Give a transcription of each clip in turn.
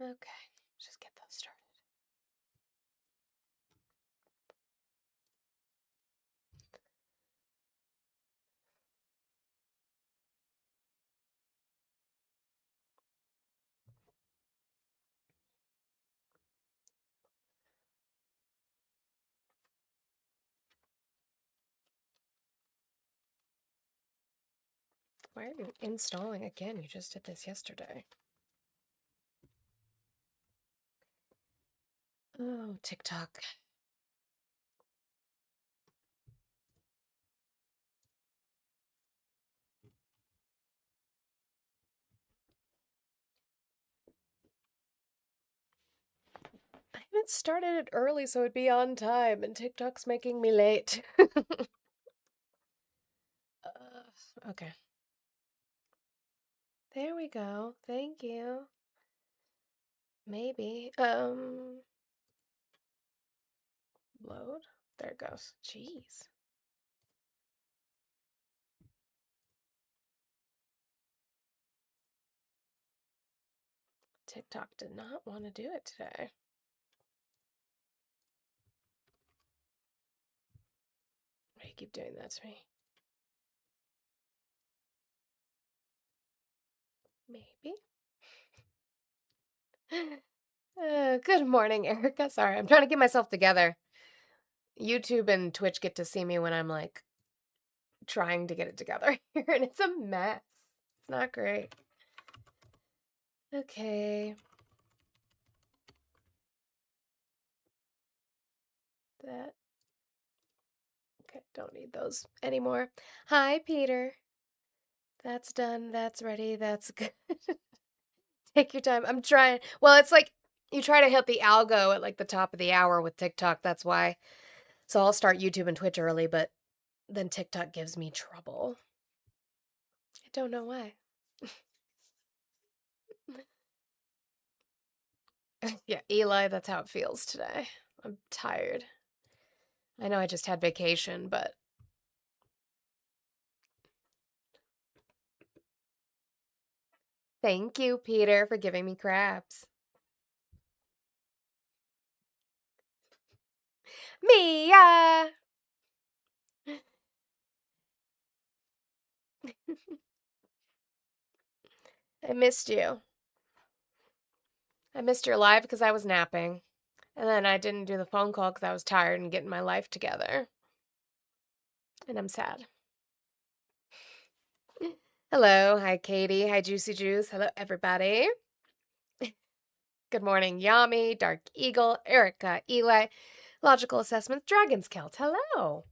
Okay, just get those started. Why are you installing again? You just did this yesterday. Oh, TikTok. I haven't started it early so it'd be on time, and TikTok's making me late. Okay. There we go. Thank you. Maybe. Load? There it goes. Jeez. TikTok did not want to do it today. Why do you keep doing that to me? Maybe. Good morning, Erica. Sorry, I'm trying to get myself together. YouTube and Twitch get to see me when I'm like trying to get it together here, and it's a mess. It's not great. Okay. That. Okay, don't need those anymore. Hi, Peter. That's done. That's ready. That's good. Take your time. I'm trying. Well, it's like you try to hit the algo at like the top of the hour with TikTok. That's why. So I'll start YouTube and Twitch early, but then TikTok gives me trouble. I don't know why. Yeah, Eli, that's how it feels today. I'm tired. I know I just had vacation, but thank you, Peter, for giving me craps. Mia! I missed you. I missed your live because I was napping. And then I didn't do the phone call because I was tired and getting my life together. And I'm sad. Hello. Hi, Katie. Hi, Juicy Juice. Hello, everybody. Good morning, Yami, Dark Eagle, Erica, Eli, Logical Assessment, Dragon's Kilt. Hello.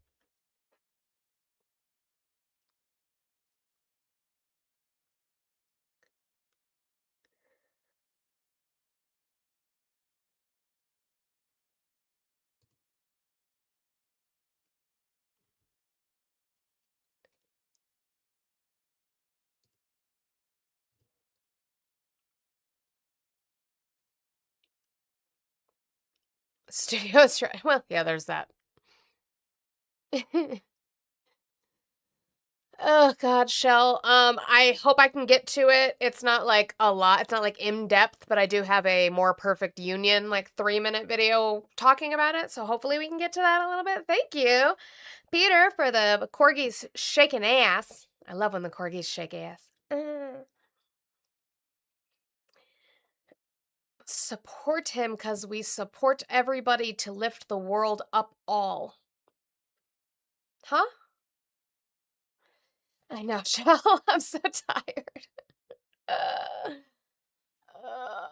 Studios, right? Well, yeah, there's that. Oh God, Shell. I hope I can get to it. It's not like a lot. It's not like in depth, but I do have a more perfect union, like 3-minute video talking about it. So hopefully we can get to that a little bit. Thank you, Peter, for the corgis shaking ass. I love when the corgis shake ass. Support him because we support everybody to lift the world up all. Huh? I know, Shell. I'm so tired. Uh, uh.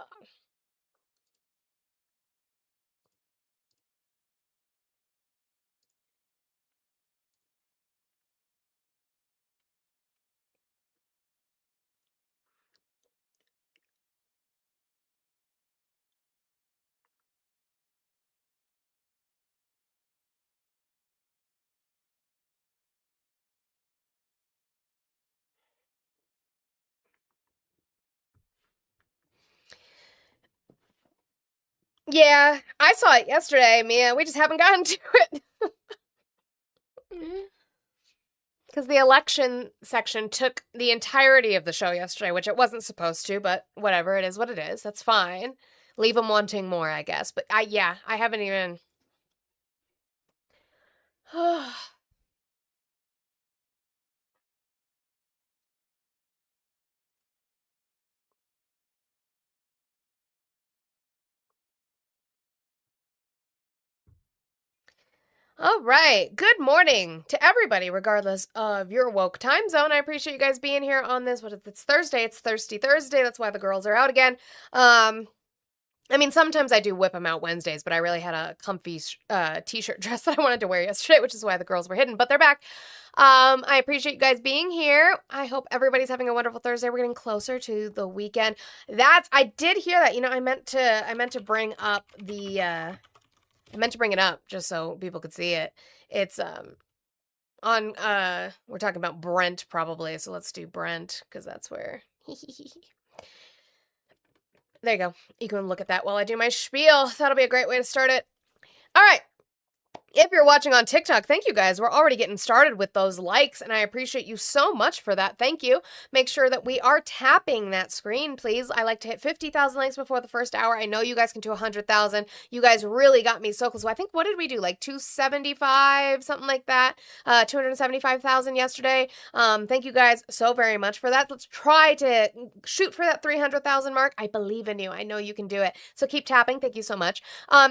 Yeah, I saw it yesterday, Mia. We just haven't gotten to it. Because the election section took the entirety of the show yesterday, which it wasn't supposed to, but whatever, it is what it is. That's fine. Leave them wanting more, I guess. But I haven't even. All right. Good morning to everybody, regardless of your woke time zone. I appreciate you guys being here on this. What if it's Thursday? It's Thirsty Thursday. That's why the girls are out again. I mean, sometimes I do whip them out Wednesdays, but I really had a comfy t-shirt dress that I wanted to wear yesterday, which is why the girls were hidden, but they're back. I appreciate you guys being here. I hope everybody's having a wonderful Thursday. We're getting closer to the weekend. I did hear that. You know, I meant to bring up I meant to bring it up just so people could see it. It's on we're talking about Brent probably, so let's do Brent because that's where there you go. You can look at that while I do my spiel. That'll be a great way to start it. All right. If you're watching on TikTok, thank you guys. We're already getting started with those likes, and I appreciate you so much for that. Thank you. Make sure that we are tapping that screen, please. I like to hit 50,000 likes before the first hour. I know you guys can do 100,000. You guys really got me so close. So I think, what did we do? Like 275, something like that. 275,000 yesterday. Thank you guys so very much for that. Let's try to shoot for that 300,000 mark. I believe in you. I know you can do it. So keep tapping. Thank you so much.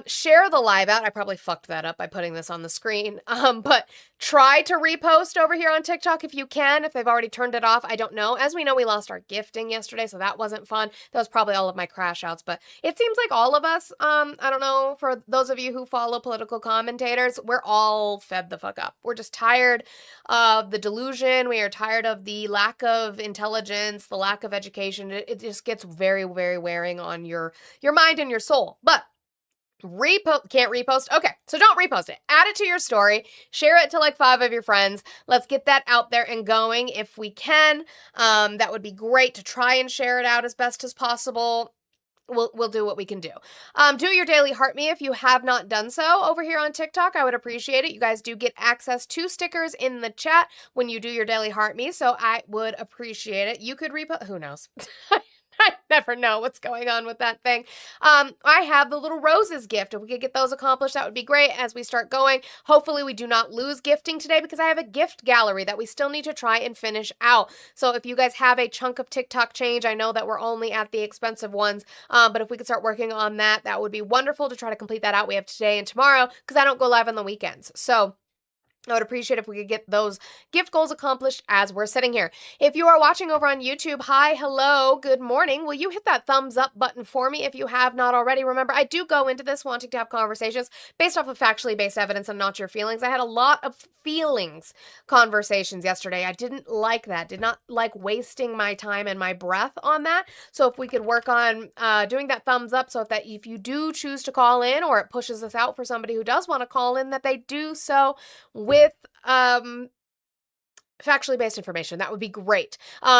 Share the live out. I probably fucked that up by putting this on the screen. But try to repost over here on TikTok if you can. If they've already turned it off, I don't know. As we know, we lost our gifting yesterday, so that wasn't fun. That was probably all of my crash outs, but it seems like all of us, I don't know, for those of you who follow political commentators, we're all fed the fuck up. We're just tired of the delusion. We are tired of the lack of intelligence, the lack of education. It just gets very, very wearing on your mind and your soul. But can't repost. Okay, so don't repost it. Add it to your story. Share it to like 5 of your friends. Let's get that out there and going if we can. That would be great to try and share it out as best as possible. We'll do what we can do. Do your daily heart me if you have not done so over here on TikTok. I would appreciate it. You guys do get access to stickers in the chat when you do your daily heart me, so I would appreciate it. You could repost. Who knows? I never know what's going on with that thing. I have the little roses gift. If we could get those accomplished, that would be great as we start going. Hopefully we do not lose gifting today because I have a gift gallery that we still need to try and finish out. So if you guys have a chunk of TikTok change, I know that we're only at the expensive ones, but if we could start working on that, that would be wonderful to try to complete that out. We have today and tomorrow because I don't go live on the weekends. So I would appreciate if we could get those gift goals accomplished as we're sitting here. If you are watching over on YouTube, hi, hello, good morning. Will you hit that thumbs up button for me if you have not already? Remember, I do go into this wanting to have conversations based off of factually based evidence and not your feelings. I had a lot of feelings conversations yesterday. I didn't like that. Did not like wasting my time and my breath on that. So if we could work on doing that thumbs up so that if you do choose to call in or it pushes us out for somebody who does want to call in, that they do so with factually based information. That would be great.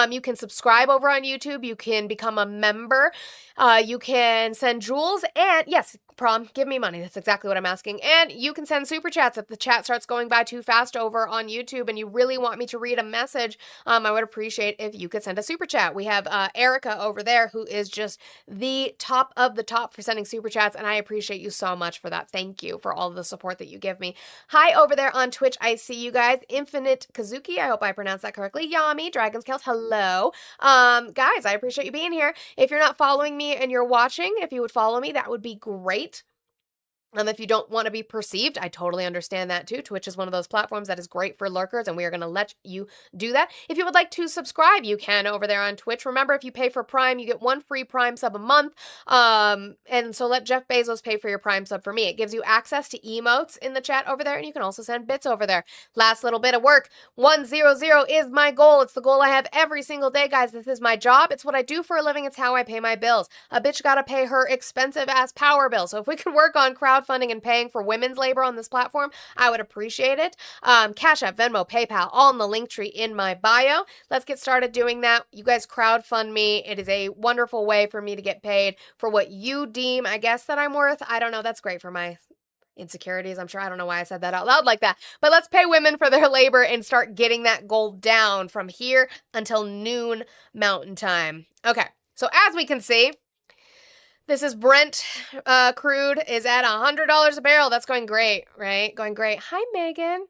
You can subscribe over on YouTube. You can become a member. You can send jewels. And yes, prom, give me money. That's exactly what I'm asking. And you can send super chats if the chat starts going by too fast over on YouTube and you really want me to read a message. I would appreciate if you could send a super chat. We have Erica over there who is just the top of the top for sending super chats, and I appreciate you so much for that. Thank you for all of the support that you give me. Hi over there on Twitch. I see you guys. Infinite Kazuki. I hope I pronounced that correctly. Yami, Dragon's Kills. Hello. Guys, I appreciate you being here. If you're not following me and you're watching, if you would follow me, that would be great. If you don't want to be perceived, I totally understand that too. Twitch is one of those platforms that is great for lurkers, and we are going to let you do that. If you would like to subscribe, you can over there on Twitch. Remember, if you pay for Prime, you get 1 free Prime sub a month. And so let Jeff Bezos pay for your Prime sub for me. It gives you access to emotes in the chat over there, and you can also send bits over there. Last little bit of work. 100 is my goal. It's the goal I have every single day, guys. This is my job. It's what I do for a living. It's how I pay my bills. A bitch gotta pay her expensive ass power bill. So if we could work on crowdfunding and paying for women's labor on this platform, I would appreciate it. Cash App, Venmo, PayPal, all in the link tree in my bio. Let's get started doing that. You guys crowdfund me. It is a wonderful way for me to get paid for what you deem, I guess, that I'm worth. I don't know. That's great for my insecurities. I'm sure. I don't know why I said that out loud like that. But let's pay women for their labor and start getting that goal down from here until noon Mountain Time. Okay. So as we can see, this is Brent crude is at $100 a barrel. That's going great, right? Going great. Hi, Megan.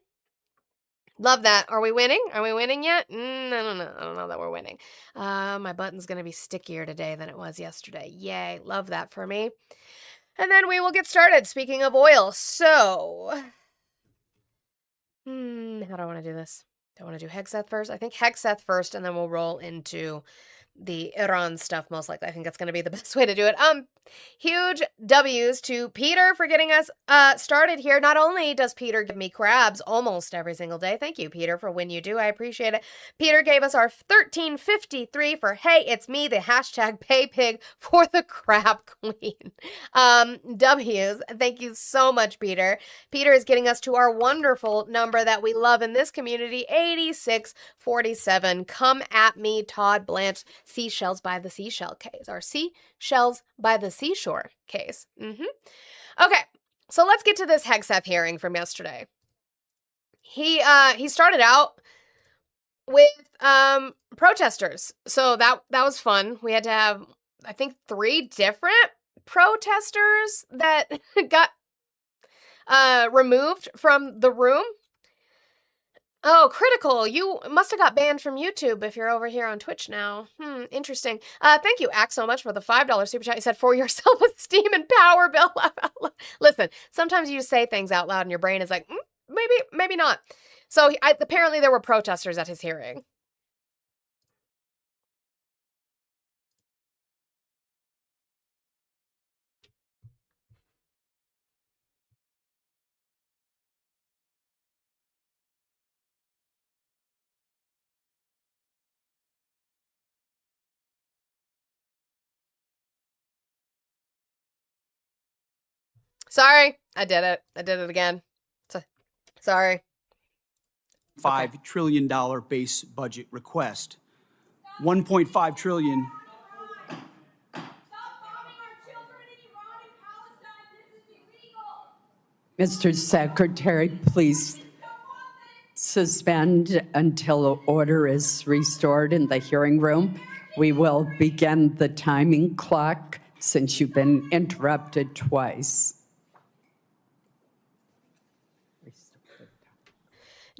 Love that. Are we winning? Are we winning yet? I don't know. I don't know that we're winning. My button's going to be stickier today than it was yesterday. Yay. Love that for me. And then we will get started. Speaking of oil. So, how do I want to do this? Do I want to do Hegseth first? I think Hegseth first, and then we'll roll into the Iran stuff, most likely. I think that's going to be the best way to do it. Huge W's to Peter for getting us started here. Not only does Peter give me crabs almost every single day. Thank you, Peter, for when you do. I appreciate it. Peter gave us our 1353 for, hey, it's me, the hashtag paypig for the crab queen. W's. Thank you so much, Peter. Peter is getting us to our wonderful number that we love in this community, 8647. Come at me, Todd Blanche. Seashells by the seashell case, or seashells by the seashore case. Okay, so let's get to this Hegseth hearing from yesterday. He started out with protesters, so that was fun. We had to have, I think, 3 different protesters that got removed from the room. Oh, Critical, you must have got banned from YouTube if you're over here on Twitch now. Interesting. Thank you, Axe, so much for the $5 super chat. You said, for your self-esteem and power, Bill. Listen, sometimes you just say things out loud and your brain is like, maybe not. So apparently there were protesters at his hearing. Sorry, I did it. I did it again. Sorry. $5 trillion base budget request. 1.5 trillion. Mr. Secretary, please suspend until order is restored in the hearing room. We will begin the timing clock since you've been interrupted twice.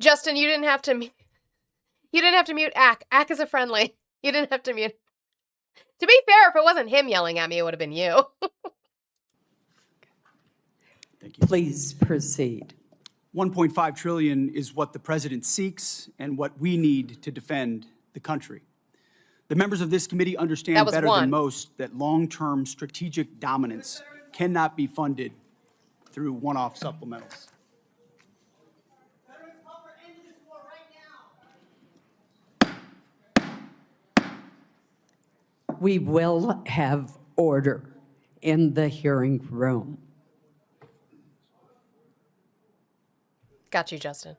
Justin, you didn't have to mute Ack. Ack is a friendly. You didn't have to mute. To be fair, if it wasn't him yelling at me, it would have been you. Thank you. Please proceed. 1.5 trillion is what the president seeks and what we need to defend the country. The members of this committee understand better than most that long-term strategic dominance cannot be funded through one-off supplementals. We will have order in the hearing room. Got you, Justin.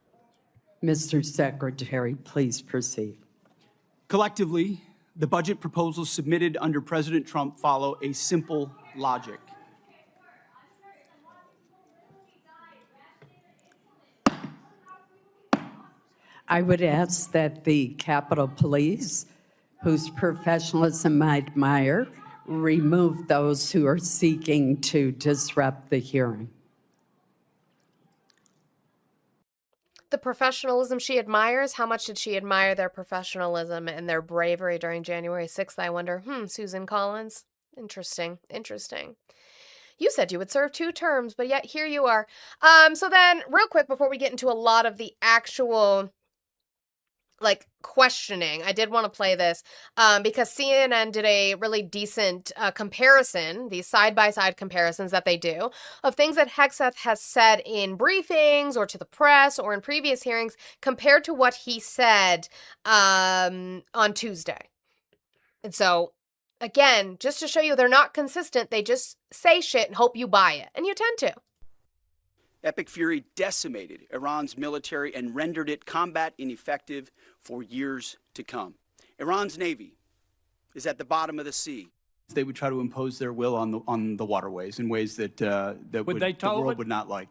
Mr. Secretary, please proceed. Collectively, the budget proposals submitted under President Trump follow a simple logic. I would ask that the Capitol Police, whose professionalism I admire, remove those who are seeking to disrupt the hearing. The professionalism she admires, how much did she admire their professionalism and their bravery during January 6th, I wonder? Susan Collins. Interesting. You said you would serve 2 terms, but yet here you are. So then, real quick, before we get into a lot of the actual questioning, I did want to play this because CNN did a really decent comparison, these side-by-side comparisons that they do of things that Hegseth has said in briefings or to the press or in previous hearings compared to what he said on Tuesday. And so, again, just to show you they're not consistent, they just say shit and hope you buy it. And you tend to. Epic Fury decimated Iran's military and rendered it combat ineffective for years to come. Iran's navy is at the bottom of the sea. They would try to impose their will on the waterways in ways that the world would not like.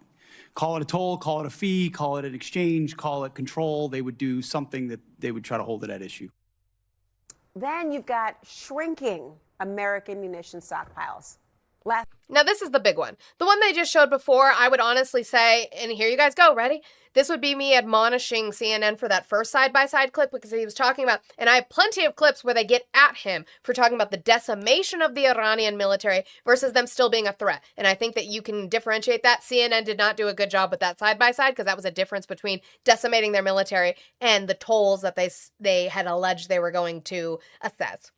Call it a toll, call it a fee, call it an exchange, call it control. They would do something that they would try to hold it at issue. Then you've got shrinking American munition stockpiles. Now, this is the big one. The one they just showed before, I would honestly say, and here you guys go, ready? This would be me admonishing CNN for that first side-by-side clip because he was talking about, and I have plenty of clips where they get at him for talking about the decimation of the Iranian military versus them still being a threat. And I think that you can differentiate that. CNN did not do a good job with that side-by-side because that was a difference between decimating their military and the tolls that they had alleged they were going to assess.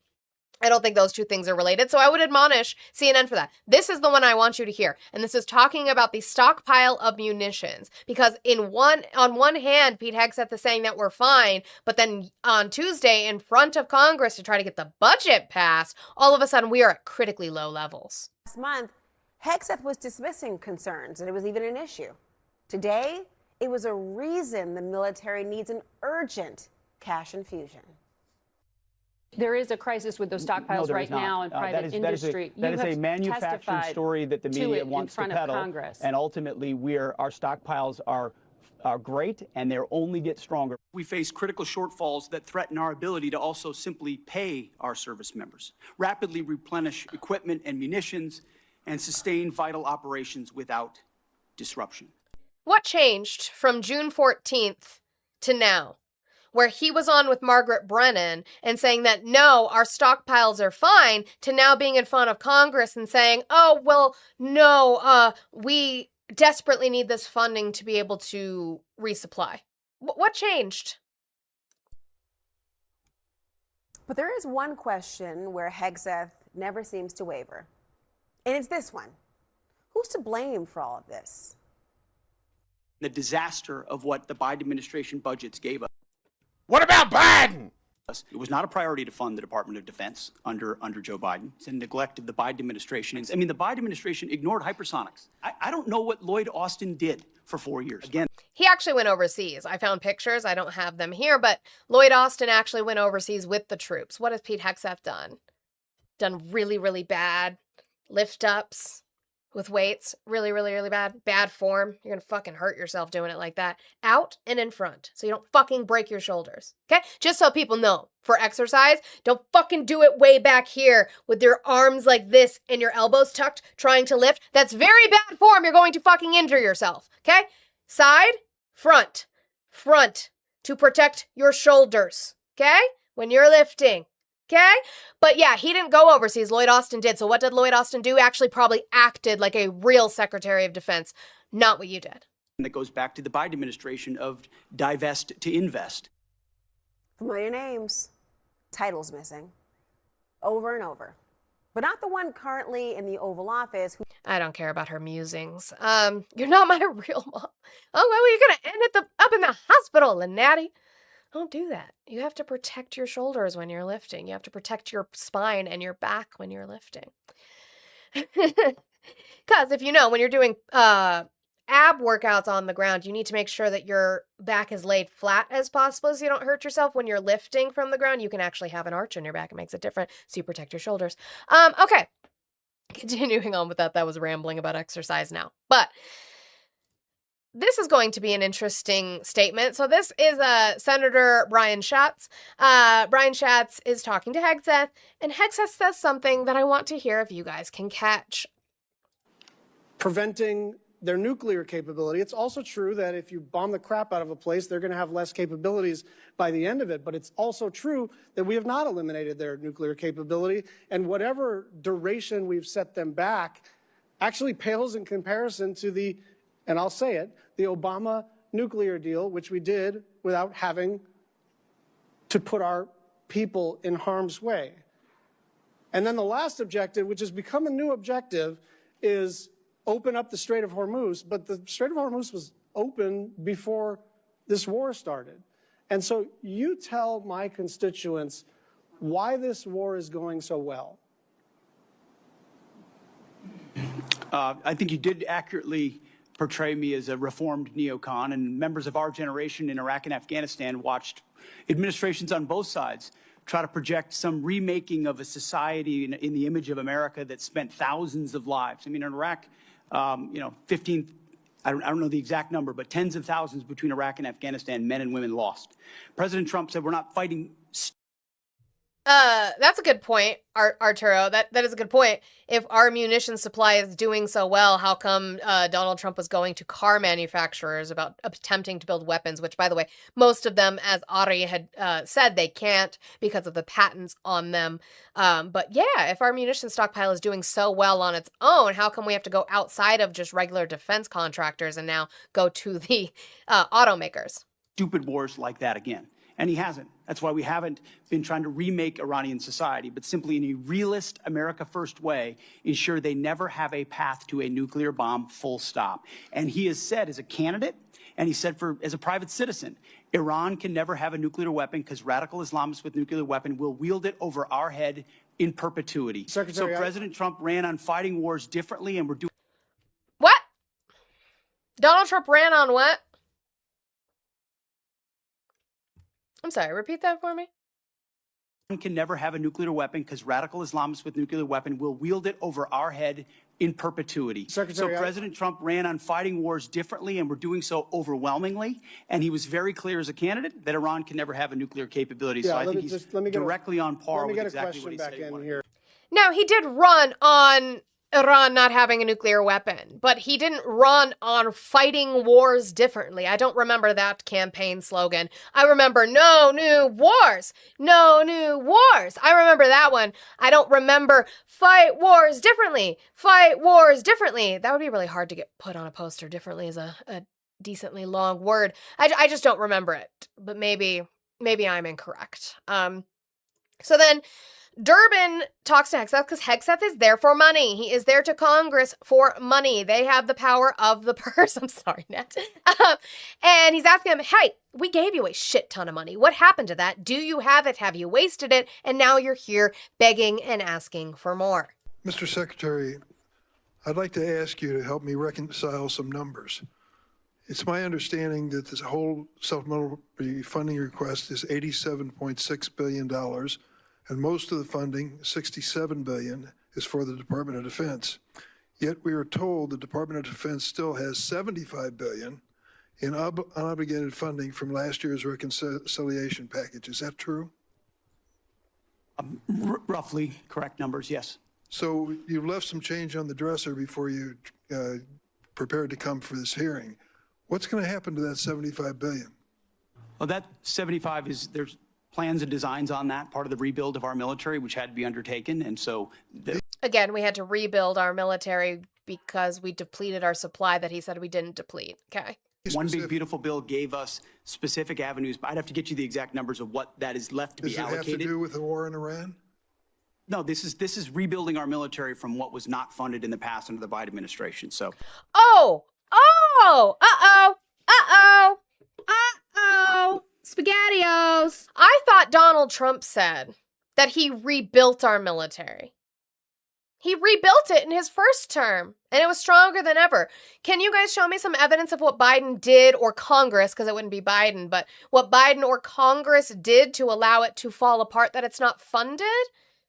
I don't think those two things are related, so I would admonish CNN for that. This is the one I want you to hear, and this is talking about the stockpile of munitions, because on one hand, Pete Hegseth is saying that we're fine, but then on Tuesday, in front of Congress to try to get the budget passed, all of a sudden we are at critically low levels. Last month, Hegseth was dismissing concerns, and it was even an issue. Today, it was a reason the military needs an urgent cash infusion. There is a crisis with those stockpiles right now in private industry. That is a manufactured story that the media wants to peddle. And ultimately, our stockpiles are great, and they'll only get stronger. We face critical shortfalls that threaten our ability to also simply pay our service members, rapidly replenish equipment and munitions, and sustain vital operations without disruption. What changed from June 14th to now, where he was on with Margaret Brennan and saying that, no, our stockpiles are fine, to now being in front of Congress and saying, oh, well, no, we desperately need this funding to be able to resupply? What changed? But there is one question where Hegseth never seems to waver, and it's this one. Who's to blame for all of this? The disaster of what the Biden administration budgets gave us. What about Biden? It was not a priority to fund the Department of Defense under Joe Biden. It's a neglect of the Biden administration. I mean, the Biden administration ignored hypersonics. I don't know what Lloyd Austin did for 4 years. Again, he actually went overseas. I found pictures. I don't have them here, but Lloyd Austin actually went overseas with the troops. What has Pete Hegseth done? Done really, really bad lift-ups with weights. Really, really, really bad. Bad form. You're going to fucking hurt yourself doing it like that. Out and in front. So you don't fucking break your shoulders. Okay? Just so people know. For exercise, don't fucking do it way back here with your arms like this and your elbows tucked trying to lift. That's very bad form. You're going to fucking injure yourself. Okay? Side, front. Front. To protect your shoulders. Okay? When you're lifting. Okay? But yeah, he didn't go overseas. Lloyd Austin did. So what did Lloyd Austin do? Actually probably acted like a real Secretary of Defense. Not what you did. And that goes back to the Biden administration of divest to invest. Familiar names. Titles missing. Over and over. But not the one currently in the Oval Office. I don't care about her musings. You're not my real mom. Oh, well, you're going to end up in the hospital, Lynatti. Don't do that. You have to protect your shoulders when you're lifting. You have to protect your spine and your back when you're lifting. Because if you know, when you're doing ab workouts on the ground, you need to make sure that your back is laid flat as possible so you don't hurt yourself. When you're lifting from the ground, you can actually have an arch in your back. It makes it different, so you protect your shoulders. Okay. Continuing on with that was rambling about exercise now. But this is going to be an interesting statement. So this is Senator Brian Schatz. Brian Schatz is talking to Hegseth, and Hegseth says something that I want to hear if you guys can catch. Preventing their nuclear capability. It's also true that if you bomb the crap out of a place, they're going to have less capabilities by the end of it. But it's also true that we have not eliminated their nuclear capability, and whatever duration we've set them back actually pales in comparison to the, and I'll say it, the Obama nuclear deal, which we did without having to put our people in harm's way. And then the last objective, which has become a new objective, is open up the Strait of Hormuz. But the Strait of Hormuz was open before this war started. And so you tell my constituents why this war is going so well. I think you did accurately portray me as a reformed neocon, and members of our generation in Iraq and Afghanistan watched administrations on both sides try to project some remaking of a society in the image of America that spent thousands of lives. I mean, in Iraq, 15 I don't know the exact number, but tens of thousands between Iraq and Afghanistan, men and women lost. President Trump said we're not fighting. That's a good point, Arturo. That is a good point. If our munition supply is doing so well, how come Donald Trump was going to car manufacturers about attempting to build weapons, which, by the way, most of them, as Ari had said, they can't because of the patents on them. But yeah, if our munition stockpile is doing so well on its own, how come we have to go outside of just regular defense contractors and now go to the automakers? Stupid wars like that again. And he hasn't. That's why we haven't been trying to remake Iranian society, but simply in a realist, America First way, ensure they never have a path to a nuclear bomb, full stop. And he has said as a candidate, and he said as a private citizen, Iran can never have a nuclear weapon because radical Islamists with nuclear weapon will wield it over our head in perpetuity. Secretary, so President Trump ran on fighting wars differently, and we're doing. What? Donald Trump ran on what? I'm sorry, repeat that for me. Can never have a nuclear weapon because radical Islamists with nuclear weapon will wield it over our head in perpetuity. Secretary, so President Trump ran on fighting wars differently, and we're doing so overwhelmingly. And he was very clear as a candidate that Iran can never have a nuclear capability. Yeah, so I think he's directly on par with exactly what he said he wanted. Now, he did run on Iran not having a nuclear weapon, but he didn't run on fighting wars differently. I don't remember that campaign slogan. I remember no new wars, no new wars. I remember that one. I don't remember fight wars differently, fight wars differently. That would be really hard to get put on a poster. Differently is a decently long word. I just don't remember it, but maybe I'm incorrect. So then Durbin talks to Hegseth because Hegseth is there for money. He is there to Congress for money. They have the power of the purse. I'm sorry, Nat. And he's asking him, hey, we gave you a shit ton of money. What happened to that? Do you have it? Have you wasted it? And now you're here begging and asking for more. Mr. Secretary, I'd like to ask you to help me reconcile some numbers. It's my understanding that this whole supplemental funding request is $87.6 billion. And most of the funding, $67 billion, is for the Department of Defense. Yet we are told the Department of Defense still has $75 billion in unobligated funding from last year's reconciliation package. Is that true? Roughly correct numbers, yes. So you've left some change on the dresser before you prepared to come for this hearing. What's going to happen to that $75 billion? Well, that 75 there's plans and designs on that, part of the rebuild of our military, which had to be undertaken. And so again, we had to rebuild our military because we depleted our supply that he said we didn't deplete. Okay. One Big Beautiful Bill gave us specific avenues, but I'd have to get you the exact numbers of what that is left to be allocated. Does it have to do with the war in Iran? No, this is rebuilding our military from what was not funded in the past under the Biden administration. So. SpaghettiOs. I thought Donald Trump said that he rebuilt our military. He rebuilt it in his first term, and it was stronger than ever. Can you guys show me some evidence of what Biden did, or Congress, because it wouldn't be Biden, but what Biden or Congress did to allow it to fall apart, that it's not funded?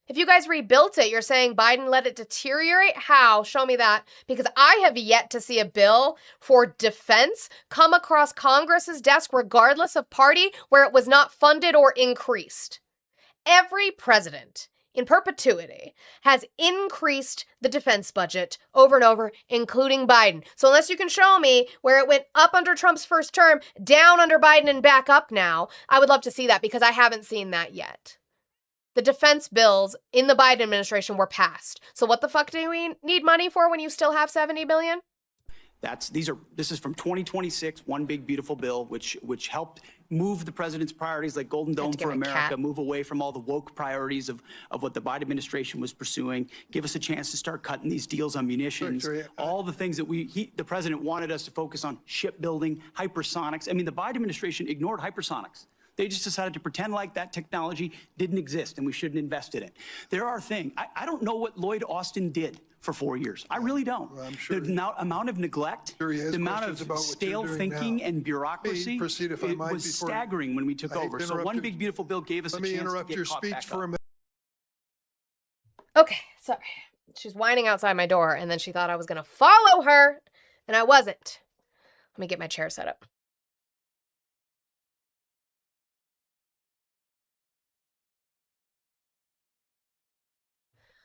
If you guys rebuilt it, you're saying Biden let it deteriorate? How? Show me that. Because I have yet to see a bill for defense come across Congress's desk, regardless of party, where it was not funded or increased. Every president in perpetuity has increased the defense budget over and over, including Biden. So unless you can show me where it went up under Trump's first term, down under Biden, and back up now, I would love to see that, because I haven't seen that yet. The defense bills in the Biden administration were passed. So what the fuck do we need money for when you still have $70 billion? This is from 2026, One Big Beautiful Bill, which helped move the president's priorities like Golden Dome for America, move away from all the woke priorities of what the Biden administration was pursuing, give us a chance to start cutting these deals on munitions, all the things that the president wanted us to focus on: shipbuilding, hypersonics. I mean, the Biden administration ignored hypersonics. They just decided to pretend like that technology didn't exist and we shouldn't invest in it. There are things. I don't know what Lloyd Austin did for 4 years. I really don't. Well, I'm sure the amount of neglect, the amount of stale thinking and bureaucracy was staggering when we took over. So One Big Beautiful Bill gave us a chance to get caught back up. Let me interrupt your speech for a minute. Okay, sorry. She's whining outside my door, and then she thought I was going to follow her, and I wasn't. me get my chair set up.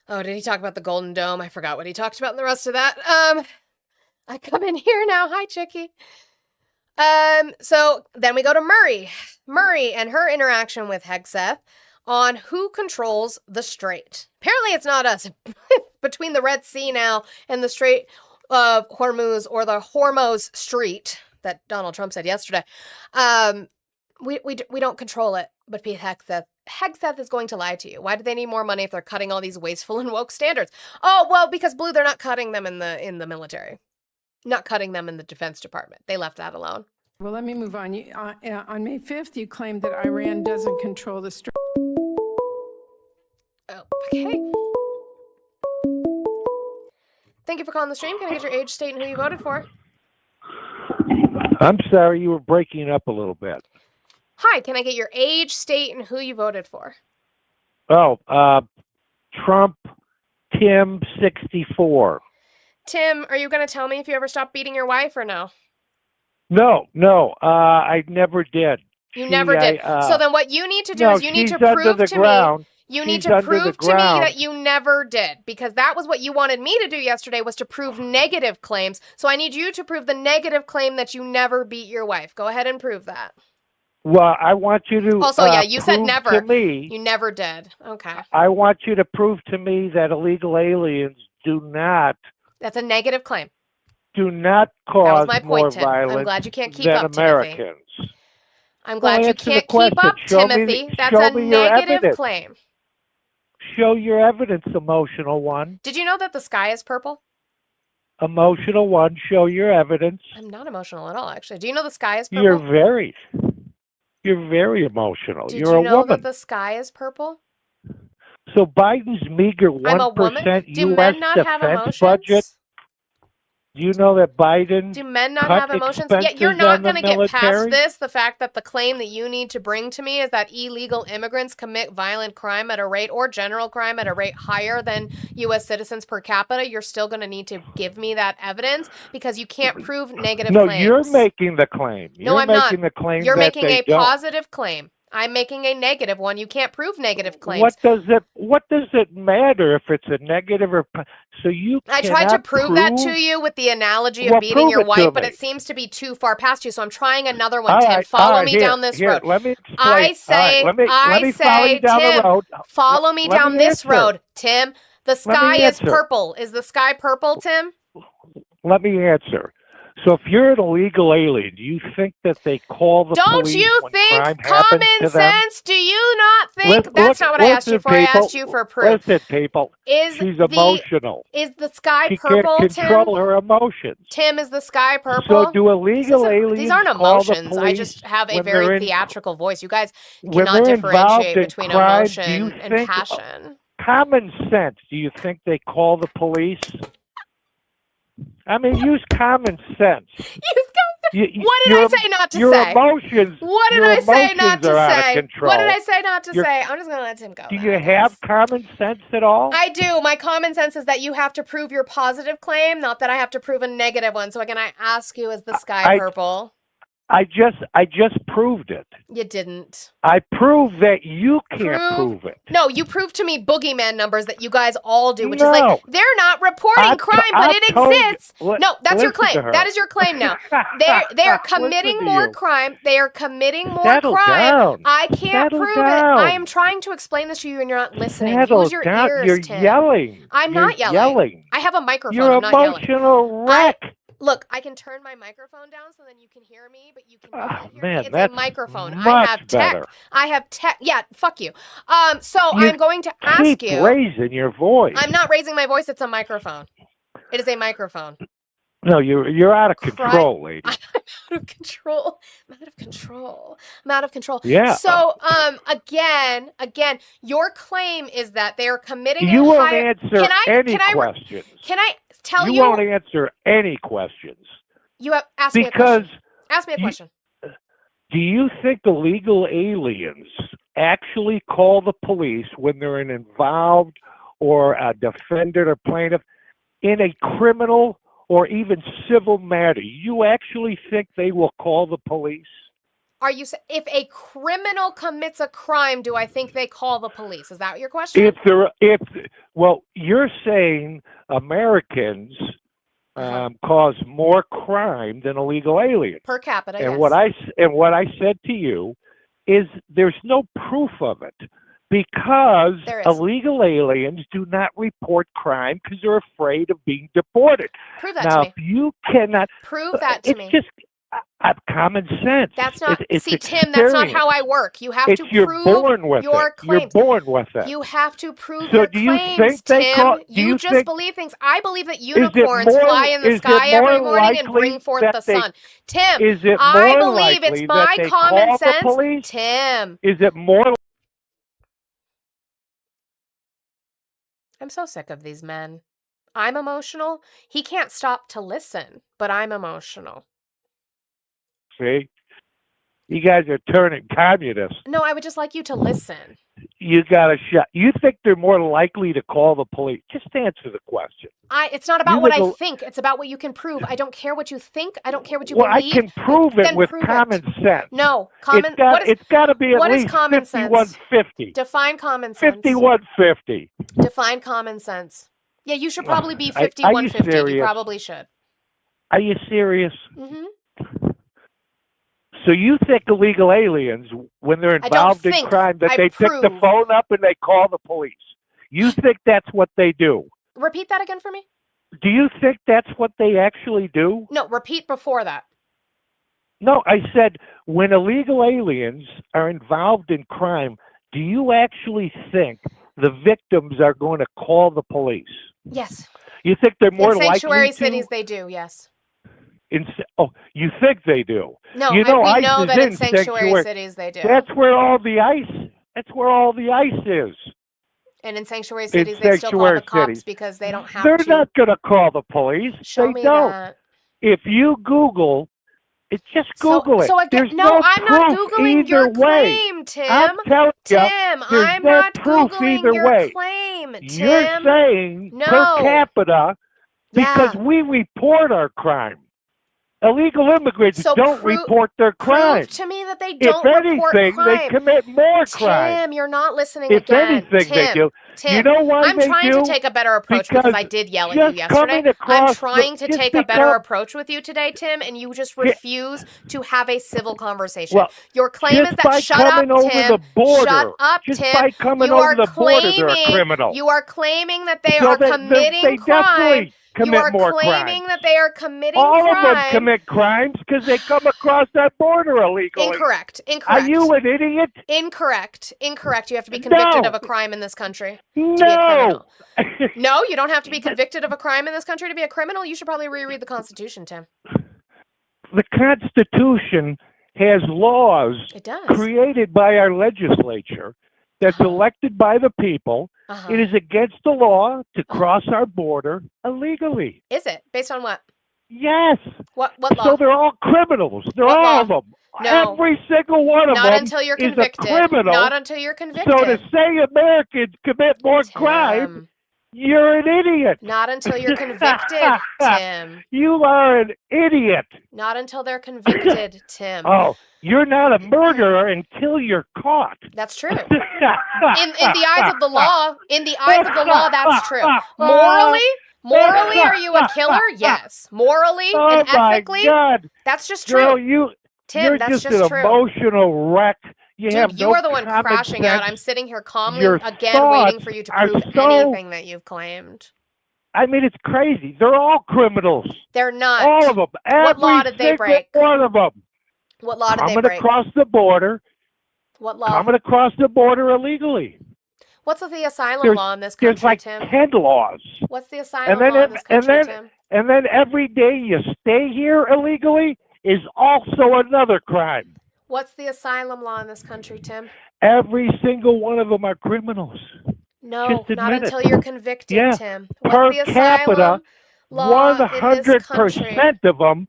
Oh, did he talk about the Golden Dome? I forgot what he talked about in the rest of that. I come in here now. Hi, Chickie. So then we go to Murray. Murray and her interaction with Hegseth on who controls the Strait. Apparently it's not us. Between the Red Sea now and the Strait of Hormuz, or the Hormuz Street that Donald Trump said yesterday, we don't control it. But Pete Hegseth is going to lie to you. Why do they need more money if they're cutting all these wasteful and woke standards? Oh, well, because Blue, they're not cutting them in the military. Not cutting them in the Defense Department. They left that alone. Well, let me move on. On May 5th, you claimed that Iran doesn't control the Strait. Oh, okay. Thank you for calling the stream. Can I get your age, state, and who you voted for? I'm sorry, you were breaking up a little bit. Hi, can I get your age, state, and who you voted for? Oh, Trump, Tim, 64. Tim, are you going to tell me if you ever stopped beating your wife or no? No, I never did. You never did. So then what you need to do is you need to prove to me. You need to prove to me that you never did, because that was what you wanted me to do yesterday, was to prove negative claims. So I need you to prove the negative claim that you never beat your wife. Go ahead and prove that. Well, I want you to also, yeah, you said never. To me, you never did. Okay. I want you to prove to me that illegal aliens do not. That's a negative claim. Do not cause my point, more Tim. violence I'm glad you can't keep than up, Americans. Timothy. I'm glad you can't keep up, Timothy. That's a negative claim. Show your evidence, emotional one. Did you know that the sky is purple? Emotional one, show your evidence. I'm not emotional at all, actually. Do you know the sky is purple? You're very emotional. Did You're you know a woman. that the sky is purple? So Biden's meager 1% U.S. defense budget. Do you know that Biden? Do men not have emotions? Yet you're not going to get past this. The fact that the claim that you need to bring to me is that illegal immigrants commit violent crime at a rate, or general crime at a rate higher than U.S. citizens per capita. You're still going to need to give me that evidence, because you can't prove negative claims. No, you're making the claim. No, I'm not. You're making a don't. Positive claim. I'm making a negative one. You can't prove negative claims. What does it matter if it's a negative or so you? I tried to prove that to you with the analogy of beating your wife, but it seems to be too far past you. So I'm trying another one, Tim. Follow me down this road. Let me explain. I say, Tim, follow me down this road, Tim. The sky is purple. Is the sky purple, Tim? Let me answer. So if you're an illegal alien, do you think that they call the police? Don't you think common sense? Do you not think? That's not what I asked you for. I asked you for proof. Listen, people. She's emotional. Is the sky she purple, can't control her emotions. Tim, is the sky purple? So do illegal aliens? These aren't emotions. I just have a very theatrical voice. You guys cannot differentiate between emotion and passion. Common sense. Do you think they call the police? I mean, use common sense. What did I say not to your say? Emotions. What did I say not to say? What did I say not to say? I'm just going to let Tim go. Do you have common sense at all? I do. My common sense is that you have to prove your positive claim, not that I have to prove a negative one. So again, I ask you, is the sky purple? I just proved it. You didn't. I proved that you can't prove it. No, you proved to me boogeyman numbers that you guys all do, which is like, they're not reporting crime, but it exists. No, that's your claim. That is your claim now. They're committing more crime. They are committing more crime. I can't prove it. I am trying to explain this to you and you're not listening. Use your ears, You're Tim. yelling. I'm not yelling. I have a microphone. You're I'm not yelling. Emotional wreck. Look, I can turn my microphone down so then you can hear me, but you can hear me. It's a microphone. I have tech. Yeah, fuck you. So I'm going to ask you. Raising your voice. I'm not raising my voice. It's a microphone. It is a microphone. No, you're out of control, lady. I'm out of control. I'm out of control. Yeah. So, again, your claim is that they are committing. You won't answer any questions. Can I tell you? You won't answer any questions. You have asked me a question. Ask me a question. Do you think illegal aliens actually call the police when they're involved or a defendant or plaintiff in a criminal or even civil matter, you actually think they will call the police? Are you if a criminal commits a crime, do I think they call the police? Is that your question? Well, you're saying Americans cause more crime than illegal aliens per capita. And yes. what I said to you is there's no proof of it because illegal aliens do not report crime because they're afraid of being deported. Prove that now, to me. if you cannot prove that to me. It's just common sense. That's not. It's see, Tim, that's not how I work. You have to prove your claims. You're born with it. You have to prove so your do you claims, think they Tim. call, you just believe things. I believe that unicorns fly in the sky every morning and bring forth the sun. Tim, I believe it's my common sense. Tim. Is it more? I'm so sick of these men. I'm emotional. He can't stop to listen, but I'm emotional. See? You guys are turning communist. No, I would just like you to listen. You got to shut. You think they're more likely to call the police? Just answer the question. It's not about what I think. It's about what you can prove. I don't care what you think. I don't care what you believe. Well, I can prove it with common sense. No, it's got to be at least common sense? 5150. Define common sense. 5150. Define common sense. Yeah, you should probably be 5150. You probably should. Are you serious? Mm-hmm. So you think illegal aliens, when they're involved in crime, that they pick the phone up and they call the police? You think that's what they do? Repeat that again for me. Do you think that's what they actually do? No, repeat before that. No, I said when illegal aliens are involved in crime, do you actually think the victims are going to call the police? Yes. You think they're more likely to? In sanctuary cities, they do, yes. You think they do? No, we know that in sanctuary cities they do. That's where all the ice. That's where all the ice is. And in sanctuary cities, they still call the cops because they don't have They're to. They're not going to call the police. Show me that. If you Google, just Google it. So again, I'm not Googling your claim, Tim. I'm telling you, I'm not Googling your claim, Tim. You're saying per capita because we report our crime. Illegal immigrants don't report their crimes. Prove to me that they don't report crime. If anything, they commit more crime. Tim, you're not listening again. If anything, they do. Tim, you know why I'm trying to take a better approach because I did yell at you yesterday. I'm trying to take a better approach with you today, Tim, and you just refuse to have a civil conversation. Well, your claim is that shut up, Tim. Shut up, Tim. By coming over the border, they're a criminal. You are claiming that they are committing crime. You are claiming that they are committing crime. All of them commit crimes because they come across that border illegally. Incorrect. Are you an idiot? Incorrect. You have to be convicted of a crime in this country to be a criminal. No, you don't have to be convicted of a crime in this country to be a criminal. You should probably reread the Constitution, Tim. The Constitution has laws created by our legislature that's elected by the people. It is against the law to cross our border illegally. Is it? Based on what? Yes. What law? So they're all criminals. They're all of them. No. Every single one of them until you're convicted. Is a criminal. Not until you're convicted. So to say Americans commit more crime, you're an idiot. Not until you're convicted, Tim. You are an idiot. Not until they're convicted, Tim. Oh, you're not a murderer until you're caught. That's true. In the eyes of the law, that's true. Morally, are you a killer? Yes. Morally and ethically, that's just true. Girl, Tim, you're that's just an true. emotional wreck. You are the one crashing out. I'm sitting here calmly waiting for you to prove anything that you've claimed. I mean, it's crazy. They're all criminals. They're not. All of them. What law did they break? One of them. What law did they break? Coming across the border. What law? Coming across the border illegally. What's the asylum law in this country, There's like Tim? 10 laws. What's the asylum law in this country, Tim? And then every day you stay here illegally is also another crime. What's the asylum law in this country, Tim? Every single one of them are criminals. No, not until you're convicted, Tim. Per What's the capita, law 100% of them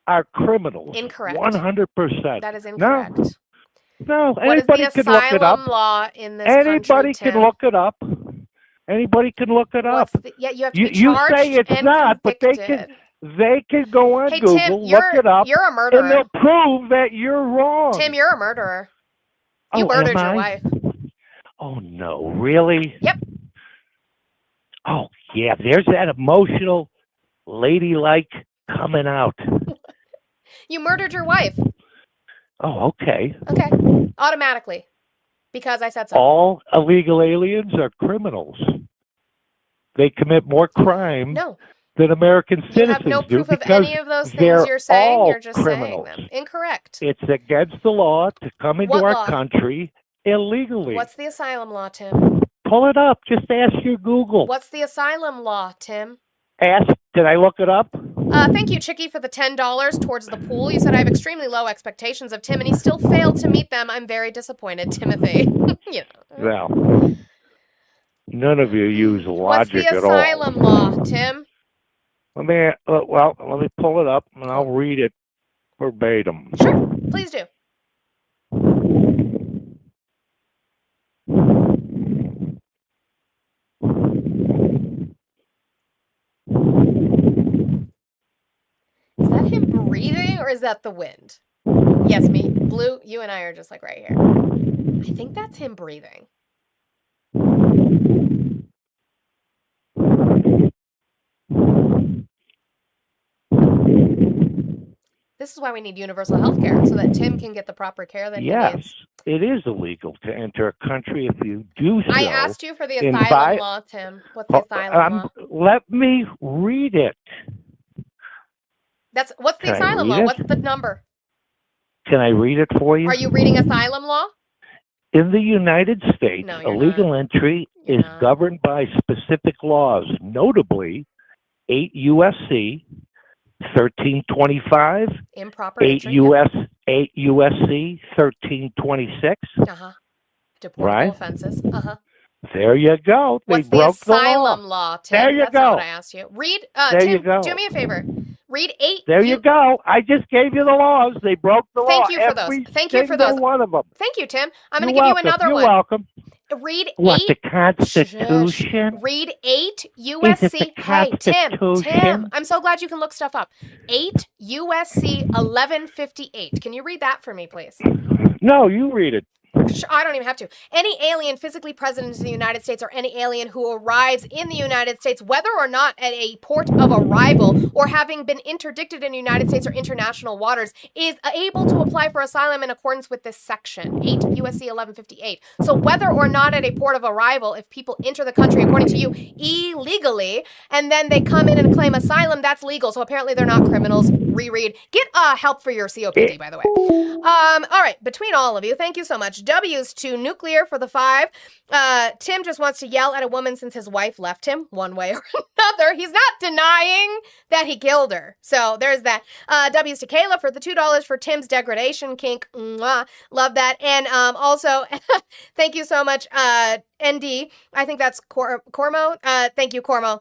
are criminals. Incorrect. 100%. That is incorrect. No, what anybody is the can look it up. asylum law in this anybody country, can Tim? look it up. Anybody can look it up. You have to be charged say it's and not, convicted. but They can go on Hey, Google, Tim, look it up, you're a and murderer. they'll prove that you're wrong. Tim, you're a murderer. You Oh, murdered am your I? wife. Oh, no, really? Yep. Oh, yeah, there's that emotional, ladylike coming out. You murdered your wife. Oh, okay. Okay. Automatically. Because I said so. All illegal aliens are criminals. They commit more crime than American citizens do. You have no proof of any of those things you're saying. You're just criminals. saying them. Incorrect. It's against the law to come into our country illegally. What's the asylum law, Tim? Pull it up. Just ask your Google. What's the asylum law, Tim? Did I look it up? Thank you, Chicky, for the $10 towards the pool. You said I have extremely low expectations of Tim, and he still failed to meet them. I'm very disappointed, Timothy. Well, none of you use logic at all. What's the asylum law, Tim? Let me pull it up, and I'll read it verbatim. Sure, please do. Is that him breathing or is that the wind? Yes, me. Blue, you and I are just like right here. I think that's him breathing. This is why we need universal health care, so that Tim can get the proper care that he needs. Yes, it is illegal to enter a country if you do so. I asked you for the asylum law, Tim. What's the asylum law? Let me read it. What's the asylum law? What's the number? Can I read it for you? Are you reading asylum law? In the United States, illegal entry is governed by specific laws, notably 8 U.S.C. 1325, improper 8 U.S.C. 1326. Deportable offenses. There you go. What's the asylum law, Tim? There you That's go. not what I asked you. Read, there Tim, you go. do me a favor. Read 8. There you go. I just gave you the laws. They broke the law. Thank you for those. Thank you for those. One of them. Thank you, Tim. I'm going to give you another one. You're welcome. Read 8. What, the Constitution? Read 8 USC. Hey, Tim. I'm so glad you can look stuff up. 8 USC 1158. Can you read that for me, please? No, you read it. I don't even have to. Any alien physically present in the United States or any alien who arrives in the United States, whether or not at a port of arrival or having been interdicted in the United States or international waters, is able to apply for asylum in accordance with this section, 8 USC 1158. So whether or not at a port of arrival, if people enter the country, according to you, illegally, and then they come in and claim asylum, that's legal. So apparently they're not criminals. Reread. Get help for your COPD, by the way. All right, between all of you, thank you so much. W's to nuclear for the 5. Tim just wants to yell at a woman since his wife left him one way or another. He's not denying that he killed her. So there's that. W's to Kayla for the $2 for Tim's degradation kink. Mwah. Love that. And also, thank you so much, ND. I think that's Cormo. Thank you, Cormo,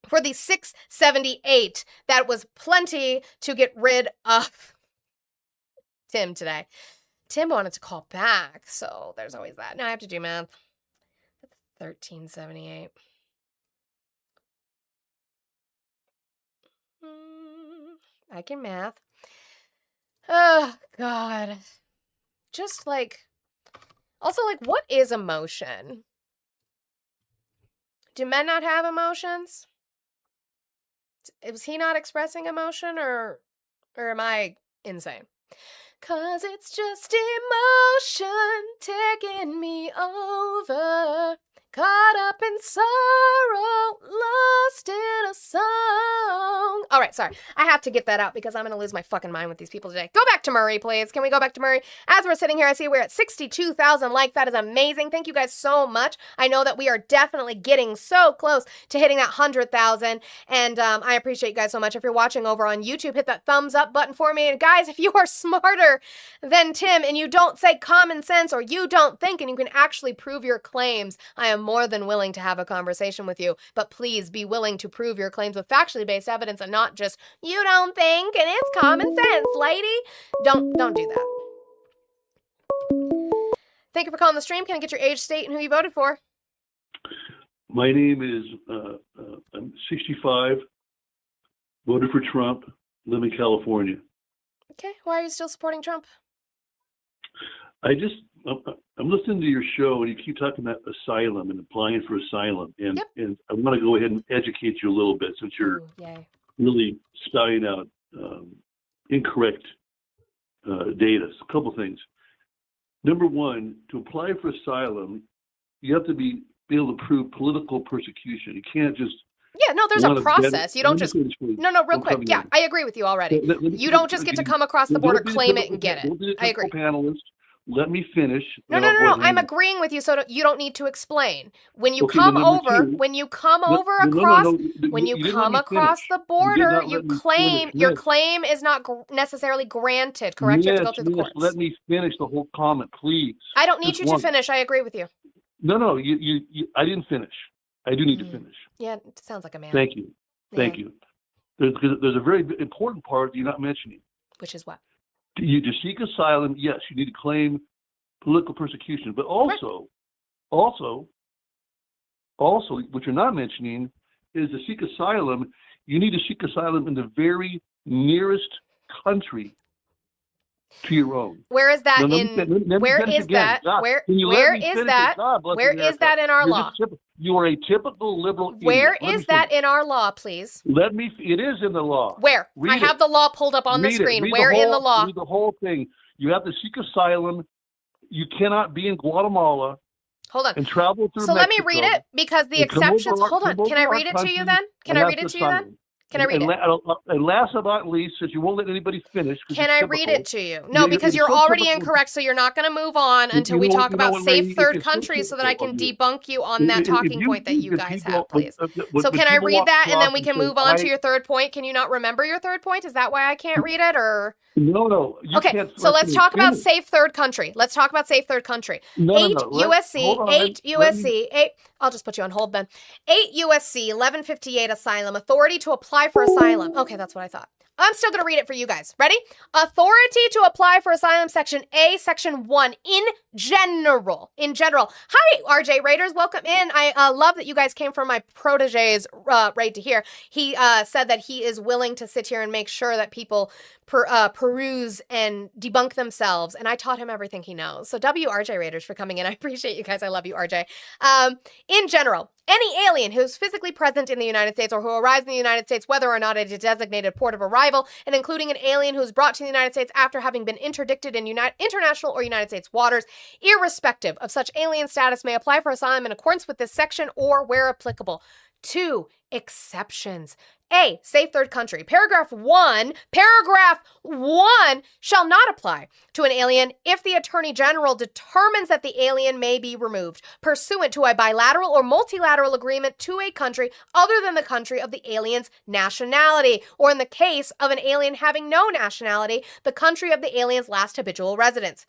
for the $6.78. That was plenty to get rid of Tim today. Tim wanted to call back, so there's always that. Now I have to do math. $13.78. I can math. Oh, God. Just also, what is emotion? Do men not have emotions? Was he not expressing emotion, or am I insane? 'Cause it's just emotion taking me over. Caught up in sorrow, lost in a song. All right, sorry. I have to get that out because I'm going to lose my fucking mind with these people today. Go back to Murray, please. Can we go back to Murray? As we're sitting here, I see we're at 62,000 likes. That is amazing. Thank you guys so much. I know that we are definitely getting so close to hitting that 100,000. And I appreciate you guys so much. If you're watching over on YouTube, hit that thumbs up button for me. And guys, if you are smarter than Tim and you don't say common sense or you don't think and you can actually prove your claims, I am more than willing to have a conversation with you. But please be willing to prove your claims with factually based evidence and not just, you don't think and it's common sense, lady. Don't do that. Thank you for calling the stream. Can I get your age, state, and who you voted for? My name is, I'm 65, voted for Trump, live in California. Okay, why are you still supporting Trump? I'm listening to your show, and you keep talking about asylum and applying for asylum, and I want to go ahead and educate you a little bit since you're really spouting out incorrect data. A couple things. Number one, to apply for asylum, you have to be able to prove political persecution. You can't just there's a process. You don't just real quick. Yeah, I agree with you already. You don't just get to come across the border, claim it, and get it. I agree. Panelist, let me finish. No. I'm agreeing with you, so you don't need to explain. When you come over across the border, your claim is not necessarily granted. Correct? You have to go through the courts. Let me finish the whole comment, please. I don't need you to finish. I agree with you. No. You I didn't finish. I do need to finish. Yeah, it sounds like a man. Thank you. There's a very important part you're not mentioning. Which is what? To seek asylum, yes, you need to claim political persecution, but also, what you're not mentioning is to seek asylum, you need to seek asylum in the very nearest country to your own. Where is that Where is that in our law? You are a typical liberal. Where is that in our law, please? It is in the law. Where? I have the law pulled up on the screen. Where in the law? Read the whole thing. You have to seek asylum. You cannot be in Guatemala. Hold on. And travel through Mexico. Let me read it because the exceptions. Hold on. Can I read it to you then? Can I read it to you then? Can I read it? And last but not least, since you won't let anybody finish. Can I read it to you? No, because you're already incorrect, so you're not going to move on until we talk about safe third countries so that I can debunk you on that talking point that you guys have, please. So can I read that and then we can move on to your third point? Can you not remember your third point? Is that why I can't read it or? No. Okay, so let's talk about safe third country. 8 USC, I'll just put you on hold, Ben. 8 USC 1158 asylum, authority to apply for asylum. Okay, that's what I thought. I'm still going to read it for you guys. Ready? Authority to apply for asylum, Section A, Section 1, in general. Hi, RJ Raiders. Welcome in. I love that you guys came from my protege's right to here. He said that he is willing to sit here and make sure that people peruse and debunk themselves. And I taught him everything he knows. So RJ Raiders for coming in. I appreciate you guys. I love you, RJ. In general, any alien who's physically present in the United States or who arrives in the United States, whether or not at a designated port of arrival, and including an alien who's brought to the United States after having been interdicted in international or United States waters, irrespective of such alien status, may apply for asylum in accordance with this section or where applicable. 2 exceptions. A, safe third country. Paragraph 1 shall not apply to an alien if the Attorney General determines that the alien may be removed pursuant to a bilateral or multilateral agreement to a country other than the country of the alien's nationality, or in the case of an alien having no nationality, the country of the alien's last habitual residence,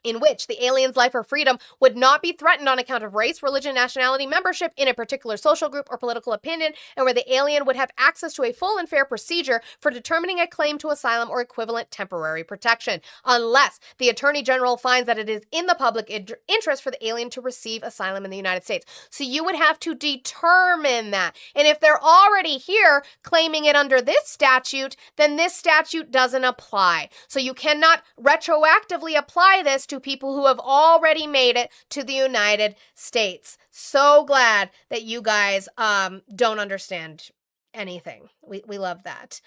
in which the alien's life or freedom would not be threatened on account of race, religion, nationality, membership in a particular social group or political opinion, and where the alien would have access to a full and fair procedure for determining a claim to asylum or equivalent temporary protection, unless the Attorney General finds that it is in the public interest for the alien to receive asylum in the United States. So you would have to determine that. And if they're already here claiming it under this statute, then this statute doesn't apply. So you cannot retroactively apply this to people who have already made it to the United States. So glad that you guys don't understand anything. We love that.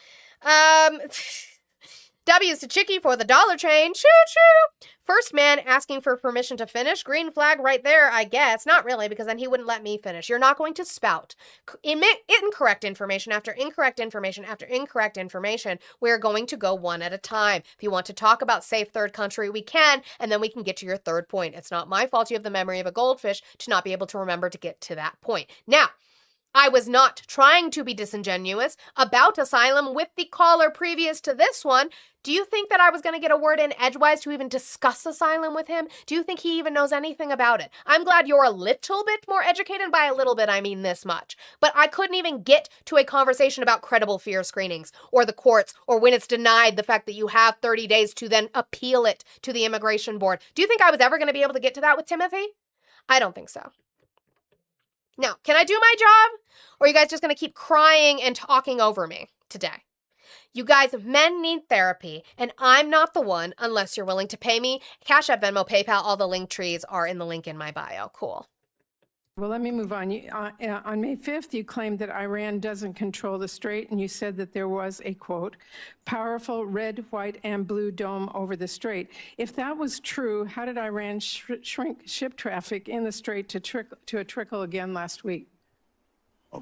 W's to Chicky for the dollar train. Choo choo. First man asking for permission to finish. Green flag right there, I guess. Not really, because then he wouldn't let me finish. You're not going to spout incorrect information after incorrect information after incorrect information. We're going to go one at a time. If you want to talk about safe third country, we can, and then we can get to your third point. It's not my fault you have the memory of a goldfish to not be able to remember to get to that point. Now, I was not trying to be disingenuous about asylum with the caller previous to this one. Do you think that I was going to get a word in edgewise to even discuss asylum with him? Do you think he even knows anything about it? I'm glad you're a little bit more educated. By a little bit, I mean this much. But I couldn't even get to a conversation about credible fear screenings or the courts or when it's denied, the fact that you have 30 days to then appeal it to the immigration board. Do you think I was ever going to be able to get to that with Timothy? I don't think so. Now, can I do my job? Or are you guys just going to keep crying and talking over me? today. You guys, men need therapy, and I'm not the one unless you're willing to pay me. Cash App, Venmo, PayPal, all the link trees are in the link in my bio. Cool. Well, let me move on. On May 5th, you claimed that Iran doesn't control the strait, and you said that there was a, quote, powerful red, white, and blue dome over the strait. If that was true, how did Iran shrink ship traffic in the strait to a trickle again last week?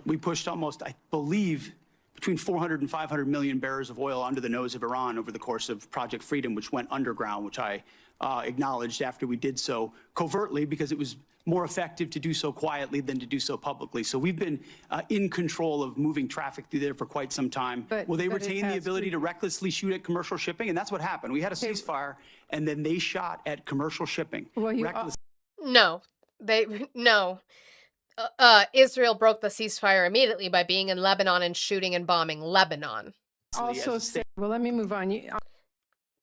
We pushed almost, I believe, between 400 and 500 million barrels of oil under the nose of Iran over the course of Project Freedom, which went underground, which I acknowledged after we did so covertly because it was more effective to do so quietly than to do so publicly. So we've been in control of moving traffic through there for quite some time. Will they retain the ability to recklessly shoot at commercial shipping? And that's what happened. We had a ceasefire, and then they shot at commercial shipping. Well, No. Israel broke the ceasefire immediately by being in Lebanon and shooting and bombing Lebanon. Also, well, let me move on.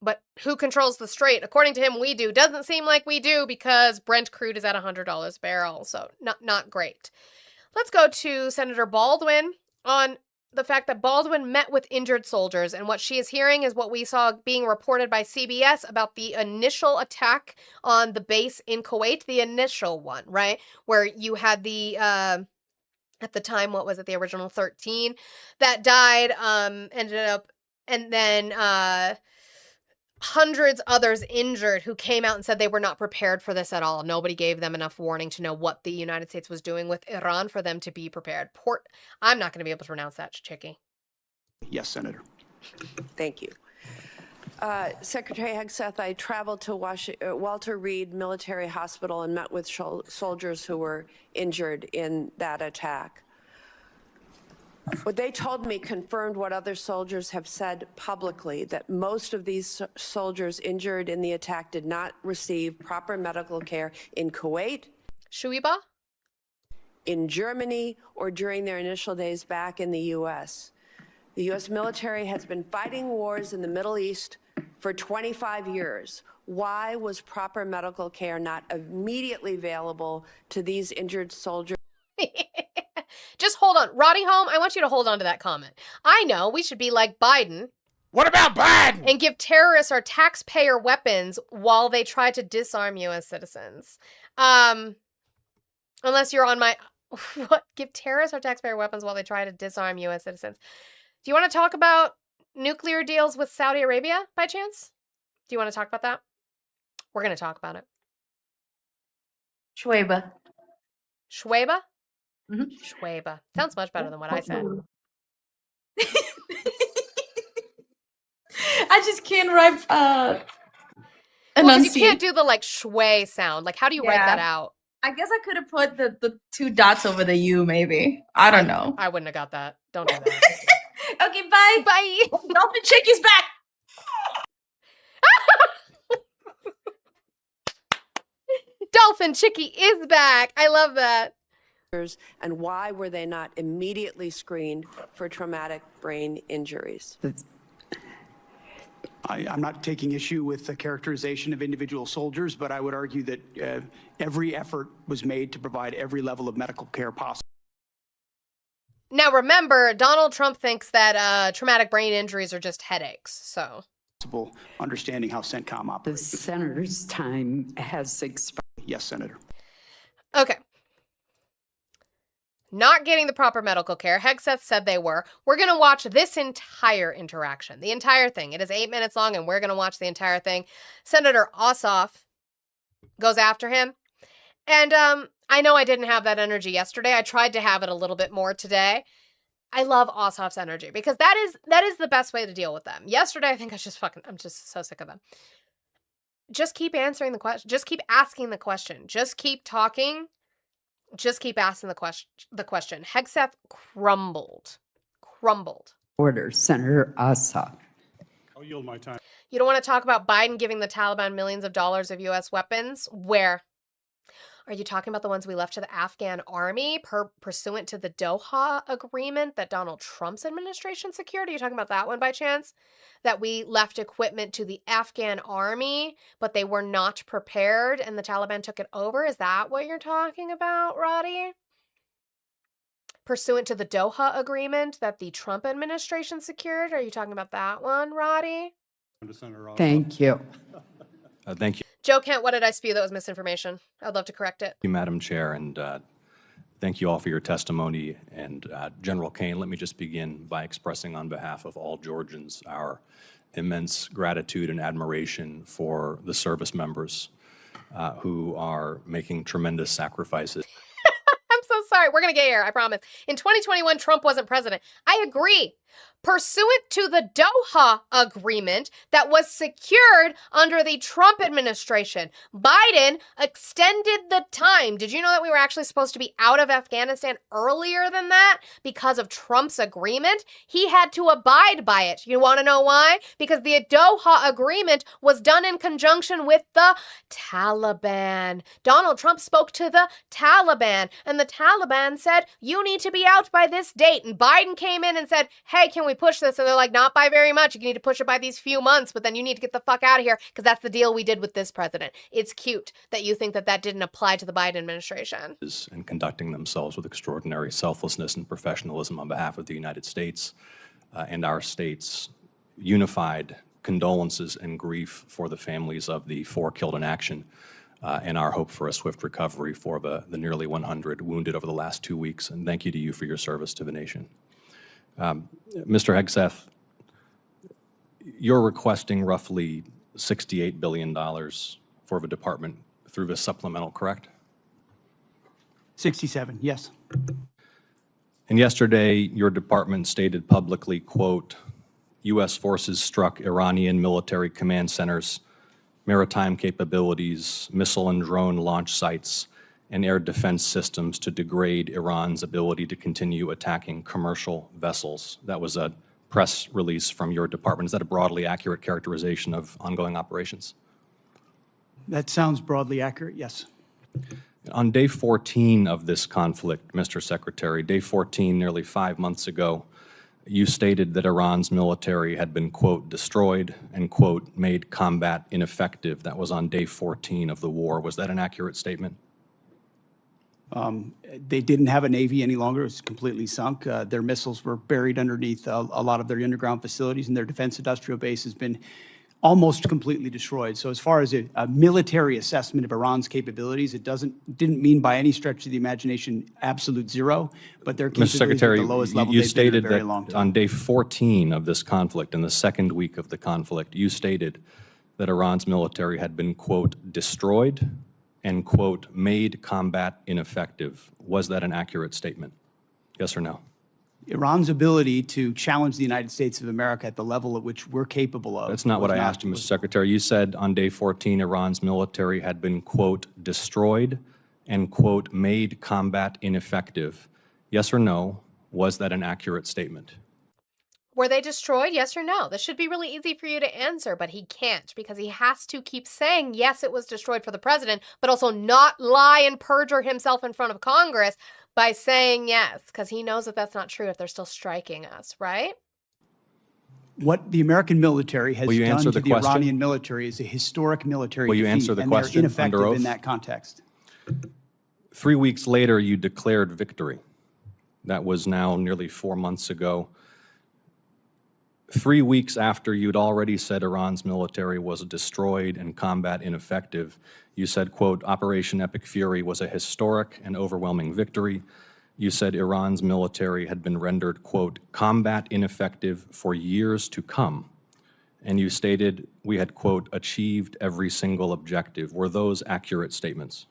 But who controls the strait? According to him, we do. Doesn't seem like we do because Brent crude is at $100 a barrel, so not great. Let's go to Senator Baldwin on the fact that Baldwin met with injured soldiers, and what she is hearing is what we saw being reported by CBS about the initial attack on the base in Kuwait, the initial one, right? Where you had the, at the time, what was it, the original 13 that died, ended up, and then, hundreds others injured who came out and said they were not prepared for this at all. Nobody gave them enough warning to know what the United States was doing with Iran for them to be prepared. I'm not going to be able to pronounce that, Chicky. Yes, Senator. Thank you. Secretary Hegseth, I traveled to Walter Reed Military Hospital and met with soldiers who were injured in that attack. What they told me confirmed what other soldiers have said publicly, that most of these soldiers injured in the attack did not receive proper medical care in Kuwait, Shuiba, in Germany, or during their initial days back in the U.S. The U.S. military has been fighting wars in the Middle East for 25 years. Why was proper medical care not immediately available to these injured soldiers? Just hold on. Roddy Holm, I want you to hold on to that comment. I know we should be like Biden. What about Biden? And give terrorists our taxpayer weapons while they try to disarm U.S. citizens. Unless you're on my... What? Give terrorists our taxpayer weapons while they try to disarm U.S. citizens. Do you want to talk about nuclear deals with Saudi Arabia, by chance? Do you want to talk about that? We're going to talk about it. Shuaiba. Shuaiba? Mm-hmm. Shuaiba. Sounds much better than what I said. I just can't write enunciate. You can't do the like shway sound. Like, how do you write that out? I guess I could have put the 2 dots over the U, maybe. I don't know. I wouldn't have got that. Don't do that. Okay, bye. Bye. Dolphin Chicky's back. Dolphin Chicky is back. I love that. And why were they not immediately screened for traumatic brain injuries? I'm not taking issue with the characterization of individual soldiers, but I would argue that every effort was made to provide every level of medical care possible. Now, remember, Donald Trump thinks that traumatic brain injuries are just headaches, so. Understanding how CENTCOM operates. The senator's time has expired. Yes, Senator. Okay. Not getting the proper medical care. Hegseth said they were. We're going to watch this entire interaction, the entire thing. It is 8 minutes long, and we're going to watch the entire thing. Senator Ossoff goes after him. And I know I didn't have that energy yesterday. I tried to have it a little bit more today. I love Ossoff's energy because that is the best way to deal with them. Yesterday, I think I'm just so sick of them. Just keep answering the question. Just keep asking the question. Just keep talking. Just keep asking the question. Hegseth crumbled. Order, Senator Ossoff. I'll yield my time. You don't want to talk about Biden giving the Taliban millions of dollars of U.S. weapons? Where? Are you talking about the ones we left to the Afghan army pursuant to the Doha agreement that Donald Trump's administration secured? Are you talking about that one by chance? That we left equipment to the Afghan army, but they were not prepared and the Taliban took it over? Is that what you're talking about, Roddy? pursuant to the Doha Agreement that the Trump administration secured. Are you talking about that one, Roddy? Thank you. Thank Joe Kent, what did I spew that was misinformation? I'd love to correct it. you, Madam Chair, and thank you all for your testimony. And General Kane, let me just begin by expressing on behalf of all Georgians our immense gratitude and admiration for the service members who are making tremendous sacrifices. I'm so sorry. We're going to get here, I promise. In 2021, Trump wasn't president. I agree. Pursuant to the Doha Agreement that was secured under the Trump administration, Biden extended the time. Did you know that we were actually supposed to be out of Afghanistan earlier than that because of Trump's agreement? He had to abide by it. You want to know why? Because the Doha Agreement was done in conjunction with the Taliban. Donald Trump spoke to the Taliban, and the Taliban said, you need to be out by this date. And Biden came in and said, hey, can we push this? And they're like, not by very much. You need to push it by these few months, but then you need to get the fuck out of here because that's the deal we did with this president. It's cute that you think that that didn't apply to the Biden administration. And conducting themselves with extraordinary selflessness and professionalism on behalf of the United States and our state's unified condolences and grief for the families of the 4 killed in action and our hope for a swift recovery for the nearly 100 wounded over the last 2 weeks. And thank you to you for your service to the nation. Mr. Hegseth, you're requesting roughly $68 billion for the department through this supplemental, correct? 67, yes. And yesterday, your department stated publicly, quote, U.S. forces struck Iranian military command centers, maritime capabilities, missile and drone launch sites, and air defense systems to degrade Iran's ability to continue attacking commercial vessels. That was a press release from your department. Is that a broadly accurate characterization of ongoing operations? That sounds broadly accurate, yes. On day 14 of this conflict, Mr. Secretary, day 14, nearly 5 months ago, you stated that Iran's military had been, quote, destroyed and, quote, made combat ineffective. That was on day 14 of the war. Was that an accurate statement? They didn't have a Navy any longer. It was completely sunk. Their missiles were buried underneath a lot of their underground facilities, and their defense industrial base has been almost completely destroyed. So as far as a military assessment of Iran's capabilities, it didn't mean by any stretch of the imagination absolute zero, but their capabilities Mr. Secretary, at the lowest level you they've been in a stated very that long time. on day 14 of this conflict, in the second week of the conflict, you stated that Iran's military had been, quote, destroyed and, quote, made combat ineffective. Was that an accurate statement? Yes or no? Iran's ability to challenge the United States of America at the level at which we're capable of. That's not what I asked you, Mr. Secretary. You said on day 14, Iran's military had been, quote, destroyed and, quote, made combat ineffective. Yes or no? Was that an accurate statement? Were they destroyed? Yes or no? This should be really easy for you to answer, but he can't because he has to keep saying, yes, it was destroyed for the president, but also not lie and perjure himself in front of Congress by saying yes, because he knows that that's not true if they're still striking us, right? What the American military has done to the question? Iranian military is a historic military Will you defeat, answer the and question they're ineffective under oath? in that context. 3 weeks later, you declared victory. That was now nearly 4 months ago. 3 weeks after you'd already said Iran's military was destroyed and combat ineffective, you said, quote, Operation Epic Fury was a historic and overwhelming victory. You said Iran's military had been rendered, quote, combat ineffective for years to come. And you stated we had, quote, achieved every single objective. Were those accurate statements?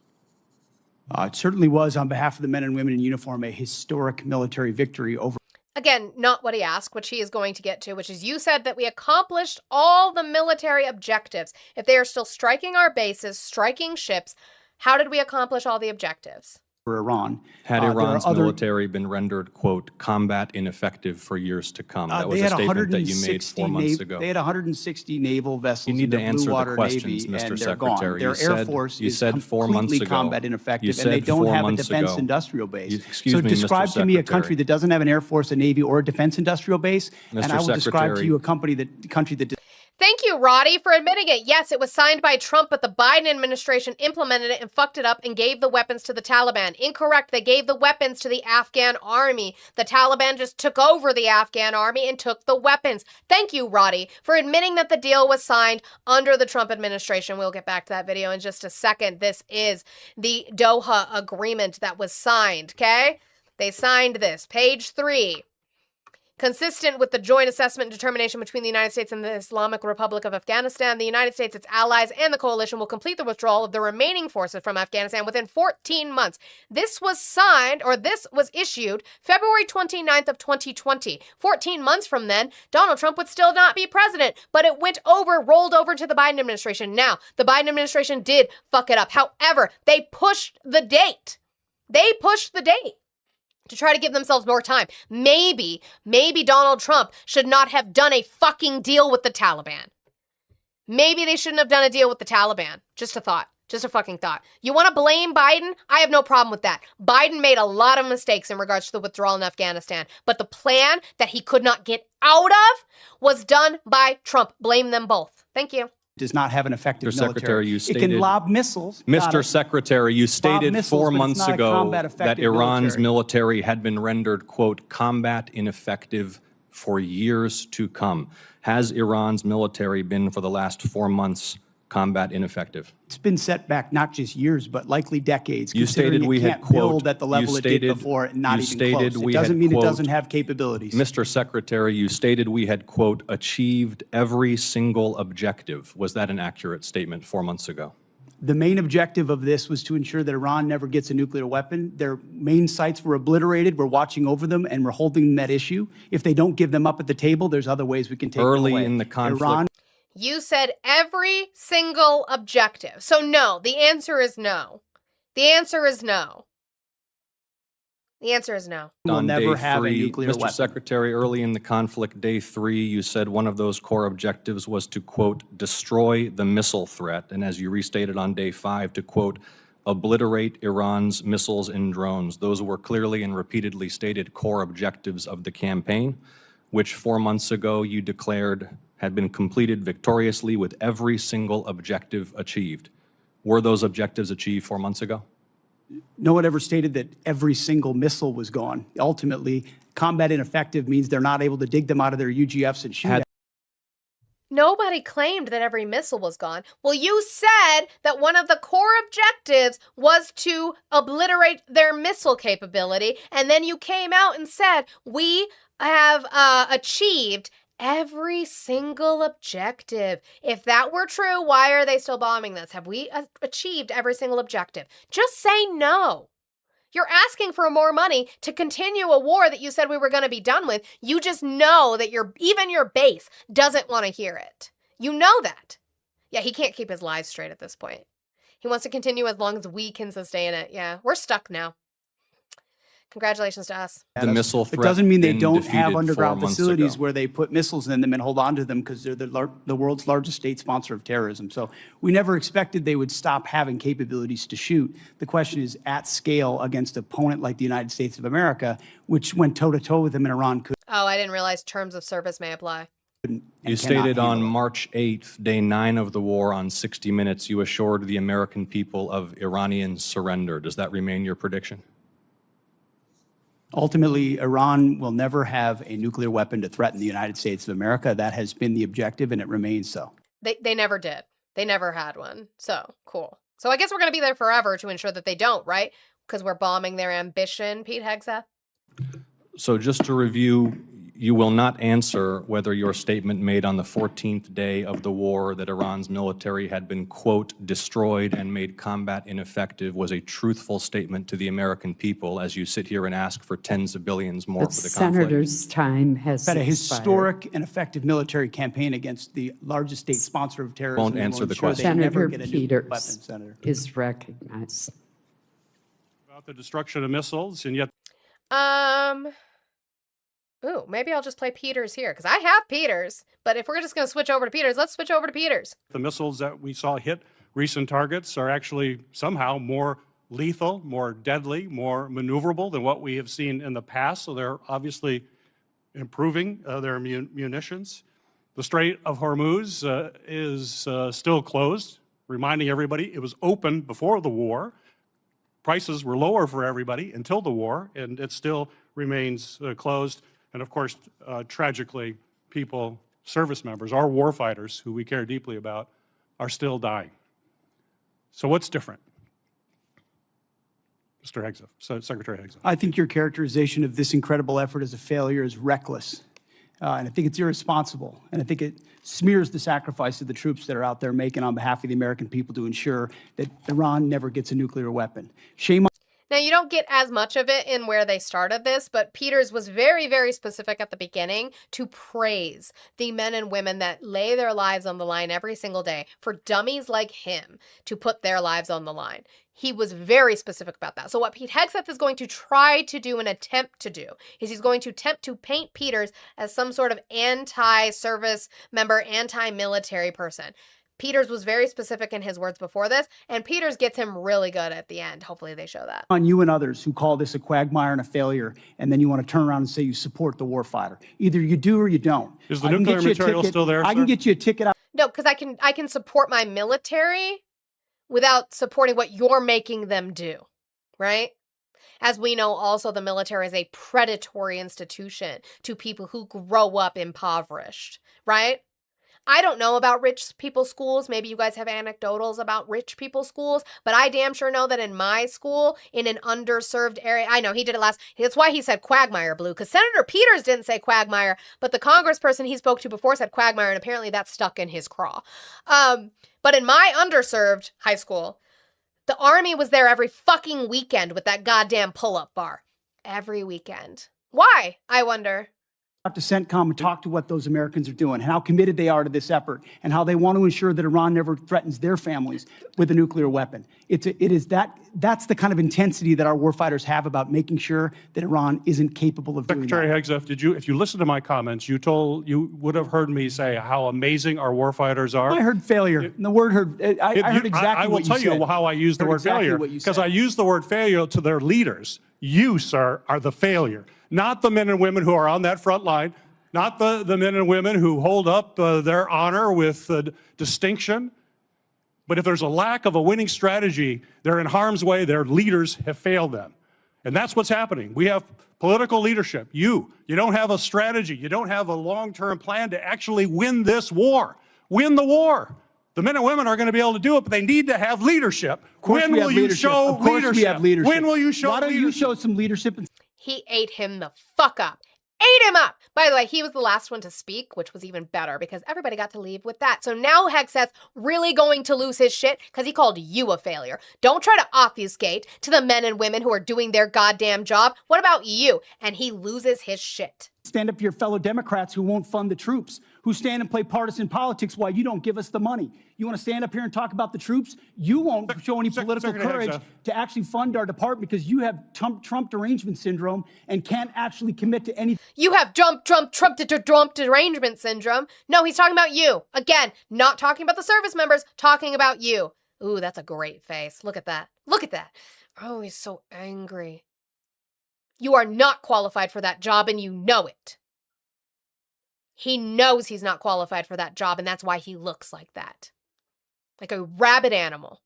It certainly was, on behalf of the men and women in uniform, a historic military victory over. Again, not what he asked, which he is going to get to, which is you said that we accomplished all the military objectives. If they are still striking our bases, striking ships, how did we accomplish all the objectives? For Iran. Had Iran's military been rendered, quote, combat ineffective for years to come? That was a statement that you made 4 months ago. They had 160 naval vessels you need in to the answer Blue Water the questions, Navy, Mr. and they're gone. Secretary. Their Air Force is completely combat ineffective, and they don't have a defense industrial base. So describe to me a country that doesn't have an Air Force, a Navy, or a defense industrial base, and I will describe to you a country that Thank you, Roddy, for admitting it. Yes, it was signed by Trump, but the Biden administration implemented it and fucked it up and gave the weapons to the Taliban. Incorrect. They gave the weapons to the Afghan army. The Taliban just took over the Afghan army and took the weapons. Thank you, Roddy, for admitting that the deal was signed under the Trump administration. We'll get back to that video in just a second. This is the Doha Agreement that was signed, okay? They signed this. Page 3. Consistent with the joint assessment and determination between the United States and the Islamic Republic of Afghanistan, the United States, its allies, and the coalition will complete the withdrawal of the remaining forces from Afghanistan within 14 months. This was signed, or this was issued, February 29th of 2020. 14 months from then, Donald Trump would still not be president, but it rolled over to the Biden administration. Now, the Biden administration did fuck it up. However, they pushed the date. To try to give themselves more time. Maybe Donald Trump should not have done a fucking deal with the Taliban. Maybe they shouldn't have done a deal with the Taliban. Just a thought. Just a fucking thought. You want to blame Biden? I have no problem with that. Biden made a lot of mistakes in regards to the withdrawal in Afghanistan, but the plan that he could not get out of was done by Trump. Blame them both. Thank you. Does not have an effective Mr. military. Secretary, you stated, it can lob missiles. Mr. Secretary, you stated missiles, 4 but it's months not a ago combat that effective Iran's military had been rendered, quote, combat ineffective for years to come. Has Iran's military been, for the last 4 months, combat ineffective? It's been set back not just years, but likely decades. You stated we had, quote, build at the level it did before, and not even close. It doesn't mean it doesn't have capabilities. Mr. Secretary, you stated we had, quote, achieved every single objective. Was that an accurate statement 4 months ago? The main objective of this was to ensure that Iran never gets a nuclear weapon. Their main sites were obliterated. We're watching over them, and we're holding that issue. If they don't give them up at the table, there's other ways we can take them away. Early in the conflict. Iran. You said every single objective. So no, the answer is no. The answer is no. The answer is no. We'll never have a nuclear Mr. weapon. Secretary, early in the conflict, day 3, you said one of those core objectives was to, quote, destroy the missile threat. And as you restated on day 5, to, quote, obliterate Iran's missiles and drones. Those were clearly and repeatedly stated core objectives of the campaign, which 4 months ago you declared had been completed victoriously with every single objective achieved. Were those objectives achieved 4 months ago? No one ever stated that every single missile was gone. Ultimately, combat ineffective means they're not able to dig them out of their UGFs and shoot at. Nobody claimed that every missile was gone. Well, you said that one of the core objectives was to obliterate their missile capability, and then you came out and said, we have achieved every single objective. If that were true, why are they still bombing this? Have we achieved every single objective? Just say no. You're asking for more money to continue a war that you said we were going to be done with. You just know that even your base doesn't want to hear it. You know that. Yeah, he can't keep his lies straight at this point. He wants to continue as long as we can sustain it. Yeah, we're stuck now. Congratulations to us. The missile threat. It doesn't mean they don't have underground facilities where they put missiles in them and hold on to them because they're the world's largest state sponsor of terrorism. So we never expected they would stop having capabilities to shoot. The question is at scale against an opponent like the United States of America, which went toe-to-toe with them in Iran. Oh, I didn't realize terms of service may apply. You stated on March 8th, day 9 of the war on 60 Minutes, you assured the American people of Iranian surrender. Does that remain your prediction? Ultimately, Iran will never have a nuclear weapon to threaten the United States of America. That has been the objective, and it remains so. They never did. They never had one. So, cool. So I guess we're going to be there forever to ensure that they don't, right? Because we're bombing their ambition, Pete Hegseth? So just to review, you will not answer whether your statement made on the 14th day of the war that Iran's military had been, quote, destroyed and made combat ineffective was a truthful statement to the American people as you sit here and ask for tens of billions more for the conflict. Senator's time has But a historic and effective military campaign against the largest state sponsor of terrorism. Won't answer the question. Senator Never get a nuclear weapon, Peters Senator. is recognized. About the destruction of missiles, and yet Ooh, maybe I'll just play Peters here, because I have Peters. But if we're just going to switch over to Peters, let's switch over to Peters. the missiles that we saw hit recent targets are actually somehow more lethal, more deadly, more maneuverable than what we have seen in the past. So they're obviously improving their munitions. The Strait of Hormuz is still closed, reminding everybody it was open before the war. Prices were lower for everybody until the war, and it still remains closed. And of course, tragically, people, service members, our warfighters, who we care deeply about, are still dying. So what's different? Mr. Hegseth, Secretary Hegseth. I think your characterization of this incredible effort as a failure is reckless. And I think it's irresponsible. And I think it smears the sacrifice of the troops that are out there making on behalf of the American people to ensure that Iran never gets a nuclear weapon. Shame on. Now, you don't get as much of it in where they started this, but Peters was very, very specific at the beginning to praise the men and women that lay their lives on the line every single day for dummies like him to put their lives on the line. He was very specific about that. So what Pete Hegseth is going to try to do and attempt to do is he's going to attempt to paint Peters as some sort of anti-service member, anti-military person. Peters was very specific in his words before this, and Peters gets him really good at the end. Hopefully they show that. On you and others who call this a quagmire and a failure, and then you want to turn around and say you support the warfighter. Either you do or you don't. Is the nuclear material still there, I can get you a ticket out. No, because I can support my military without supporting what you're making them do, right? As we know, also, the military is a predatory institution to people who grow up impoverished, right? I don't know about rich people's schools. Maybe you guys have anecdotals about rich people's schools, but I damn sure know that in my school, in an underserved area, I know he did it last, that's why he said quagmire, Blue, because Senator Peters didn't say quagmire, but the congressperson he spoke to before said quagmire, and apparently that's stuck in his craw. But in my underserved high school, the Army was there every fucking weekend with that goddamn pull-up bar. Every weekend. Why, I wonder? To CENTCOM and talk to what those Americans are doing and how committed they are to this effort and how they want to ensure that Iran never threatens their families with a nuclear weapon. That's the kind of intensity that our warfighters have about making sure that Iran isn't capable of doing that. Secretary Hegseth, if you listen to my comments, you would have heard me say how amazing our warfighters are. I heard failure. And the word heard, I heard exactly what you said. I will tell you how I use the word failure, because I use the word failure to their leaders. You, sir, are the failure. Not the men and women who are on that front line, not the men and women who hold up their honor with distinction. But if there's a lack of a winning strategy, they're in harm's way. Their leaders have failed them. And that's what's happening. We have political leadership. You don't have a strategy. You don't have a long-term plan to actually win this war. Win the war. The men and women are going to be able to do it, but they need to have leadership. When will you show leadership? Of course we have leadership. When will you show leadership? Why don't you show some leadership? He ate him the fuck up. Ate him up. By the way, he was the last one to speak, which was even better because everybody got to leave with that. So now Hegseth's really going to lose his shit because he called you a failure. Don't try to obfuscate to the men and women who are doing their goddamn job. What about you? And he loses his shit. Stand up to your fellow Democrats who won't fund the troops, who stand and play partisan politics while you don't give us the money. You want to stand up here and talk about the troops? You won't show any political courage to actually fund our department because you have Trump derangement syndrome and can't actually commit to anything. You have Trump derangement syndrome. No, he's talking about you. Again, not talking about the service members, talking about you. Ooh, that's a great face. Look at that. Look at that. Oh, he's so angry. You are not qualified for that job, and you know it. He knows he's not qualified for that job, and that's why he looks like that. Like a rabid animal.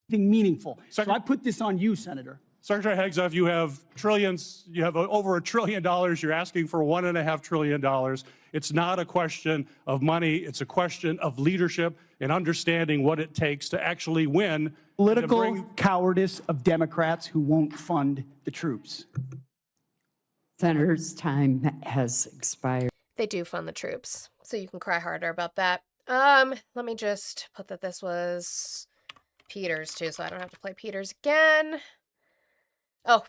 Meaningful. So I put this on you, Senator. Secretary Hegseth, you have trillions, you have over $1 trillion. You're asking for $1.5 trillion. It's not a question of money. It's a question of leadership and understanding what it takes to actually win. Political cowardice of Democrats who won't fund the troops. Senator's time has expired. They do fund the troops, so you can cry harder about that. Let me just put that this was Peters too, so I don't have to play Peters again. Oh,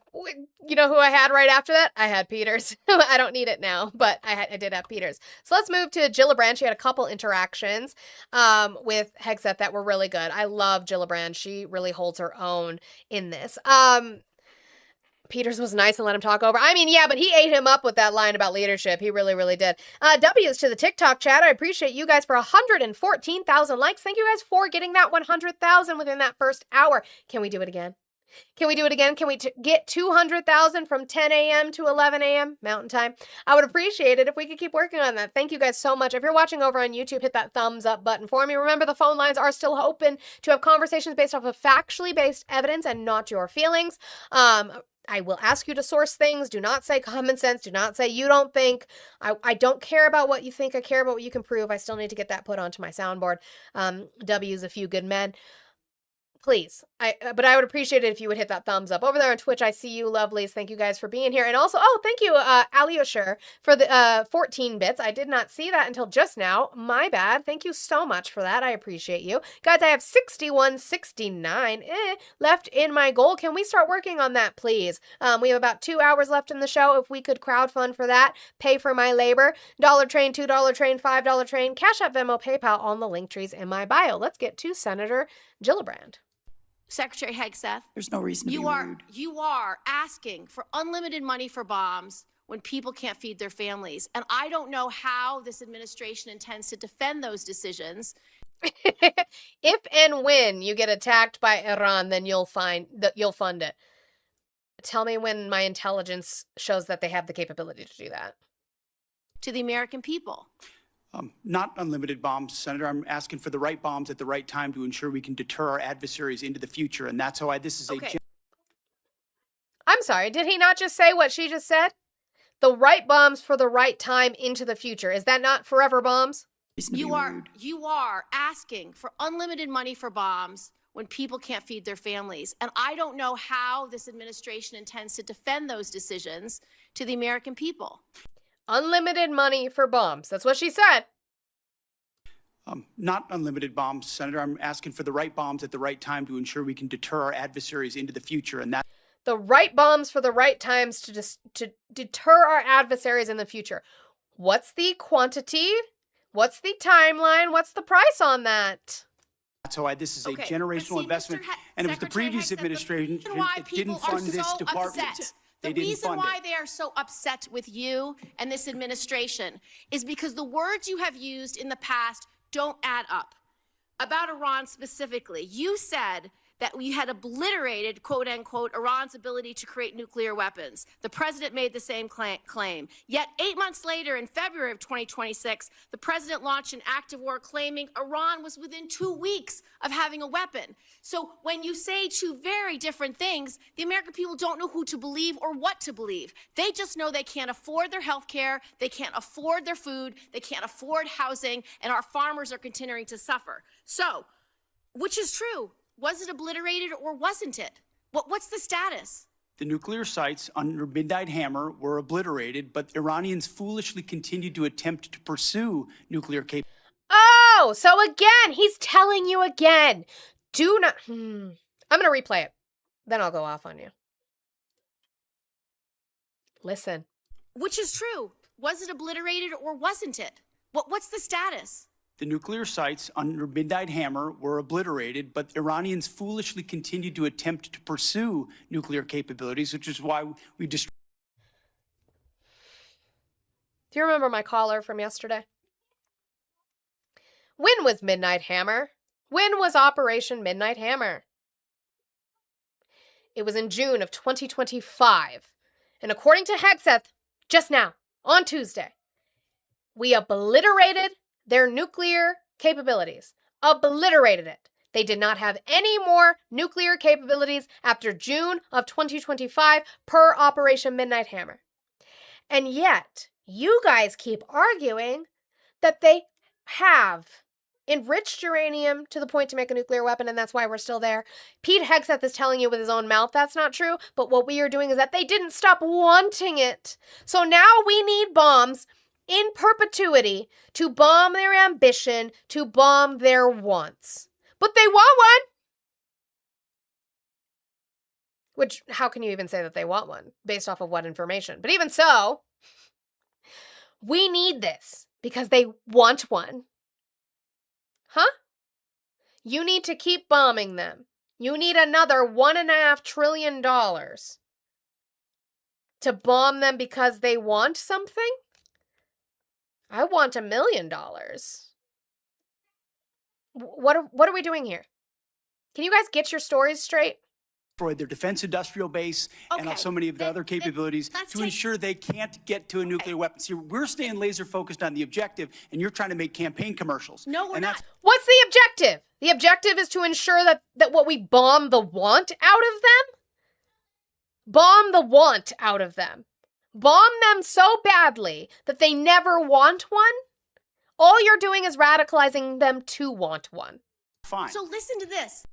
you know who I had right after that? I had Peters. I don't need it now, but I did have Peters. So let's move to Gillibrand. She had a couple interactions with Hegseth that were really good. I love Gillibrand. She really holds her own in this. Peters was nice and let him talk over. I mean, yeah, but he ate him up with that line about leadership. He really, really did. W's to the TikTok chat. I appreciate you guys for 114,000 likes. Thank you guys for getting that 100,000 within that first hour. Can we do it again? Can we do it again? Can we get 200,000 from 10 a.m. to 11 a.m. Mountain Time? I would appreciate it if we could keep working on that. Thank you guys so much. If you're watching over on YouTube, hit that thumbs up button for me. Remember, the phone lines are still open to have conversations based off of factually based evidence and not your feelings. I will ask you to source things. Do not say common sense. Do not say you don't think. I don't care about what you think. I care about what you can prove. I still need to get that put onto my soundboard. W's a few good men. Please. But I would appreciate it if you would hit that thumbs up. Over there on Twitch, I see you, lovelies. Thank you guys for being here. And also, thank you, Alyosher, for the 14 bits. I did not see that until just now. My bad. Thank you so much for that. I appreciate you. Guys, I have 6169 left in my goal. Can we start working on that, please? We have about 2 hours left in the show. If we could crowdfund for that, pay for my labor. $1 train, $2 train, $5 train, Cash App, Venmo, PayPal, on the link trees in my bio. Let's get to Senator Gillibrand. Secretary Hegseth, there's no reason to be rude. You are asking for unlimited money for bombs when people can't feed their families. And I don't know how this administration intends to defend those decisions. If and when you get attacked by Iran, then you'll fund it. Tell me when my intelligence shows that they have the capability to do that. To the American people. Not unlimited bombs, Senator. I'm asking for the right bombs at the right time to ensure we can deter our adversaries into the future. And that's how this is okay. I'm sorry, did he not just say what she just said? The right bombs for the right time into the future. Is that not forever bombs? You are asking for unlimited money for bombs when people can't feed their families. And I don't know how this administration intends to defend those decisions to the American people. Unlimited money for bombs. That's what she said. Not unlimited bombs, Senator. I'm asking for the right bombs at the right time to ensure we can deter our adversaries into the future. And that the right bombs for the right times to deter our adversaries in the future. What's the quantity? What's the timeline? What's the price on that? That's how this is a generational investment. And it was the previous administration that didn't fund this department. The reason why they are so upset with you and this administration is because the words you have used in the past don't add up. About Iran specifically, you said that we had obliterated, quote unquote, Iran's ability to create nuclear weapons. The president made the same claim. Yet 8 months later, in February of 2026, the president launched an act of war claiming Iran was within 2 weeks of having a weapon. So when you say two very different things, the American people don't know who to believe or what to believe. They just know they can't afford their health care, they can't afford their food, they can't afford housing, and our farmers are continuing to suffer. So, which is true? Was it obliterated or wasn't it? What's the status? The nuclear sites under Midnight Hammer were obliterated, but Iranians foolishly continued to attempt to pursue nuclear capability. Oh, so again, he's telling you again. Do not... I'm going to replay it. Then I'll go off on you. Listen. Which is true? Was it obliterated or wasn't it? What's the status? The nuclear sites under Midnight Hammer were obliterated, but Iranians foolishly continued to attempt to pursue nuclear capabilities, which is why we destroyed. Do you remember my caller from yesterday? When was Midnight Hammer? When was Operation Midnight Hammer? It was in June of 2025. And according to Hegseth, just now, on Tuesday, we obliterated their nuclear capabilities. Obliterated it. They did not have any more nuclear capabilities after June of 2025 per Operation Midnight Hammer. And yet, you guys keep arguing that they have enriched uranium to the point to make a nuclear weapon, and that's why we're still there. Pete Hegseth is telling you with his own mouth that's not true, but what we are doing is that they didn't stop wanting it. So now we need bombs in perpetuity to bomb their ambition, to bomb their wants. But they want one. Which, how can you even say that they want one based off of what information? But even so, we need this because they want one. Huh? You need to keep bombing them. You need another $1.5 trillion to bomb them because they want something? I want $1 million. What are we doing here? Can you guys get your stories straight? destroyed their defense industrial base and so many of the other capabilities to ensure they can't get to a nuclear weapon. See, we're staying laser focused on the objective, and you're trying to make campaign commercials. No, we're not. What's the objective? The objective is to ensure that what we bomb the want out of them? Bomb the want out of them. Bomb them so badly that they never want one? All you're doing is radicalizing them to want one. Fine. So listen to this.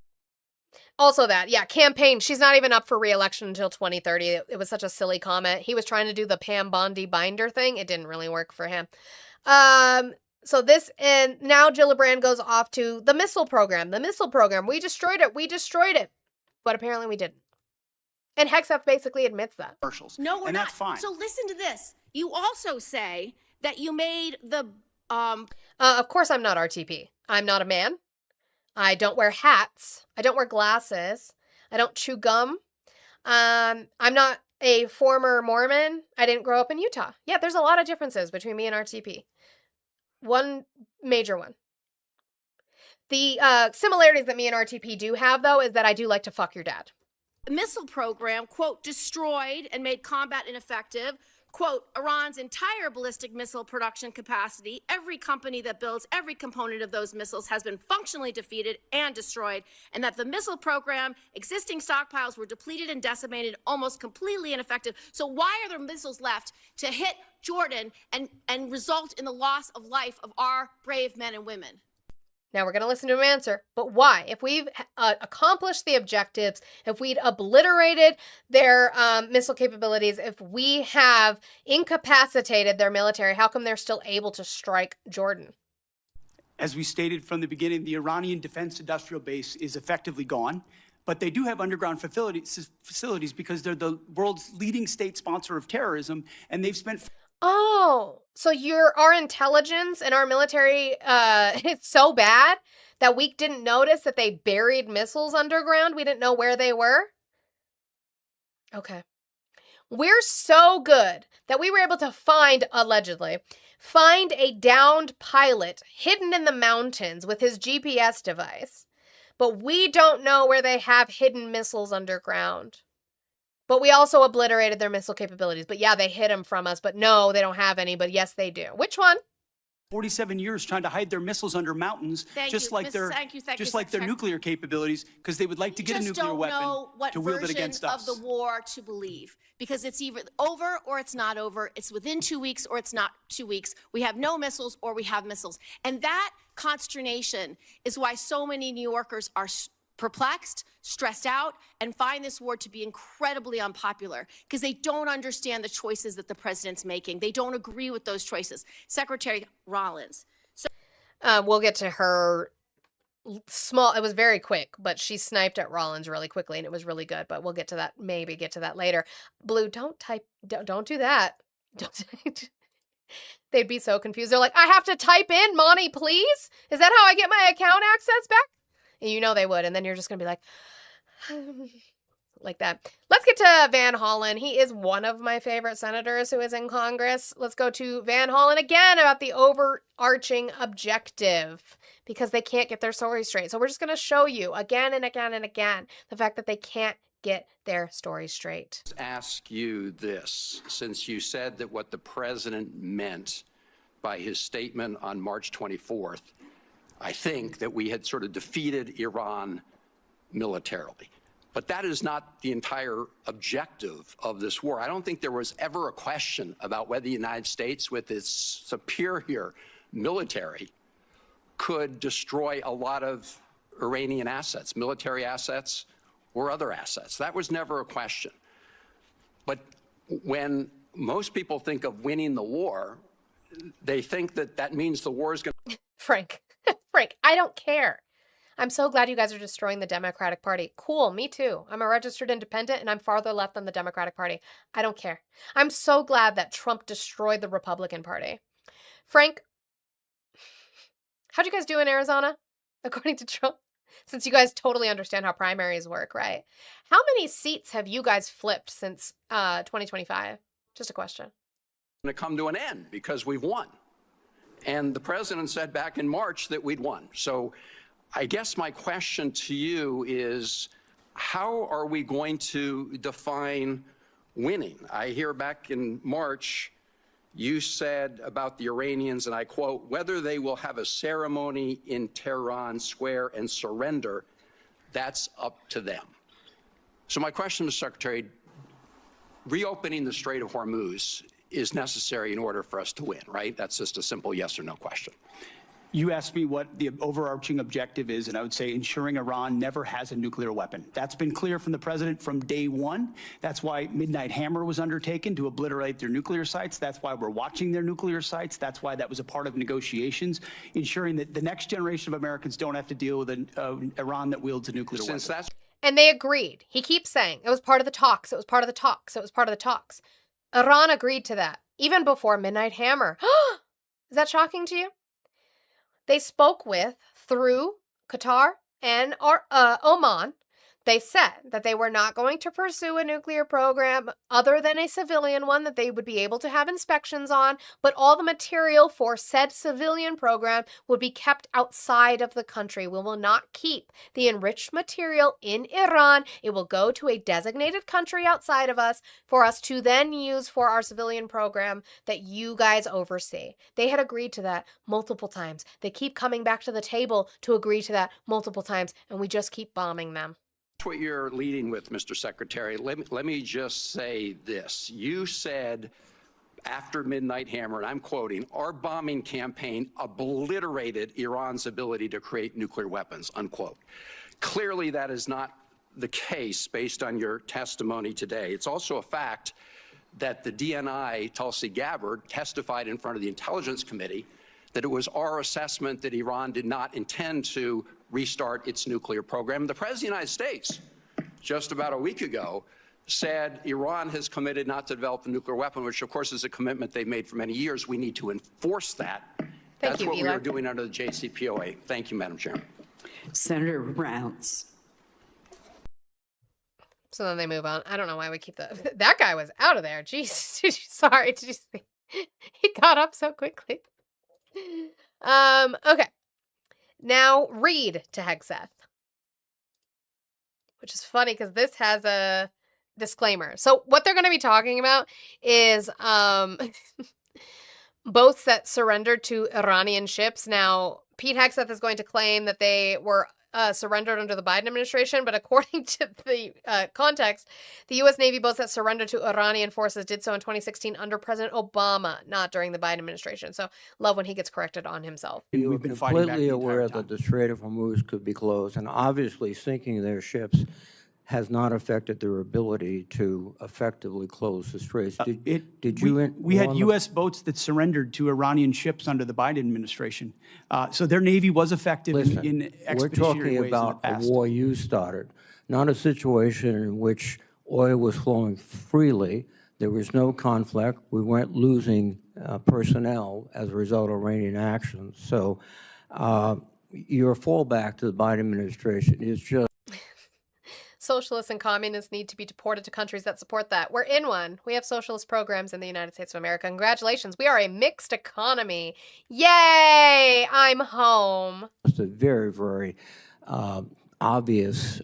Also campaign. She's not even up for re-election until 2030. It was such a silly comment. He was trying to do the Pam Bondi binder thing. It didn't really work for him. So this, and now Gillibrand goes off to the missile program. The missile program, we destroyed it. But apparently we didn't. And Hegseth basically admits that. No, we're not. That's fine. So listen to this. You also say that you made the... Of course I'm not RTP. I'm not a man. I don't wear hats. I don't wear glasses. I don't chew gum. I'm not a former Mormon. I didn't grow up in Utah. Yeah, there's a lot of differences between me and RTP. One major one. The similarities that me and RTP do have, though, is that I do like to fuck your dad. Missile program, quote, destroyed and made combat ineffective, quote, Iran's entire ballistic missile production capacity. Every company that builds every component of those missiles has been functionally defeated and destroyed, and that the missile program, existing stockpiles were depleted and decimated, almost completely ineffective. So why are there missiles left to hit Jordan and result in the loss of life of our brave men and women? Now we're going to listen to him answer, but why? If we've accomplished the objectives, if we'd obliterated their missile capabilities, if we have incapacitated their military, how come they're still able to strike Jordan? As we stated from the beginning, the Iranian defense industrial base is effectively gone, but they do have underground facilities because they're the world's leading state sponsor of terrorism, and they've spent... Oh, so our intelligence and our military is so bad that we didn't notice that they buried missiles underground? We didn't know where they were? Okay. We're so good that we were able to allegedly find a downed pilot hidden in the mountains with his GPS device. But we don't know where they have hidden missiles underground. But we also obliterated their missile capabilities. But yeah, they hid them from us. But no, they don't have any. But yes, they do. Which one? 47 years trying to hide their missiles under mountains, just like their nuclear capabilities, because they would like to get a nuclear weapon to wield it against us. Of the war to believe, because it's either over or it's not over. It's within 2 weeks or it's not 2 weeks. We have no missiles or we have missiles, and that consternation is why so many New Yorkers are perplexed, stressed out, and find this war to be incredibly unpopular because they don't understand the choices that the president's making. They don't agree with those choices. Secretary Rollins. So we'll get to her small, it was very quick, but she sniped at Rollins really quickly and it was really good, but we'll get to that, maybe get to that later. Blue, don't do that. They'd be so confused. They're like, I have to type in Monty, please? Is that how I get my account access back? And you know they would, and then you're just going to be like that. Let's get to Van Hollen. He is one of my favorite senators who is in Congress. Let's go to Van Hollen again about the overarching objective because they can't get their story straight. So we're just going to show you again and again and again the fact that they can't get their story straight. Ask you this, since you said that what the president meant by his statement on March 24th, I think that we had sort of defeated Iran militarily. But that is not the entire objective of this war. I don't think there was ever a question about whether the United States, with its superior military, could destroy a lot of Iranian assets, military assets or other assets. That was never a question. But when most people think of winning the war, they think that that means the war is going to... Frank, I don't care. I'm so glad you guys are destroying the Democratic Party. Cool, me too. I'm a registered independent and I'm farther left than the Democratic Party. I don't care. I'm so glad that Trump destroyed the Republican Party. Frank, how'd you guys do in Arizona, according to Trump? Since you guys totally understand how primaries work, right? How many seats have you guys flipped since 2025? Just a question. Going to come to an end because we've won. And the president said back in March that we'd won. So I guess my question to you is, how are we going to define winning? I hear back in March, you said about the Iranians, and I quote, whether they will have a ceremony in Tehran Square and surrender, that's up to them. So my question, Mr. Secretary, reopening the Strait of Hormuz is necessary in order for us to win, right? That's just a simple yes or no question. You asked me what the overarching objective is, and I would say ensuring Iran never has a nuclear weapon. That's been clear from the president from day one. That's why Midnight Hammer was undertaken, to obliterate their nuclear sites. That's why we're watching their nuclear sites. That's why that was a part of negotiations, ensuring that the next generation of Americans don't have to deal with an Iran that wields a nuclear weapon. And they agreed. He keeps saying it was part of the talks. It was part of the talks. It was part of the talks. Iran agreed to that even before Midnight Hammer. Is that shocking to you? They spoke with, through Qatar and Oman, they said that they were not going to pursue a nuclear program other than a civilian one that they would be able to have inspections on, but all the material for said civilian program would be kept outside of the country. We will not keep the enriched material in Iran. It will go to a designated country outside of us for us to then use for our civilian program that you guys oversee. They had agreed to that multiple times. They keep coming back to the table to agree to that multiple times, and we just keep bombing them. That's what you're leading with, Mr. Secretary. Let me just say this. You said after Midnight Hammer, and I'm quoting, our bombing campaign obliterated Iran's ability to create nuclear weapons, unquote. Clearly, that is not the case based on your testimony today. It's also a fact that the DNI, Tulsi Gabbard, testified in front of the Intelligence Committee that it was our assessment that Iran did not intend to restart its nuclear program. The President of the United States, just about a week ago, said Iran has committed not to develop a nuclear weapon, which of course is a commitment they've made for many years. We need to enforce that. That's what we are doing under the JCPOA. Thank you, Madam Chairman. Senator Rounds. So then they move on. I don't know why we keep that. That guy was out of there. Jeez. Sorry. Did you see? He got up so quickly. Okay. Now read to Hegseth, which is funny because this has a disclaimer. So what they're going to be talking about is boats that surrendered to Iranian ships. Now, Pete Hegseth is going to claim that they were surrendered under the Biden administration, but according to the context, the U.S. Navy boats that surrendered to Iranian forces did so in 2016 under President Obama, not during the Biden administration. So love when he gets corrected on himself. You were completely aware that the Strait of Hormuz could be closed, and obviously sinking their ships has not affected their ability to effectively close the straits. We had U.S. boats that surrendered to Iranian ships under the Biden administration. So their Navy was effective in expeditionary ways. We're talking about a war you started, not a situation in which oil was flowing freely. There was no conflict. We weren't losing personnel as a result of Iranian actions. So your fallback to the Biden administration is just socialists and communists need to be deported to countries that support that. We're in one. We have socialist programs in the United States of America. Congratulations. We are a mixed economy. Yay! I'm home. It's a very, very obvious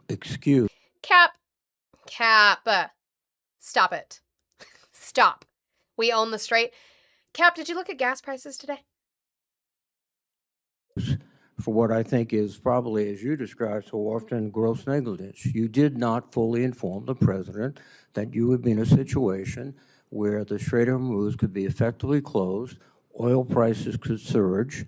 excuse. Cap. Stop it. Stop. We own the strait. Cap, did you look at gas prices today? For what I think is probably, as you described so often, gross negligence. You did not fully inform the president that you would be in a situation where the Strait of Hormuz could be effectively closed, oil prices could surge,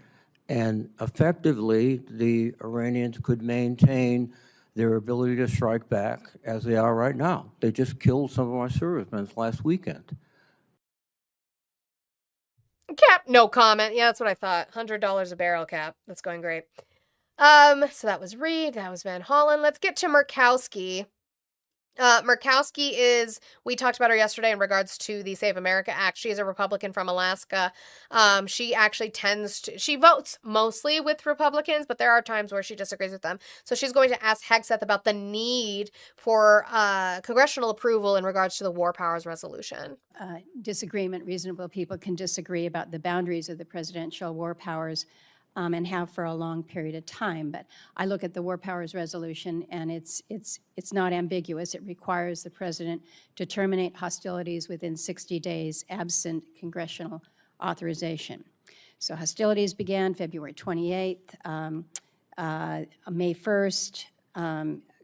and effectively the Iranians could maintain their ability to strike back as they are right now. They just killed some of our servicemen last weekend. Cap, no comment. Yeah, that's what I thought. $100 a barrel, Cap. That's going great. So that was Reed. That was Van Hollen. Let's get to Murkowski. Murkowski is, we talked about her yesterday in regards to the Save America Act. She is a Republican from Alaska. She actually she votes mostly with Republicans, but there are times where she disagrees with them. So she's going to ask Hegseth about the need for congressional approval in regards to the War Powers Resolution. Disagreement, reasonable people can disagree about the boundaries of the presidential war powers. and have for a long period of time. But I look at the War Powers Resolution, and it's not ambiguous. It requires the president to terminate hostilities within 60 days absent congressional authorization. So hostilities began February 28th. May 1st,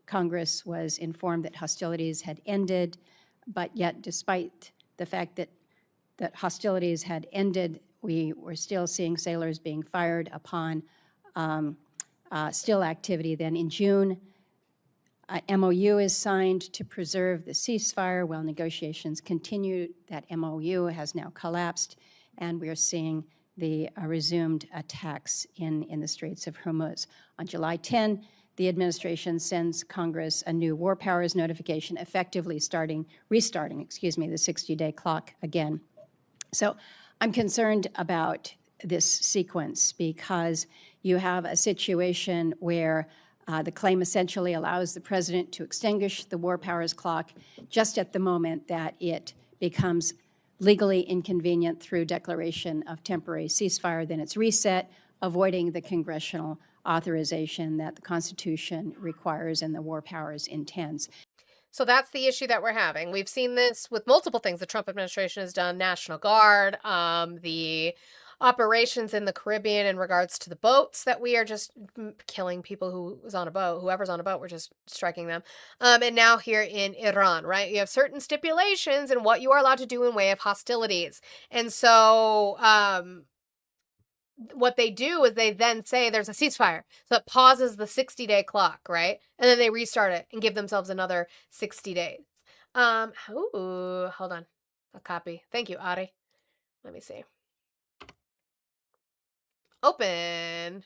Congress was informed that hostilities had ended, but yet despite the fact that hostilities had ended, we were still seeing sailors being fired upon still activity. Then in June, MOU is signed to preserve the ceasefire while negotiations continue. That MOU has now collapsed, and we are seeing the resumed attacks in the Straits of Hormuz. On July 10, the administration sends Congress a new War Powers notification, effectively restarting the 60-day clock again. So I'm concerned about this sequence because you have a situation where the claim essentially allows the president to extinguish the War Powers clock just at the moment that it becomes legally inconvenient through declaration of temporary ceasefire. Then it's reset, avoiding the congressional authorization that the Constitution requires and the War Powers intends. So that's the issue that we're having. We've seen this with multiple things the Trump administration has done, National Guard, the operations in the Caribbean in regards to the boats that we are just killing people who was on a boat, whoever's on a boat, we're just striking them. And now here in Iran, right? You have certain stipulations in what you are allowed to do in way of hostilities. And so what they do is they then say there's a ceasefire. So it pauses the 60-day clock, right? And then they restart it and give themselves another 60 days. Ooh, hold on. A copy. Thank you, Ari. Let me see. Open.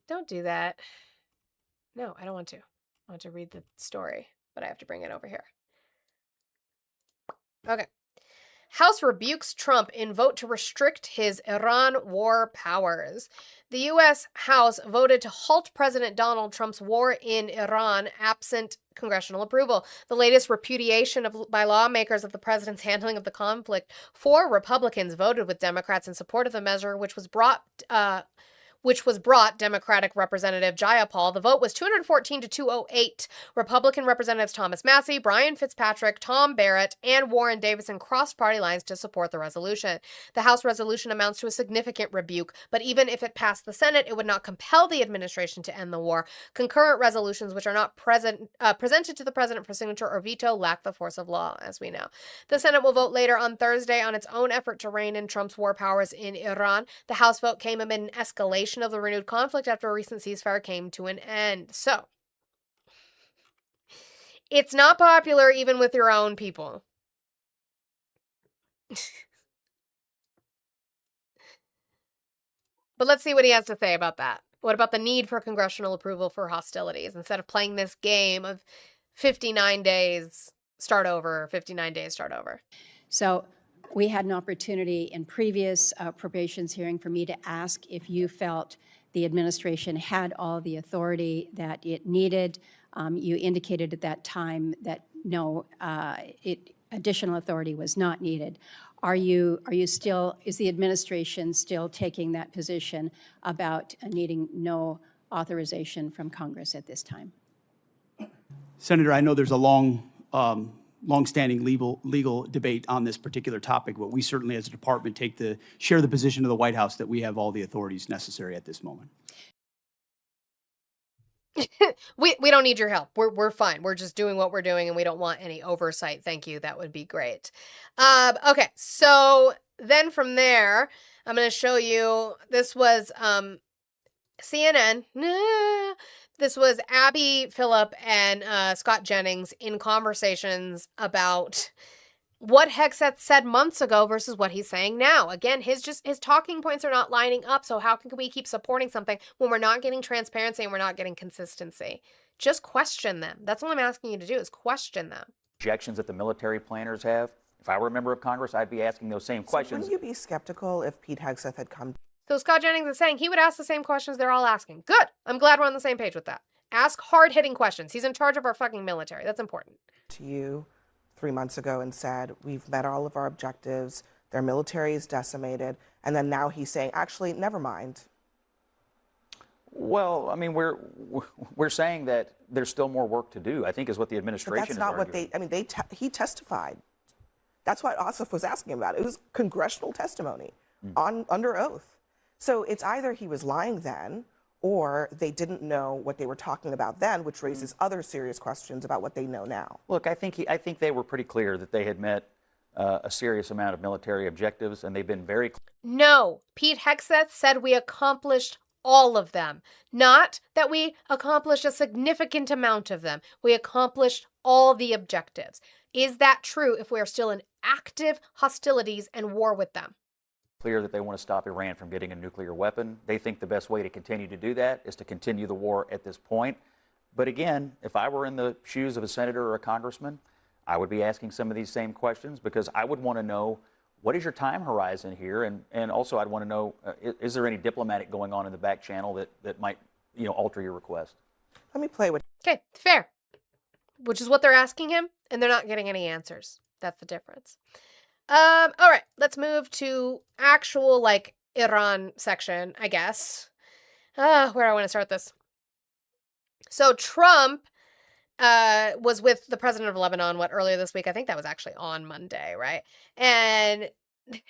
Don't do that. No, I don't want to. I want to read the story, but I have to bring it over here. Okay. House rebukes Trump in vote to restrict his Iran war powers. The U.S. House voted to halt President Donald Trump's war in Iran absent congressional approval. The latest repudiation by lawmakers of the president's handling of the conflict. 4 Republicans voted with Democrats in support of the measure, which was brought Democratic Representative Jayapal. The vote was 214 to 208. Republican Representatives Thomas Massie, Brian Fitzpatrick, Tom Barrett, and Warren Davidson crossed party lines to support the resolution. The House resolution amounts to a significant rebuke, but even if it passed the Senate, it would not compel the administration to end the war. Concurrent resolutions, which are not presented to the president for signature or veto, lack the force of law, as we know. The Senate will vote later on Thursday on its own effort to rein in Trump's war powers in Iran. The House vote came amid an escalation of the renewed conflict after a recent ceasefire came to an end. So, it's not popular even with your own people. But let's see what he has to say about that. What about the need for congressional approval for hostilities instead of playing this game of 59 days, start over, 59 days, start over? So we had an opportunity in previous appropriations hearing for me to ask if you felt the administration had all the authority that it needed. You indicated at that time that no, additional authority was not needed. Are you still, is the administration still taking that position about needing no authorization from Congress at this time? Senator, I know there's a long-standing legal debate on this particular topic, but we certainly as a department share the position of the White House that we have all the authorities necessary at this moment. We don't need your help. We're fine. We're just doing what we're doing and we don't want any oversight. Thank you. That would be great. Okay, so then from there, I'm going to show you, this was CNN. This was Abby Phillip and Scott Jennings in conversations about what Hegseth said months ago versus what he's saying now. Again, his talking points are not lining up, so how can we keep supporting something when we're not getting transparency and we're not getting consistency? Just question them. That's all I'm asking you to do, is question them. Objections that the military planners have. If I were a member of Congress, I'd be asking those same questions. Wouldn't you be skeptical if Pete Hegseth had come? So Scott Jennings is saying he would ask the same questions they're all asking. Good. I'm glad we're on the same page with that. Ask hard-hitting questions. He's in charge of our fucking military. That's important. To you 3 months ago and said, we've met all of our objectives. their military is decimated, and then now he's saying, actually, never mind. Well, I mean, we're saying that there's still more work to do, I think is what the administration is arguing. But that's not what they, he testified. That's what Ossoff was asking about. It was congressional testimony under oath. So it's either he was lying then, or they didn't know what they were talking about then, which raises other serious questions about what they know now. Look, I think they were pretty clear that they had met a serious amount of military objectives, and they've been very clear. No, Pete Hegseth said we accomplished all of them. Not that we accomplished a significant amount of them. We accomplished all the objectives. Is that true if we are still in active hostilities and war with them? Clear that they want to stop Iran from getting a nuclear weapon. They think the best way to continue to do that is to continue the war at this point. But again, if I were in the shoes of a senator or a congressman, I would be asking some of these same questions, because I would want to know, what is your time horizon here? And also I'd want to know, is there any diplomatic going on in the back channel that might, alter your request? Let me play with. Okay, fair. Which is what they're asking him, and they're not getting any answers. That's the difference. All right, let's move to actual, Iran section, I guess. Where do I want to start this? So Trump was with the president of Lebanon, earlier this week? I think that was actually on Monday, right? And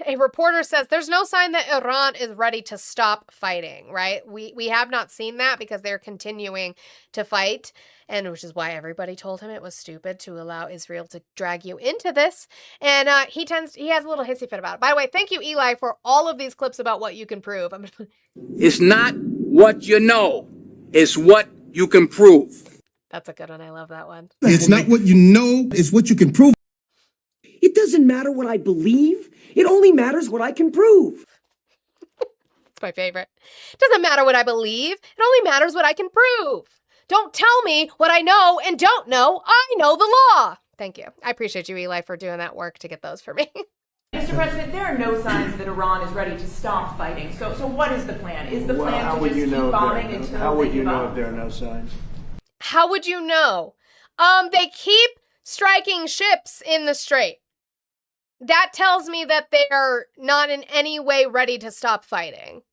a reporter says there's no sign that Iran is ready to stop fighting, right? We have not seen that because they're continuing to fight, and which is why everybody told him it was stupid to allow Israel to drag you into this. And he has a little hissy fit about it. By the way, thank you, Eli, for all of these clips about what you can prove. It's not what you know, it's what you can prove. That's a good one. I love that one. It's not what you know, it's what you can prove. It doesn't matter what I believe. It only matters what I can prove. It's my favorite. It doesn't matter what I believe. It only matters what I can prove. Don't tell me what I know and don't know. I know the law. Thank you. I appreciate you, Eli, for doing that work to get those for me. Mr. President, there are no signs that Iran is ready to stop fighting. So what is the plan? Is the plan to just keep bombing until how would you know if there are no signs? How would you know? They keep striking ships in the strait. That tells me that they are not in any way ready to stop fighting.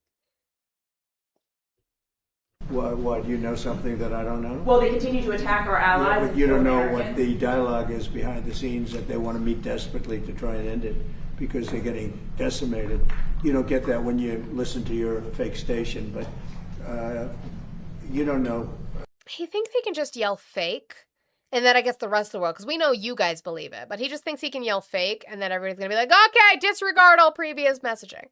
What, you know something that I don't know? Well, they continue to attack our allies. Yeah, but you don't know what the dialogue is behind the scenes, that they want to meet desperately to try and end it because they're getting decimated. You don't get that when you listen to your fake station, but you don't know. He thinks he can just yell fake, and then I guess the rest of the world, because we know you guys believe it, but he just thinks he can yell fake, and then everybody's going to be like, okay, disregard all previous messaging.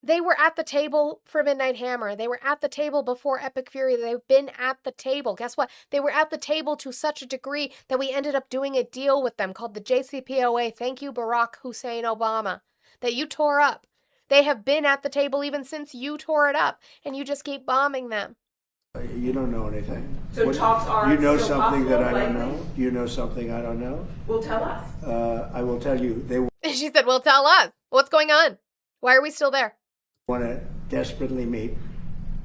They were at the table for Midnight Hammer. They were at the table before Epic Fury. They've been at the table. Guess what? They were at the table to such a degree that we ended up doing a deal with them called the JCPOA. Thank you, Barack Hussein Obama, that you tore up. They have been at the table even since you tore it up, and you just keep bombing them. You don't know anything. So talks are You know still something possible, that I don't likely? know? You know something I don't know? Well, tell us. I will tell you, they She said, well, tell us. What's going on? Why are we still there? want to desperately meet,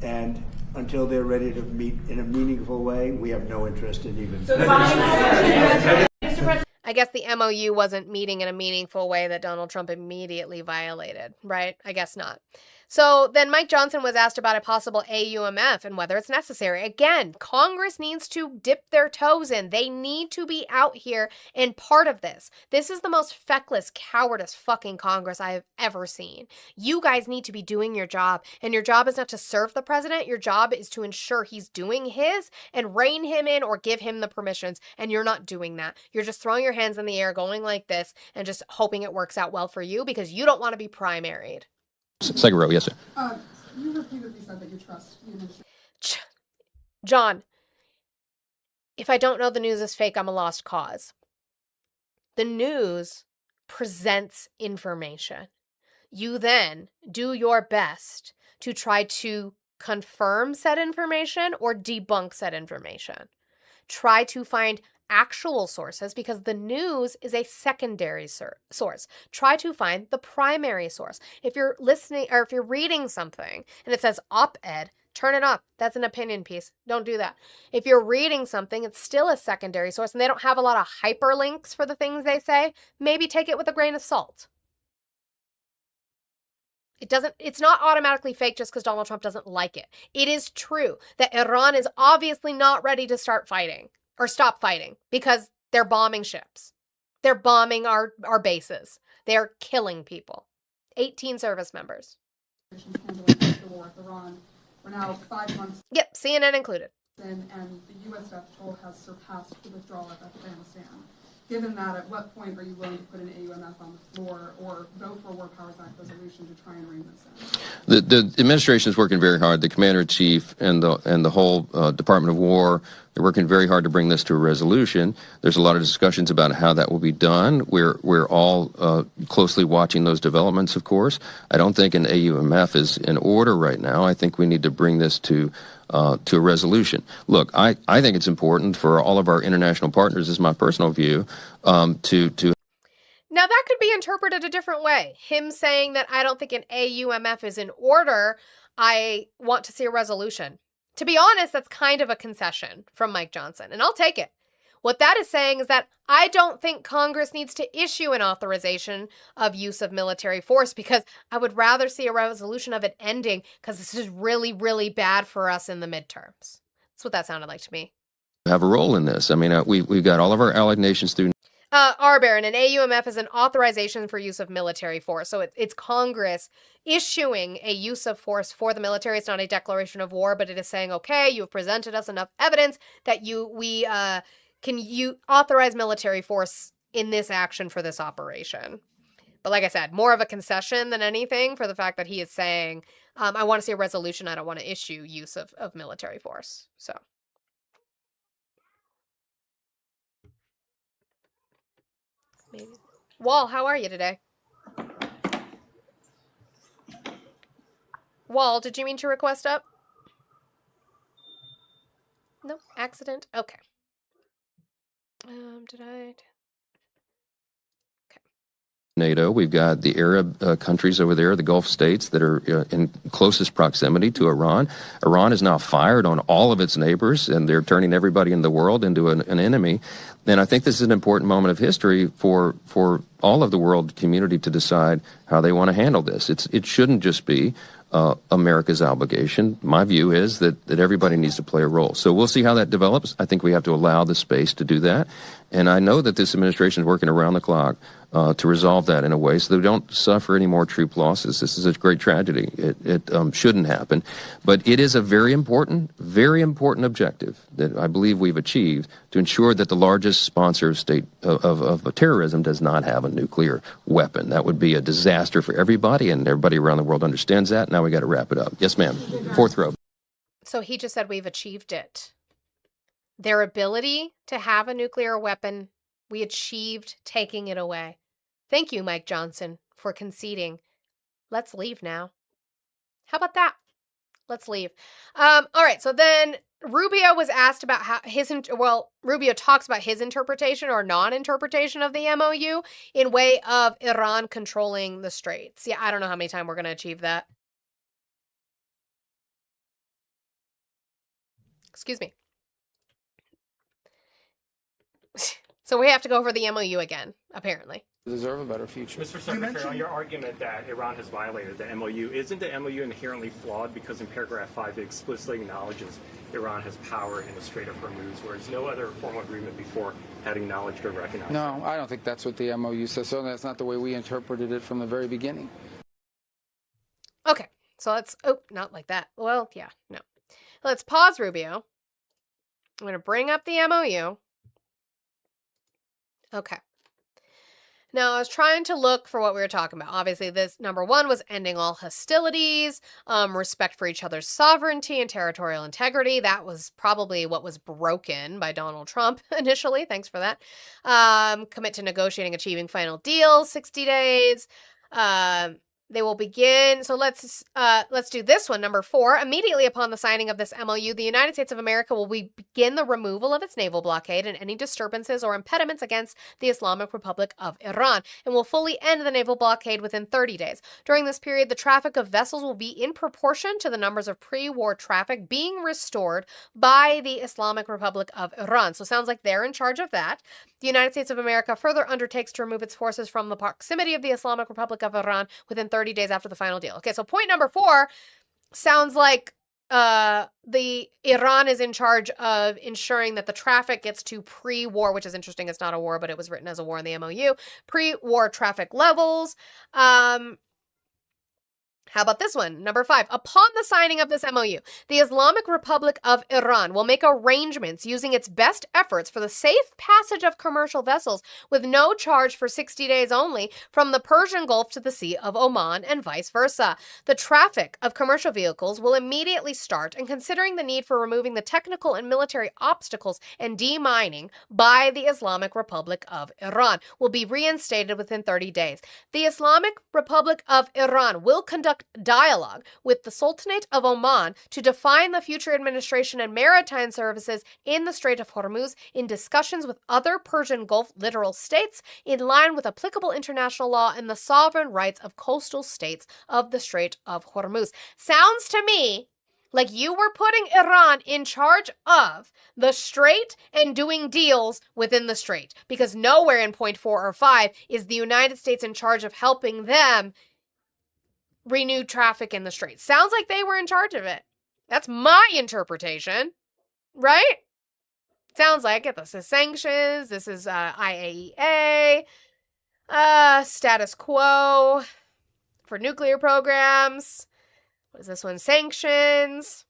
and until they're ready to meet in a meaningful way, we have no interest in even. So Mr. President. I guess the MOU wasn't meeting in a meaningful way that Donald Trump immediately violated, right? I guess not. So then Mike Johnson was asked about a possible AUMF and whether it's necessary. Again, Congress needs to dip their toes in. They need to be out here and part of this. This is the most feckless, cowardice fucking Congress I have ever seen. You guys need to be doing your job, and your job is not to serve the president. Your job is to ensure he's doing his and rein him in or give him the permissions, and you're not doing that. You're just throwing your hands in the air, going like this, and just hoping it works out well for you because you don't want to be primaried. Seguro, yes, sir. You repeatedly said that you trust the administration. John, if I don't know the news is fake, I'm a lost cause. The news presents information. You then do your best to try to confirm said information or debunk said information. Try to find actual sources because the news is a secondary source. Try to find the primary source. If you're listening or if you're reading something and it says op-ed, Turn it off. That's an opinion piece. Don't do that. If you're reading something, it's still a secondary source and they don't have a lot of hyperlinks for the things they say, maybe take it with a grain of salt. It's not automatically fake just because Donald Trump doesn't like it. It is true that Iran is obviously not ready to start fighting or stop fighting because they're bombing ships. They're bombing our bases. They're killing people. 18 service members. The war with Iran. We're now 5 months Yep, CNN included. in, and the U.S. death toll has surpassed the withdrawal of Afghanistan. Given that, at what point are you willing to put an AUMF on the floor or vote for a War Powers Act resolution to try and rein this in? The administration is working very hard. The commander-in-chief and the whole Department of War, they're working very hard to bring this to a resolution. There's a lot of discussions about how that will be done. We're all closely watching those developments, of course. I don't think an AUMF is in order right now. I think we need to bring this to a resolution. Look, I think it's important for all of our international partners, this is my personal view, to Now, that could be interpreted a different way. Him saying that I don't think an AUMF is in order, I want to see a resolution. To be honest, that's kind of a concession from Mike Johnson, and I'll take it. What that is saying is that I don't think Congress needs to issue an authorization of use of military force because I would rather see a resolution of it ending because this is really, really bad for us in the midterms. That's what that sounded like to me. have a role in this. I mean, we've got all of our allied nations through Baron, an AUMF is an authorization for use of military force. So it's Congress issuing a use of force for the military. It's not a declaration of war, but it is saying, okay, you've presented us enough evidence that we can authorize military force in this action for this operation. But like I said, more of a concession than anything for the fact that he is saying, I want to see a resolution. I don't want to issue use of military force. So. Maybe. Wall, how are you today? Wall, did you mean to request up? No, accident. Okay. Did I? NATO. We've got the Arab countries over there, the Gulf states that are in closest proximity to Iran. Iran is now fired on all of its neighbors, and they're turning everybody in the world into an enemy. And I think this is an important moment of history for all of the world community to decide how they want to handle this. It shouldn't just be America's obligation. My view is that everybody needs to play a role. So we'll see how that develops. I think we have to allow the space to do that. And I know that this administration is working around the clock to resolve that in a way so they don't suffer any more troop losses. This is a great tragedy. It shouldn't happen. But it is a very important objective that I believe we've achieved to ensure that the largest sponsor of state of terrorism does not have a nuclear weapon. That would be a disaster for everybody, and everybody around the world understands that. Now we got to wrap it up. Yes, ma'am. Fourth row. So he just said we've achieved it. Their ability to have a nuclear weapon, we achieved taking it away. Thank you, Mike Johnson, for conceding. Let's leave now. How about that? Let's leave. All right, so then Rubio was asked about how Rubio talks about his interpretation or non-interpretation of the MOU in way of Iran controlling the straits. Yeah, I don't know how many times we're going to achieve that. Excuse me. So we have to go over the MOU again, apparently. Deserve a better future. Mr. Secretary, on your argument that Iran has violated the MOU, isn't the MOU inherently flawed because in paragraph 5 it explicitly acknowledges Iran has power in the Strait of Hormuz, whereas no other formal agreement before had acknowledged or recognized? No, I don't think that's what the MOU says. So that's not the way we interpreted it from the very beginning. Okay, so let's, not like that. Well, yeah, no. Let's pause Rubio. I'm going to bring up the MOU. Okay. Now, I was trying to look for what we were talking about. Obviously, this number one was ending all hostilities, respect for each other's sovereignty and territorial integrity. That was probably what was broken by Donald Trump initially. Thanks for that. Commit to negotiating, achieving final deal, 60 days. They will begin. So let's do this one. Number 4. Immediately upon the signing of this MOU, the United States of America will begin the removal of its naval blockade and any disturbances or impediments against the Islamic Republic of Iran, and will fully end the naval blockade within 30 days. During this period, the traffic of vessels will be in proportion to the numbers of pre-war traffic being restored by the Islamic Republic of Iran. So it sounds like they're in charge of that. The United States of America further undertakes to remove its forces from the proximity of the Islamic Republic of Iran within 30 days after the final deal. Okay, so point number 4 sounds like the Iran is in charge of ensuring that the traffic gets to pre-war, which is interesting. It's not a war, but it was written as a war in the MOU. Pre-war traffic levels. How about this one? Number 5. Upon the signing of this MOU, the Islamic Republic of Iran will make arrangements using its best efforts for the safe passage of commercial vessels with no charge for 60 days only from the Persian Gulf to the Sea of Oman and vice versa. The traffic of commercial vehicles will immediately start, and considering the need for removing the technical and military obstacles and demining by the Islamic Republic of Iran, will be reinstated within 30 days. The Islamic Republic of Iran will conduct dialogue with the Sultanate of Oman to define the future administration and maritime services in the Strait of Hormuz in discussions with other Persian Gulf littoral states in line with applicable international law and the sovereign rights of coastal states of the Strait of Hormuz. Sounds to me like you were putting Iran in charge of the strait and doing deals within the strait, because nowhere in point 4 or 5 is the United States in charge of helping them renew traffic in the strait. Sounds like they were in charge of it. That's my interpretation, right? Sounds like it. This is sanctions. This is IAEA. Status quo for nuclear programs. What is this one? Sanctions.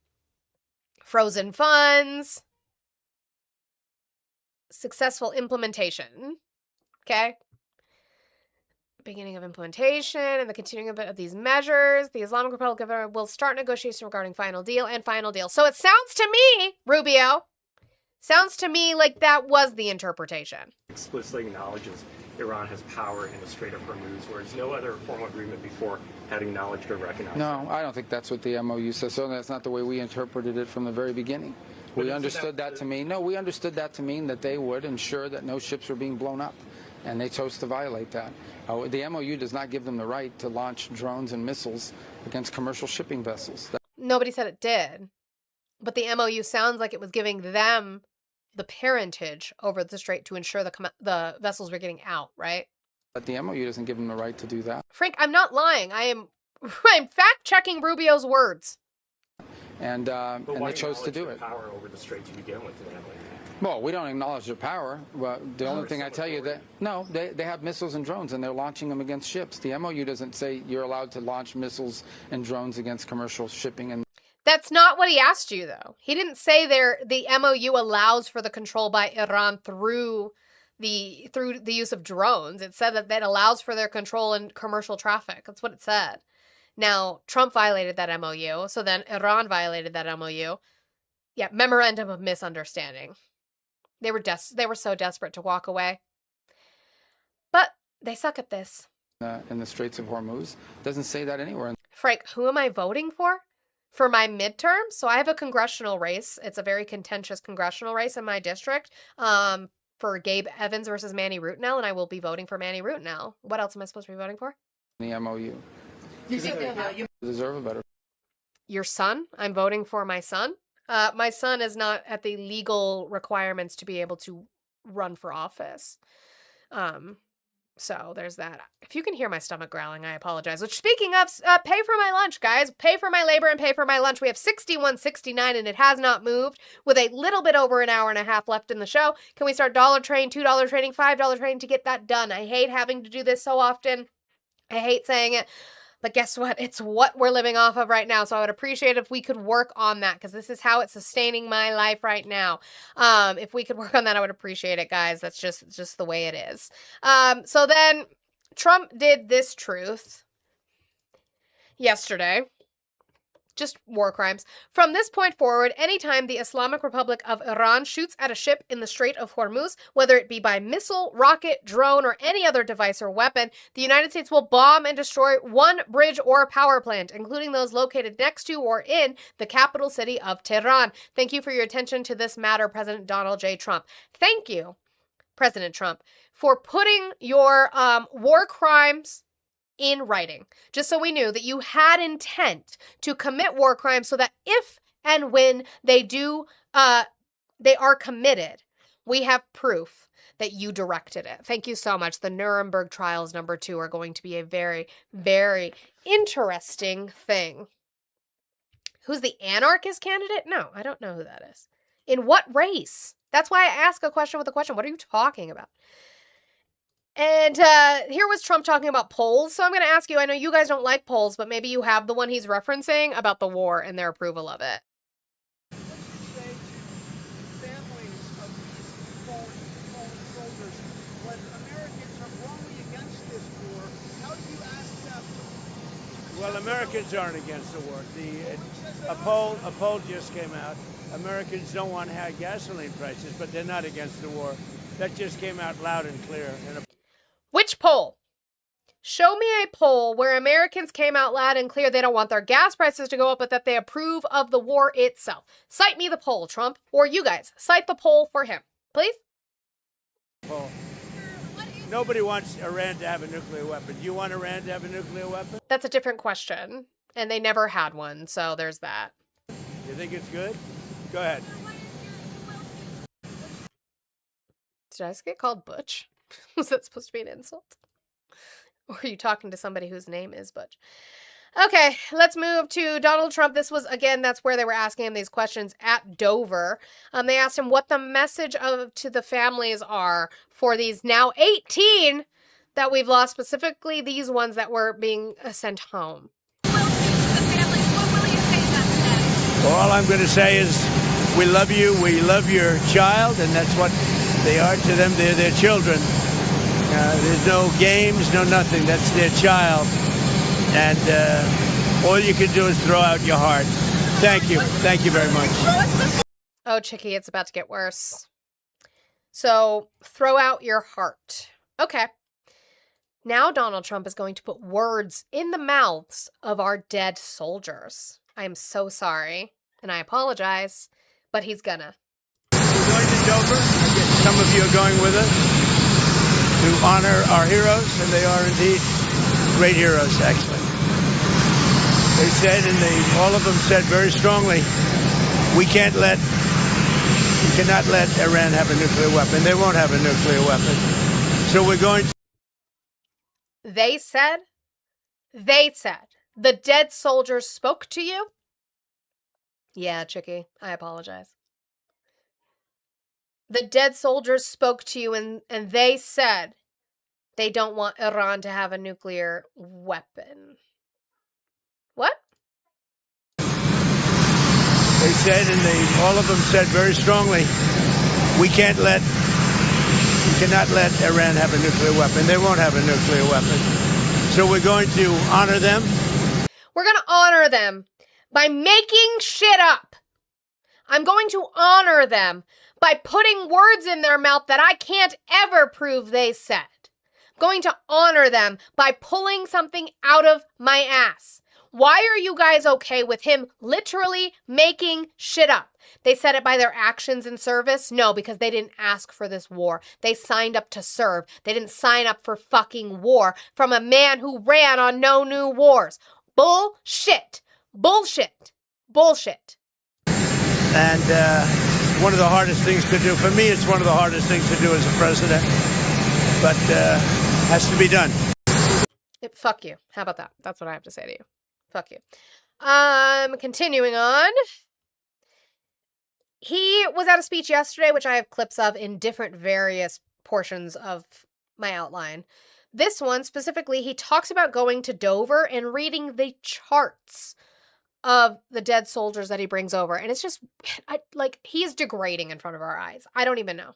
Frozen funds. Successful implementation. Okay. Beginning of implementation and the continuing of these measures. The Islamic Republic of Iran will start negotiations regarding final deal and final deal. So it sounds to me, Rubio, sounds to me like that was the interpretation. Explicitly acknowledges Iran has power in the Strait of Hormuz, whereas no other formal agreement before had acknowledged or recognized. No, I don't think that's what the MOU says. So that's not the way we interpreted it from the very beginning. We understood that to mean, we understood that to mean that they would ensure that no ships were being blown up, and they chose to violate that. The MOU does not give them the right to launch drones and missiles against commercial shipping vessels. Nobody said it did, but the MOU sounds like it was giving them the parentage over the strait to ensure the vessels were getting out, right? But the MOU doesn't give them the right to do that. Frank, I'm not lying. I'm fact-checking Rubio's words. And they chose to do it. Power over the strait to begin with, well, we don't acknowledge their power. Well, the only thing I tell you that, no, they have missiles and drones, and they're launching them against ships. The MOU doesn't say you're allowed to launch missiles and drones against commercial shipping. And that's not what he asked you, though. He didn't say the MOU allows for the control by Iran through the use of drones. It said that allows for their control in commercial traffic. That's what it said. Now, Trump violated that MOU, so then Iran violated that MOU. Yeah, memorandum of misunderstanding. They were so desperate to walk away. But they suck at this. In the Straits of Hormuz. Doesn't say that anywhere. Frank, who am I voting for? For my midterm? So I have a congressional race. It's a very contentious congressional race in my district for Gabe Evans versus Manny Rutinel, and I will be voting for Manny Rutinel. What else am I supposed to be voting for? The MOU. You deserve a better. Your son? I'm voting for my son? My son is not at the legal requirements to be able to run for office. So there's that. If you can hear my stomach growling, I apologize. Which, speaking of, pay for my lunch, guys. Pay for my labor and pay for my lunch. We have 61.69 and it has not moved with a little bit over an hour and a half left in the show. Can we start $1 train, $2 trading, $5 trading to get that done? I hate having to do this so often. I hate saying it. But guess what? It's what we're living off of right now. So I would appreciate if we could work on that, because this is how it's sustaining my life right now. If we could work on that, I would appreciate it, guys. That's just the way it is. So then Trump did this truth yesterday. Just war crimes. From this point forward, anytime the Islamic Republic of Iran shoots at a ship in the Strait of Hormuz, whether it be by missile, rocket, drone, or any other device or weapon, the United States will bomb and destroy one bridge or power plant, including those located next to or in the capital city of Tehran. Thank you for your attention to this matter, President Donald J. Trump. Thank you, President Trump, for putting your war crimes in writing, just so we knew that you had intent to commit war crimes so that if and when they are committed, we have proof that you directed it. Thank you so much. The Nuremberg trials #2 are going to be a very, very interesting thing. Who's the anarchist candidate? No, I don't know who that is. In what race? That's why I ask a question with a question. What are you talking about? And here was Trump talking about polls. So I'm going to ask you, I know you guys don't like polls, but maybe you have the one he's referencing about the war and their approval of it. Well, Americans aren't against the war. A poll just came out. Americans don't want high gasoline prices, but they're not against the war. That just came out loud and clear. Which poll? Show me a poll where Americans came out loud and clear they don't want their gas prices to go up, but that they approve of the war itself. Cite me the poll, Trump, or you guys. Cite the poll for him, please. Nobody wants Iran to have a nuclear weapon. Do you want Iran to have a nuclear weapon? That's a different question, and they never had one, so there's that. You think it's good? Go ahead. Did I just get called Butch? Was that supposed to be an insult? Or are you talking to somebody whose name is Butch? Okay, let's move to Donald Trump. This was, again, that's where they were asking him these questions at Dover. They asked him what the message to the families are for these now 18 that we've lost, specifically these ones that were being sent home. All I'm going to say is we love you, we love your child, and that's what they are to them. They're their children. There's no games, no nothing. That's their child. And all you can do is throw out your heart. Thank you. Thank you very much. Oh, Chicky, it's about to get worse. So, throw out your heart. Okay. Now Donald Trump is going to put words in the mouths of our dead soldiers. I am so sorry, and I apologize, but he's gonna. We're going to Dover. I guess some of you are going with us to honor our heroes, and they are indeed great heroes, actually. They said, and all of them said very strongly, we cannot let Iran have a nuclear weapon. They won't have a nuclear weapon. So we're going to... They said, the dead soldiers spoke to you? Yeah, Chicky, I apologize. The dead soldiers spoke to you and they said they don't want Iran to have a nuclear weapon. What? They said, and all of them said very strongly, we cannot let Iran have a nuclear weapon. They won't have a nuclear weapon. So we're going to honor them. We're going to honor them by making shit up. I'm going to honor them by putting words in their mouth that I can't ever prove they said. I'm going to honor them by pulling something out of my ass. Why are you guys okay with him literally making shit up? They said it by their actions in service? No, because they didn't ask for this war. They signed up to serve. They didn't sign up for fucking war from a man who ran on no new wars. Bullshit. Bullshit. Bullshit. And one of the hardest things to do, for me, it's one of the hardest things to do as a president, but has to be done. Fuck you. How about that? That's what I have to say to you. Fuck you. Continuing on. He was at a speech yesterday, which I have clips of in different various portions of my outline. This one, specifically, he talks about going to Dover and reading the charts of the dead soldiers that he brings over. And it's just, like, he is degrading in front of our eyes. I don't even know.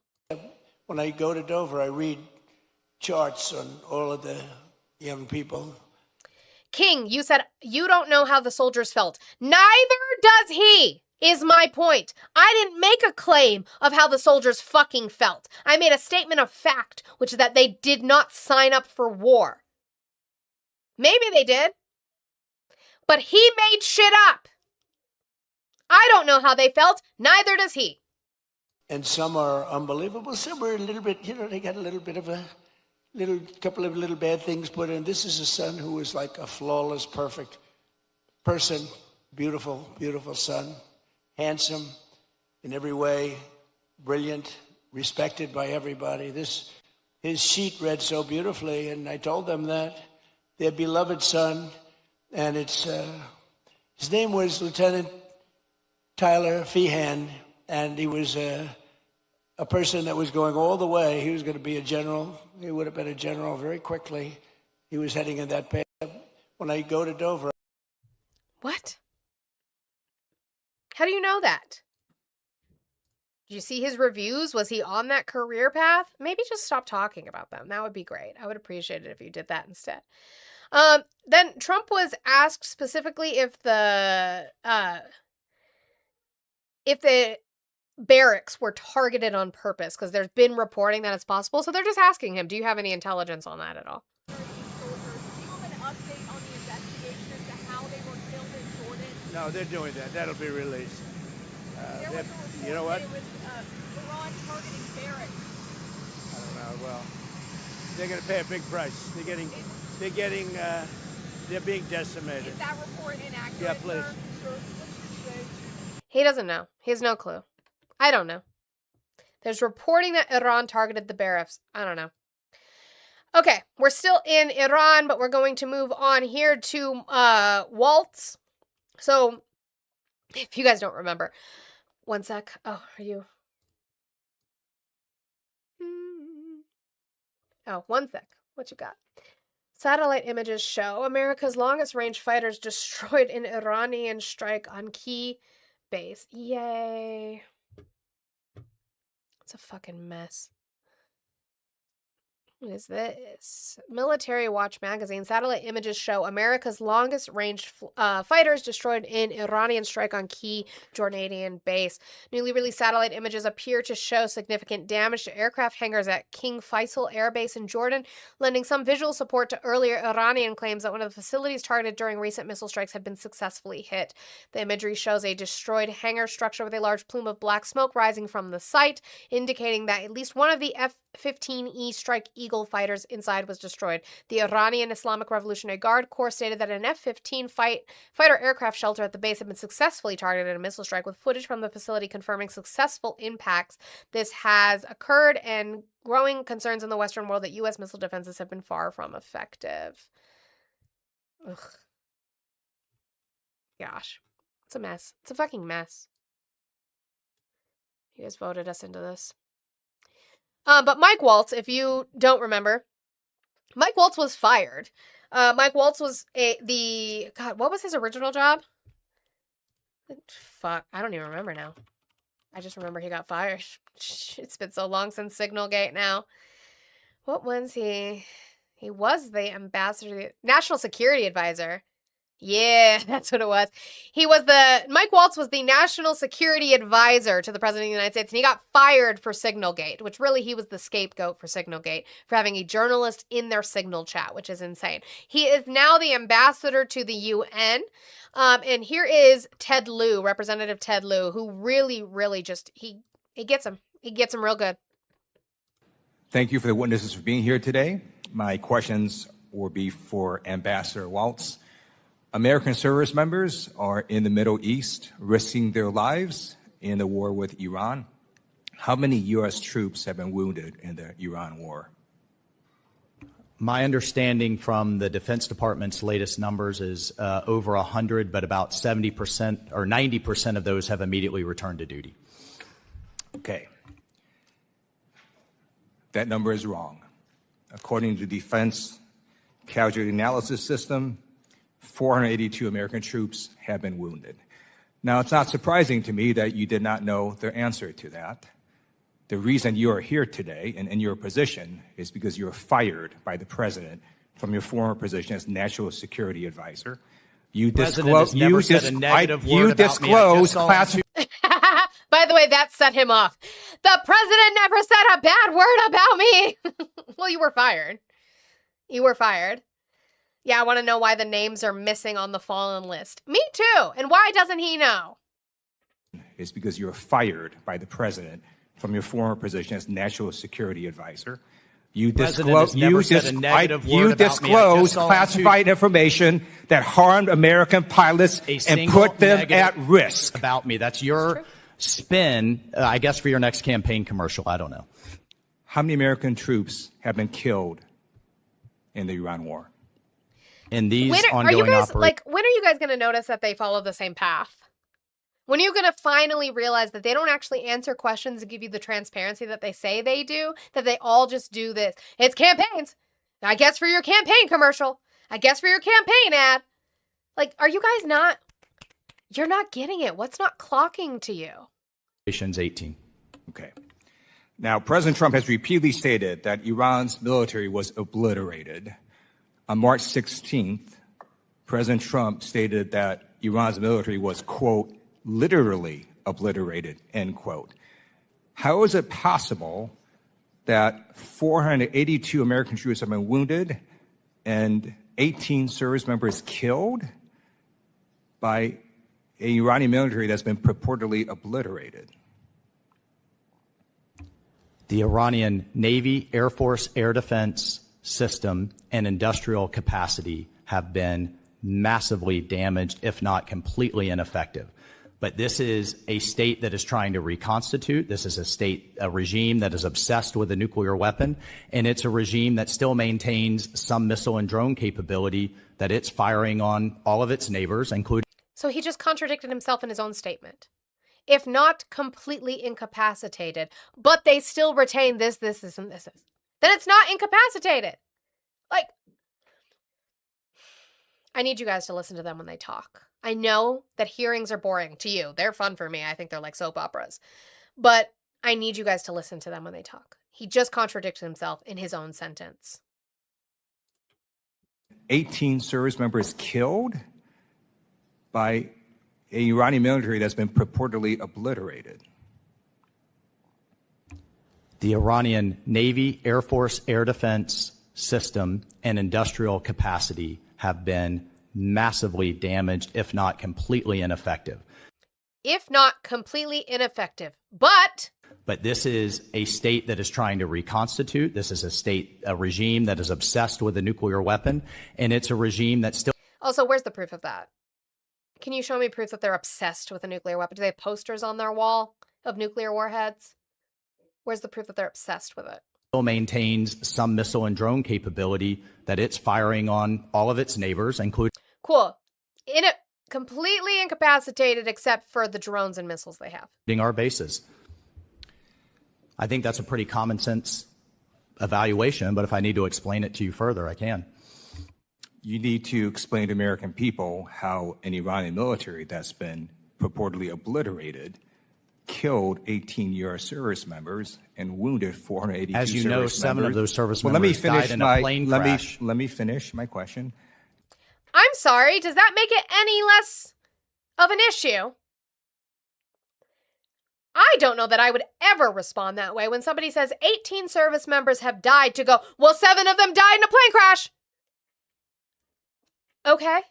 When I go to Dover, I read charts on all of the young people. King, you said you don't know how the soldiers felt. Neither does he, is my point. I didn't make a claim of how the soldiers fucking felt. I made a statement of fact, which is that they did not sign up for war. Maybe they did. But he made shit up. I don't know how they felt. Neither does he. And some are unbelievable. Some are a little bit, they got a little bit of couple of little bad things put in. This is a son who was like a flawless, perfect person. Beautiful, beautiful son. Handsome in every way. Brilliant. Respected by everybody. His sheet read so beautifully, and I told them that. Their beloved son, and his name was Lieutenant Tyler Feehan, and he was a person that was going all the way. He was going to be a general. He would have been a general very quickly. He was heading in that path. When I go to Dover. What? How do you know that? Did you see his reviews? Was he on that career path? Maybe just stop talking about them. That would be great. I would appreciate it if you did that instead. Then Trump was asked specifically if the barracks were targeted on purpose, because there's been reporting that it's possible. So they're just asking him, do you have any intelligence on that at all? No, they're doing that. That'll be released. You know what? It was Iran targeting barracks. I don't know. Well, they're going to pay a big price. They're being decimated. Is that report inaccurate? Yeah, please. Sir? He doesn't know. He has no clue. I don't know. There's reporting that Iran targeted the barracks. I don't know. Okay, we're still in Iran, but we're going to move on here to Waltz. So, if you guys don't remember, one sec. Oh, are you? Oh, one sec. What you got? Satellite images show America's longest range fighters destroyed in Iranian strike on key base. Yay. It's a fucking mess. What is this? Military Watch magazine. Satellite images show America's longest range fighters destroyed in Iranian strike on key Jordanian base. Newly released satellite images appear to show significant damage to aircraft hangars at King Faisal Air Base in Jordan, lending some visual support to earlier Iranian claims that one of the facilities targeted during recent missile strikes had been successfully hit. The imagery shows a destroyed hangar structure with a large plume of black smoke rising from the site, indicating that at least one of the F-15E Strike Eagle fighters inside was destroyed. The Iranian Islamic Revolutionary Guard Corps stated that an F-15 fighter aircraft shelter at the base had been successfully targeted in a missile strike, with footage from the facility confirming successful impacts. This has occurred, and growing concerns in the Western world that U.S. missile defenses have been far from effective. Ugh. Gosh. It's a mess. It's a fucking mess. You guys voted us into this. But Mike Waltz, if you don't remember, Mike Waltz was fired. Mike Waltz was God, what was his original job? Fuck, I don't even remember now. I just remember he got fired. It's been so long since Signalgate now. What was he? He was the ambassador, national security advisor. Yeah, that's what it was. Mike Waltz was the national security advisor to the president of the United States, and he got fired for Signalgate, which really he was the scapegoat for Signalgate, for having a journalist in their Signal chat, which is insane. He is now the ambassador to the UN. And here is Ted Lieu, Representative Ted Lieu, who really, really just, he gets him. He gets him real good. Thank you for the witnesses for being here today. My questions will be for Ambassador Waltz. American service members are in the Middle East risking their lives in the war with Iran. How many U.S. troops have been wounded in the Iran war? My understanding from the Defense Department's latest numbers is over 100, but about 70% or 90% of those have immediately returned to duty. Okay. That number is wrong. According to the Defense Casualty Analysis System, 482 American troops have been wounded. Now, it's not surprising to me that you did not know the answer to that. The reason you are here today and in your position is because you were fired by the president from your former position as National Security Advisor. You President has never said a negative word about me. By the way, that set him off. The president never said a bad word about me. Well, you were fired. You were fired. Yeah, I want to know why the names are missing on the fallen list. Me too. And why doesn't he know? Is because you were fired by the president from your former position as National Security Advisor. You disclose classified information that harmed American pilots and put them at risk. About me. That's your spin, I guess, for your next campaign commercial. I don't know. How many American troops have been killed in the Iran war? In these when are you guys going to notice that they follow the same path? When are you going to finally realize that they don't actually answer questions and give you the transparency that they say they do, that they all just do this? It's campaigns. I guess for your campaign commercial. I guess for your campaign ad. Like, are you guys not, you're not getting it. What's not clocking to you? 18. Okay. Now, President Trump has repeatedly stated that Iran's military was obliterated. On March 16th, President Trump stated that Iran's military was, quote, literally obliterated, end quote. How is it possible that 482 American troops have been wounded and 18 service members killed by an Iranian military that's been purportedly obliterated? The Iranian Navy, Air Force, air defense system, and industrial capacity have been massively damaged, if not completely ineffective. But this is a state that is trying to reconstitute. This is a regime that is obsessed with a nuclear weapon, and it's a regime that still maintains some missile and drone capability that it's firing on all of its neighbors, including... So he just contradicted himself in his own statement. If not completely incapacitated, but they still retain this, and this, then it's not incapacitated. Like, I need you guys to listen to them when they talk. I know that hearings are boring to you. They're fun for me. I think they're like soap operas. But I need you guys to listen to them when they talk. He just contradicted himself in his own sentence. 18 service members killed by an Iranian military that's been purportedly obliterated. The Iranian Navy, Air Force, air defense system, and industrial capacity have been massively damaged, if not completely ineffective. If not completely ineffective. But this is a state that is trying to reconstitute. This is a regime that is obsessed with a nuclear weapon, and it's a regime that still... Also, where's the proof of that? Can you show me proof that they're obsessed with a nuclear weapon? Do they have posters on their wall of nuclear warheads? Where's the proof that they're obsessed with it? Still maintains some missile and drone capability that it's firing on all of its neighbors, including... Cool. Completely incapacitated except for the drones and missiles they have. Our bases. I think that's a pretty common sense evaluation, but if I need to explain it to you further, I can. You need to explain to American people how an Iranian military that's been purportedly obliterated killed 18 U.S. service members and wounded 482 service members. As you know, 7 of those service members died in a plane crash. Let me finish my question. I'm sorry, does that make it any less of an issue? I don't know that I would ever respond that way when somebody says 18 service members have died to go, well, 7 of them died in a plane crash. Okay.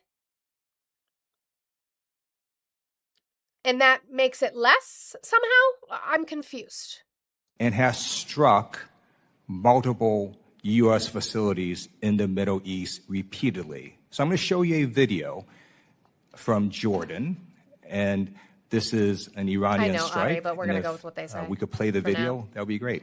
And that makes it less somehow? I'm confused. And has struck multiple U.S. facilities in the Middle East repeatedly. So I'm going to show you a video from Jordan, and this is an Iranian strike. I know, Ari, but we're going to go with what they say. We could play the video. Now. That would be great.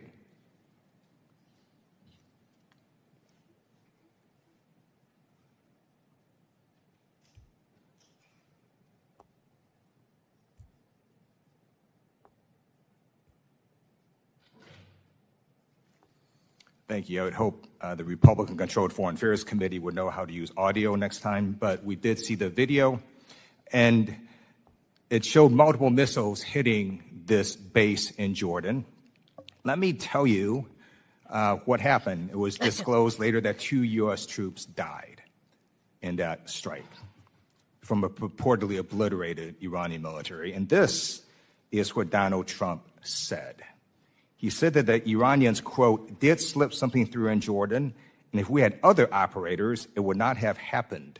Thank you. I would hope the Republican-controlled Foreign Affairs Committee would know how to use audio next time, but we did see the video, and it showed multiple missiles hitting this base in Jordan. Let me tell you what happened. It was disclosed later that 2 U.S. troops died in that strike from a purportedly obliterated Iranian military. And this is what Donald Trump said. He said that the Iranians, quote, did slip something through in Jordan, and if we had other operators, it would not have happened.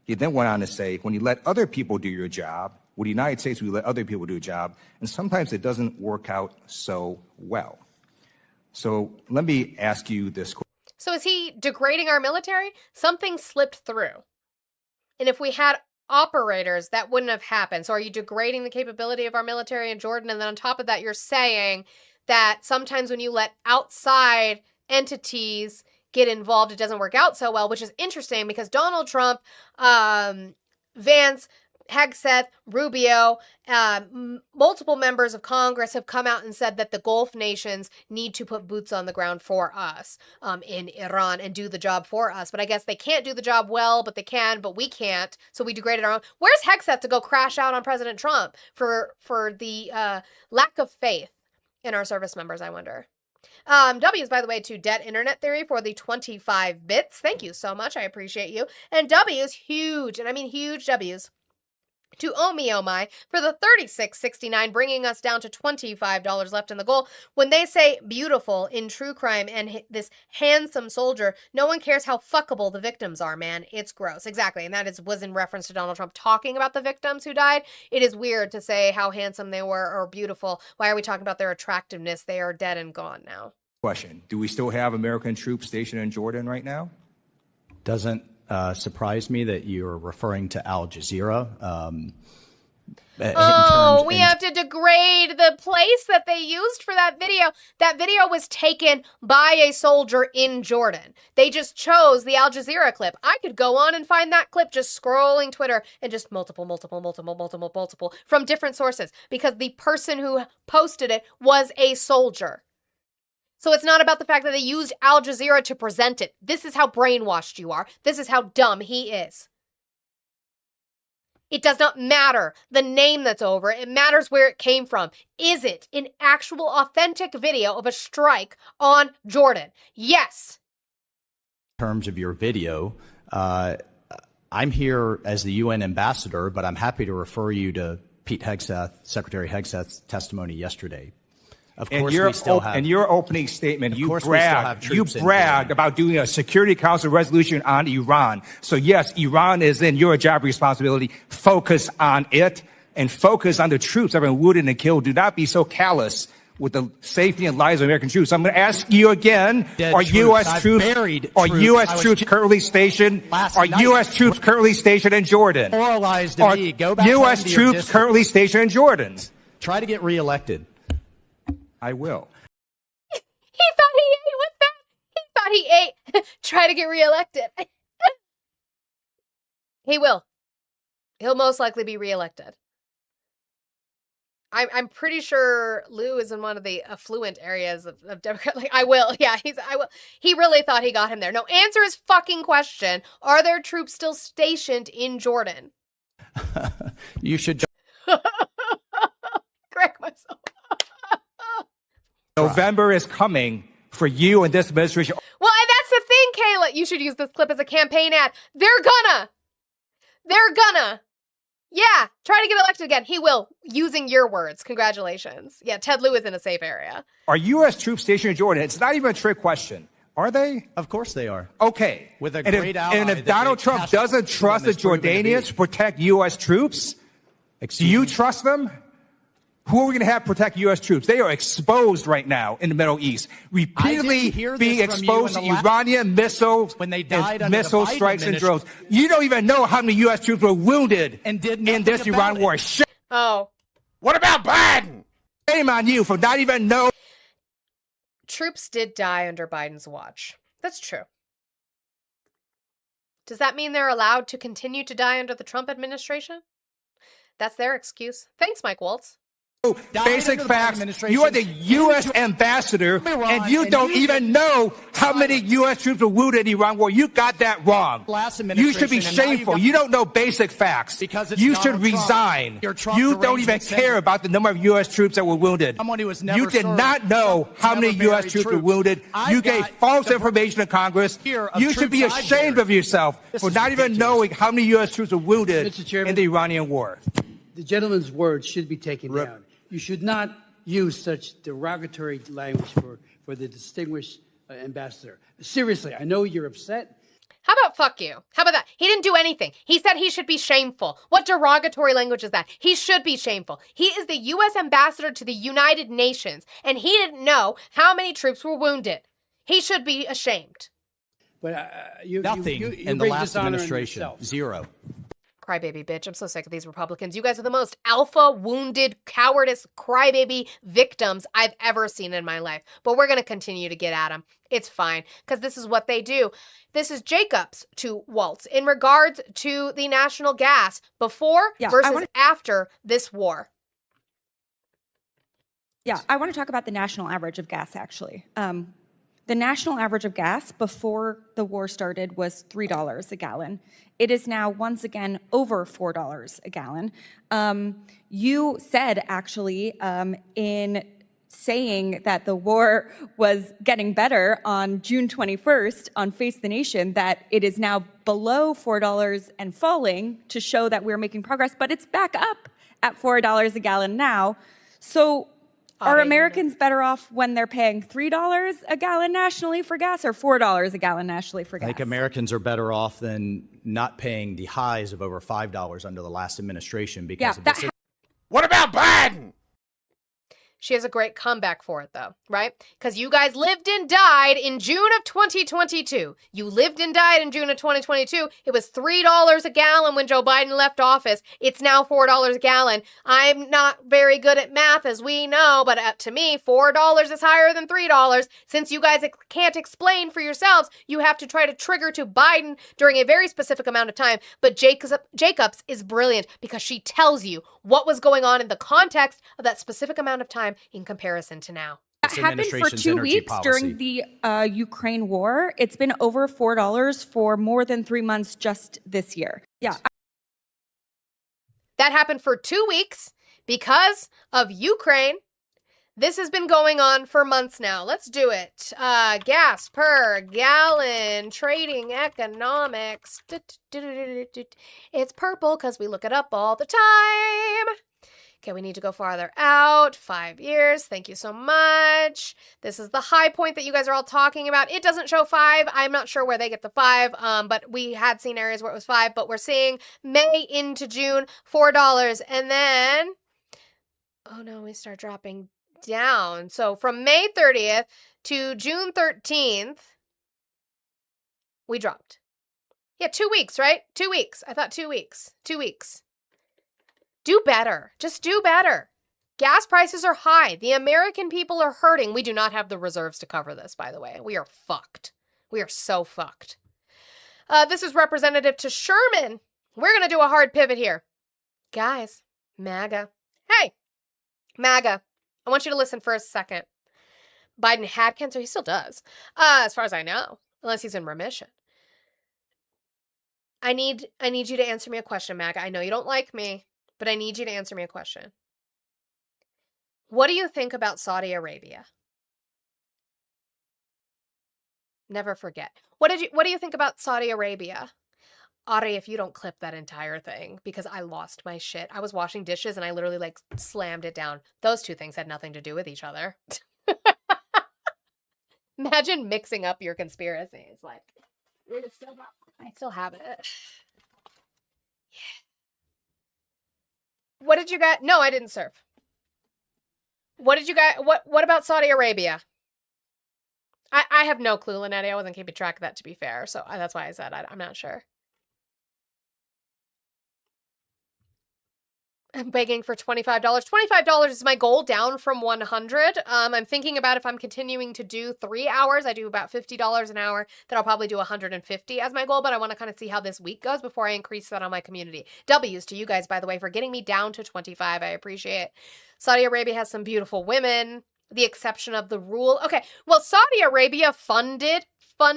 He then went on to say, when you let other people do your job, with the United States, we let other people do a job, and sometimes it doesn't work out so well. So let me ask you this question. So is he degrading our military? Something slipped through. And if we had operators, that wouldn't have happened. So are you degrading the capability of our military in Jordan? And then on top of that, you're saying that sometimes when you let outside entities get involved, it doesn't work out so well, which is interesting because Donald Trump, Vance, Hegseth, Rubio, multiple members of Congress have come out and said that the Gulf nations need to put boots on the ground for us in Iran and do the job for us. But I guess they can't do the job well, but they can, but we can't. So we degraded our own. Where's Hegseth to go crash out on President Trump for the lack of faith in our service members, I wonder? W's, by the way, to Debt Internet Theory for the 25 bits. Thank you so much. I appreciate you. And W's, huge, and I mean huge W's, to Oh My for the $36.69, bringing us down to $25 left in the goal. When they say beautiful in true crime and this handsome soldier, no one cares how fuckable the victims are, man. It's gross. Exactly. And that was in reference to Donald Trump talking about the victims who died. It is weird to say how handsome they were or beautiful. Why are we talking about their attractiveness? They are dead and gone now. Question. Do we still have American troops stationed in Jordan right now? Doesn't surprise me that you're referring to Al Jazeera. We have to degrade the place that they used for that video. That video was taken by a soldier in Jordan. They just chose the Al Jazeera clip. I could go on and find that clip just scrolling Twitter and just multiple from different sources because the person who posted it was a soldier. So it's not about the fact that they used Al Jazeera to present it. This is how brainwashed you are. This is how dumb he is. It does not matter the name that's over it. It matters where it came from. Is it an actual authentic video of a strike on Jordan? Yes. In terms of your video, I'm here as the UN ambassador, but I'm happy to refer you to Pete Hegseth, Secretary Hegseth's testimony yesterday. Of course, we still have. In your opening statement, you bragged about doing a Security Council resolution on Iran. So yes, Iran is in your job responsibility. Focus on it and focus on the troops that have been wounded and killed. Do not be so callous with the safety and lives of American troops. I'm going to ask you again: Are U.S. troops currently stationed? Are U.S. troops currently stationed in Jordan? Are U.S. troops currently stationed in Jordan? Try to get reelected. I will. He thought he ate with that. He thought he ate. Try to get reelected. He will. He'll most likely be reelected. I'm pretty sure Lou is in one of the affluent areas of Democrat. Like, I will. Yeah, I will. He really thought he got him there. No, answer his fucking question. Are there troops still stationed in Jordan? You should. Correct myself. November is coming for you and this administration. Well, and that's the thing, Kayla. You should use this clip as a campaign ad. They're gonna. Yeah, try to get elected again. He will, using your words. Congratulations. Yeah, Ted Lieu is in a safe area. Are U.S. troops stationed in Jordan? It's not even a trick question. Are they? Of course they are. Okay. With a great ally. And if Donald Trump doesn't trust the Jordanians to protect U.S. troops, do you trust them? Who are we going to have protect U.S. troops? They are exposed right now in the Middle East, repeatedly being exposed to Iranian missiles when they died and missile strikes and drones. You don't even know how many U.S. troops were wounded in this Iran war. Oh. What about Biden? Shame on you for not even knowing. Troops did die under Biden's watch. That's true. Does that mean they're allowed to continue to die under the Trump administration? That's their excuse. Thanks, Mike Waltz. Basic facts. You are the U.S. ambassador, and you don't even know how many U.S. troops were wounded in the Iran war. You got that wrong. You should be shameful. You don't know basic facts. You should resign. You don't even care about the number of U.S. troops that were wounded. You did not know how many U.S. troops were wounded. You gave false information to Congress. You should be ashamed of yourself for not even knowing how many U.S. troops were wounded in the Iranian war. The gentleman's words should be taken down. You should not use such derogatory language for the distinguished ambassador. Seriously, I know you're upset. How about fuck you? How about that? He didn't do anything. He said he should be shameful. What derogatory language is that? He should be shameful. He is the U.S. ambassador to the United Nations, and he didn't know how many troops were wounded. He should be ashamed. But Nothing in the last administration. Zero. Crybaby bitch. I'm so sick of these Republicans. You guys are the most alpha, wounded, cowardice, crybaby victims I've ever seen in my life. But we're going to continue to get at them. It's fine, because this is what they do. This is Jacobs to Waltz in regards to the national gas before versus after this war. Yeah, I want to talk about the national average of gas, actually. The national average of gas before the war started was $3 a gallon. It is now once again over $4 a gallon. You said, actually, in saying that the war was getting better on June 21st on Face the Nation, that it is now below $4 and falling to show that we're making progress, but it's back up at $4 a gallon now. So are Americans better off when they're paying $3 a gallon nationally for gas or $4 a gallon nationally for gas? I think Americans are better off than not paying the highs of over $5 under the last administration because of this. What about Biden? She has a great comeback for it, though, right? Because you guys lived and died in June of 2022. You lived and died in June of 2022. It was $3 a gallon when Joe Biden left office. It's now $4 a gallon. I'm not very good at math, as we know, but to me, $4 is higher than $3. Since you guys can't explain for yourselves, you have to try to trigger to Biden during a very specific amount of time. But Jacobs is brilliant because she tells you what was going on in the context of that specific amount of time in comparison to now. That happened for 2 weeks during the Ukraine war. It's been over $4 for more than 3 months just this year. Yeah. That happened for 2 weeks because of Ukraine. This has been going on for months now. Let's do it. Gas per gallon, trading economics. It's purple because we look it up all the time. Okay, we need to go farther out. 5 years. Thank you so much. This is the high point that you guys are all talking about. It doesn't show 5. I'm not sure where they get the 5, but we had seen areas where it was 5, but we're seeing May into June, $4. And then, oh no, we start dropping down. So from May 30th to June 13th, we dropped. Yeah, 2 weeks, right? 2 weeks. I thought 2 weeks. 2 weeks. Do better. Just do better. Gas prices are high. The American people are hurting. We do not have the reserves to cover this, by the way. We are fucked. We are so fucked. This is Representative to Sherman. We're going to do a hard pivot here. Guys, MAGA. Hey, MAGA. I want you to listen for a second. Biden had cancer. He still does, as far as I know, unless he's in remission. I need you to answer me a question, MAGA. I know you don't like me, but I need you to answer me a question. What do you think about Saudi Arabia? Never forget. What do you think about Saudi Arabia? Ari, if you don't clip that entire thing, because I lost my shit. I was washing dishes and I literally slammed it down. Those two things had nothing to do with each other. Imagine mixing up your conspiracies. I still have it. Yeah. What did you guys? No, I didn't serve. What did you guys? What about Saudi Arabia? I have no clue, Linetti. I wasn't keeping track of that, to be fair. So that's why I said I'm not sure. I'm begging for $25. $25 is my goal, down from 100. I'm thinking about if I'm continuing to do 3 hours, I do about $50 an hour, then I'll probably do 150 as my goal, but I want to kind of see how this week goes before I increase that on my community. W's to you guys, by the way, for getting me down to 25. I appreciate it. Saudi Arabia has some beautiful women, the exception of the rule. Okay, well, Saudi Arabia paid for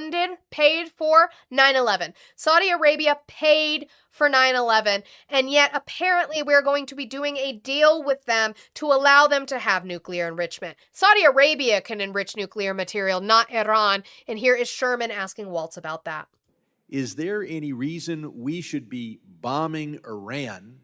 9/11. Saudi Arabia paid for 9/11, and yet apparently we're going to be doing a deal with them to allow them to have nuclear enrichment. Saudi Arabia can enrich nuclear material, not Iran, and here is Sherman asking Waltz about that. Is there any reason we should be bombing Iran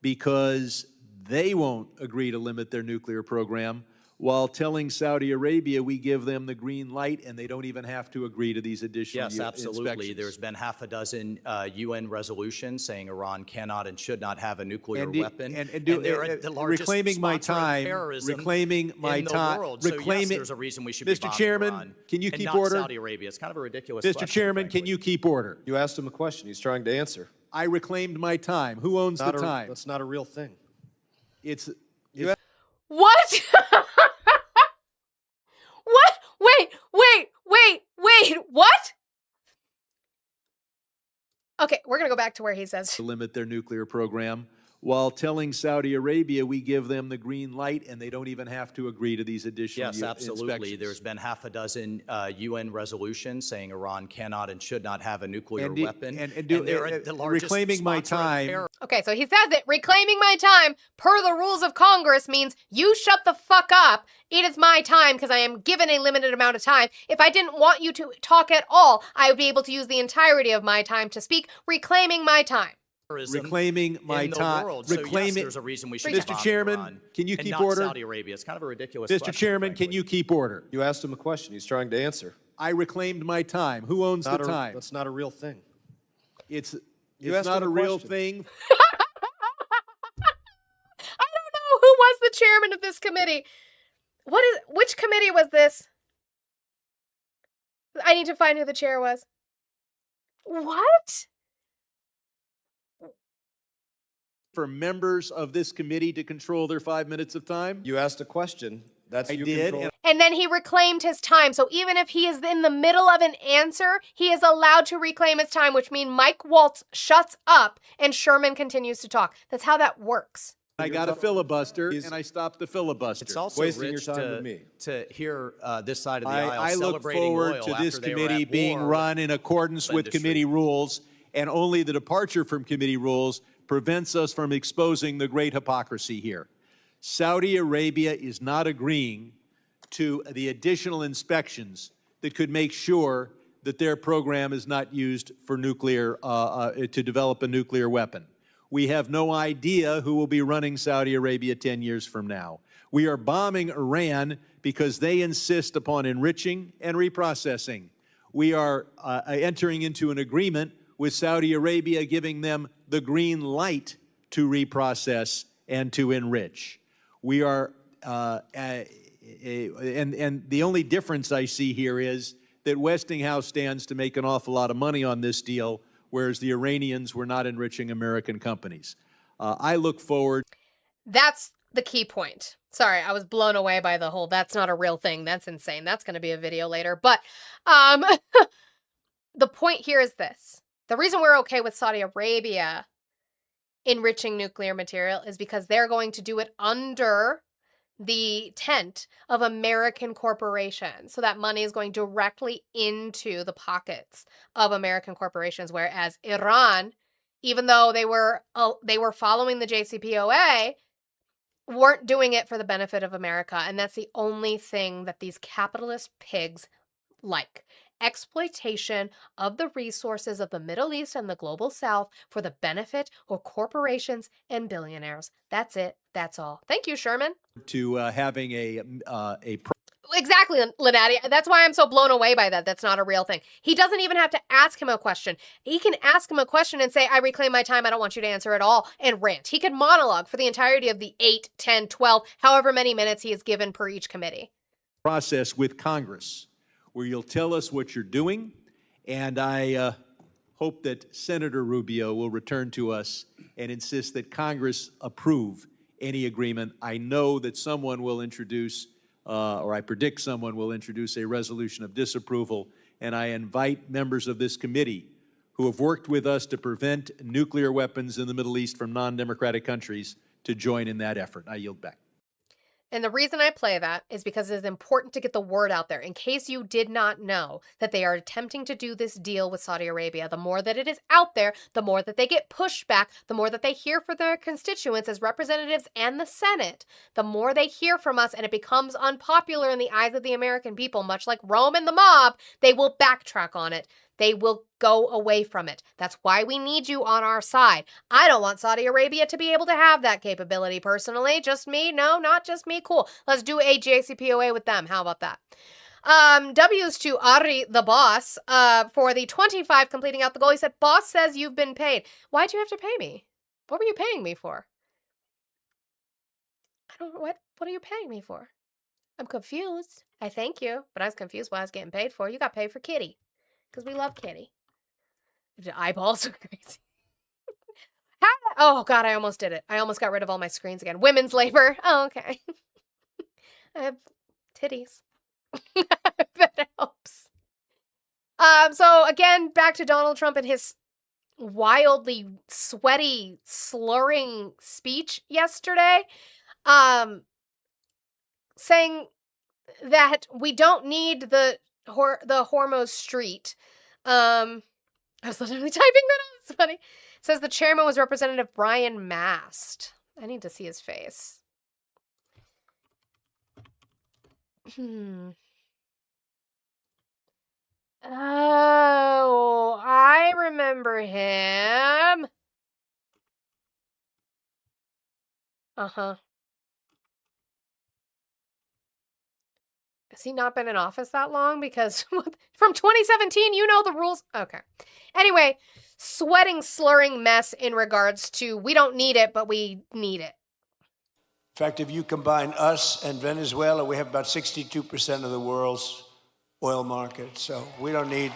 because they won't agree to limit their nuclear program, while telling Saudi Arabia we give them the green light and they don't even have to agree to these additional Yes, absolutely. inspections? There's been half a dozen UN resolutions saying Iran cannot and should not have a nuclear weapon. And they're the largest reclaiming my sponsor of time, terrorism reclaiming my in the time, world. So reclaiming. yes, there's a reason we should be Mr. bombing Chairman, Iran can you and keep not order? Saudi Arabia. It's kind of a ridiculous Mr. question, Chairman, can you keep order? You asked him a question. He's trying to answer. I reclaimed my time. Who owns the time? That's not a real thing. It's What? What? Wait, what? Okay, we're going to go back to where he says. To limit their nuclear program, while telling Saudi Arabia we give them the green light and they don't even have to agree to these additional Yes, absolutely. inspections. There's been half a dozen UN resolutions saying Iran cannot and should not have a nuclear And weapon. and they're the largest reclaiming my sponsor of time. terror. Okay, so he says it. Reclaiming my time per the rules of Congress means you shut the fuck up. It is my time because I am given a limited amount of time. If I didn't want you to talk at all, I would be able to use the entirety of my time to speak. Reclaiming my time. Reclaiming my time. Reclaiming. Yes, there's a reason we should. Mr. Chairman, can you and keep not order? Saudi Arabia. It's kind of a ridiculous. Mr. question, Chairman, frankly. can you keep order? You asked him a question. He's trying to answer. I reclaimed my time. Who owns the time? That's not a real thing. It's asked not him a a real question. thing. I don't know who was the chairman of this committee. Which committee was this? I need to find who the chair was. What? For members of this committee to control their 5 minutes of time? You asked a question. That's I you did, control. And then he reclaimed his time. So even if he is in the middle of an answer, he is allowed to reclaim his time, which means Mike Waltz shuts up and Sherman continues to talk. That's how that works. I got a filibuster, and I stopped the filibuster. It's also Wasting your rich time to, with me. to hear this side of the aisle I look celebrating forward oil to this after they were committee at being war run in accordance with industry. committee rules, and only the departure from committee rules prevents us from exposing the great hypocrisy here. Saudi Arabia is not agreeing to the additional inspections that could make sure that their program is not used for nuclear, to develop a nuclear weapon. We have no idea who will be running Saudi Arabia 10 years from now. We are bombing Iran because they insist upon enriching and reprocessing. We are entering into an agreement with Saudi Arabia giving them the green light to reprocess and to enrich. We are, and the only difference I see here is that Westinghouse stands to make an awful lot of money on this deal, whereas the Iranians were not enriching American companies. I look forward. That's the key point. Sorry, I was blown away by the whole, that's not a real thing. That's insane. That's going to be a video later. But the point here is this. The reason we're okay with Saudi Arabia enriching nuclear material is because they're going to do it under the tent of American corporations. So that money is going directly into the pockets of American corporations, whereas Iran, even though they were following the JCPOA, weren't doing it for the benefit of America. And that's the only thing that these capitalist pigs like. Exploitation of the resources of the Middle East and the global South for the benefit of corporations and billionaires. That's it. That's all. Thank you, Sherman. To having Exactly, Lenati. That's why I'm so blown away by that. That's not a real thing. He doesn't even have to ask him a question. He can ask him a question and say, I reclaim my time. I don't want you to answer at all, and rant. He could monologue for the entirety of the 8, 10, 12, however many minutes he is given per each committee. Process with Congress where you'll tell us what you're doing, and I hope that Senator Rubio will return to us and insist that Congress approve any agreement. I know that someone will introduce, or I predict someone will introduce a resolution of disapproval, and I invite members of this committee who have worked with us to prevent nuclear weapons in the Middle East from non-democratic countries to join in that effort. I yield back. And the reason I play that is because it is important to get the word out there. In case you did not know that they are attempting to do this deal with Saudi Arabia, the more that it is out there, the more that they get pushed back, the more that they hear from their constituents as representatives and the Senate, the more they hear from us and it becomes unpopular in the eyes of the American people, much like Rome and the mob, they will backtrack on it. They will go away from it. That's why we need you on our side. I don't want Saudi Arabia to be able to have that capability personally. Just me? No, not just me. Cool. Let's do a JCPOA with them. How about that? W's to Ari, the boss, for the 25 completing out the goal. He said, boss says you've been paid. Why'd you have to pay me? What were you paying me for? I don't know. What are you paying me for? I'm confused. I thank you, but I was confused what I was getting paid for. You got paid for Kitty. Because we love Kitty. The eyeballs are crazy. Oh, God, I almost did it. I almost got rid of all my screens again. Women's labor. Oh, okay. I have titties. That helps. So, again, back to Donald Trump and his wildly sweaty, slurring speech yesterday. Saying that we don't need the Hormuz Street. I was literally typing that out. It's funny. It says the chairman was Representative Brian Mast. I need to see his face. Oh, I remember him. Uh-huh. Has he not been in office that long? Because from 2017, you know the rules. Okay. Anyway, sweating, slurring mess in regards to we don't need it, but we need it. In fact, if you combine us and Venezuela, we have about 62% of the world's oil market. So we don't need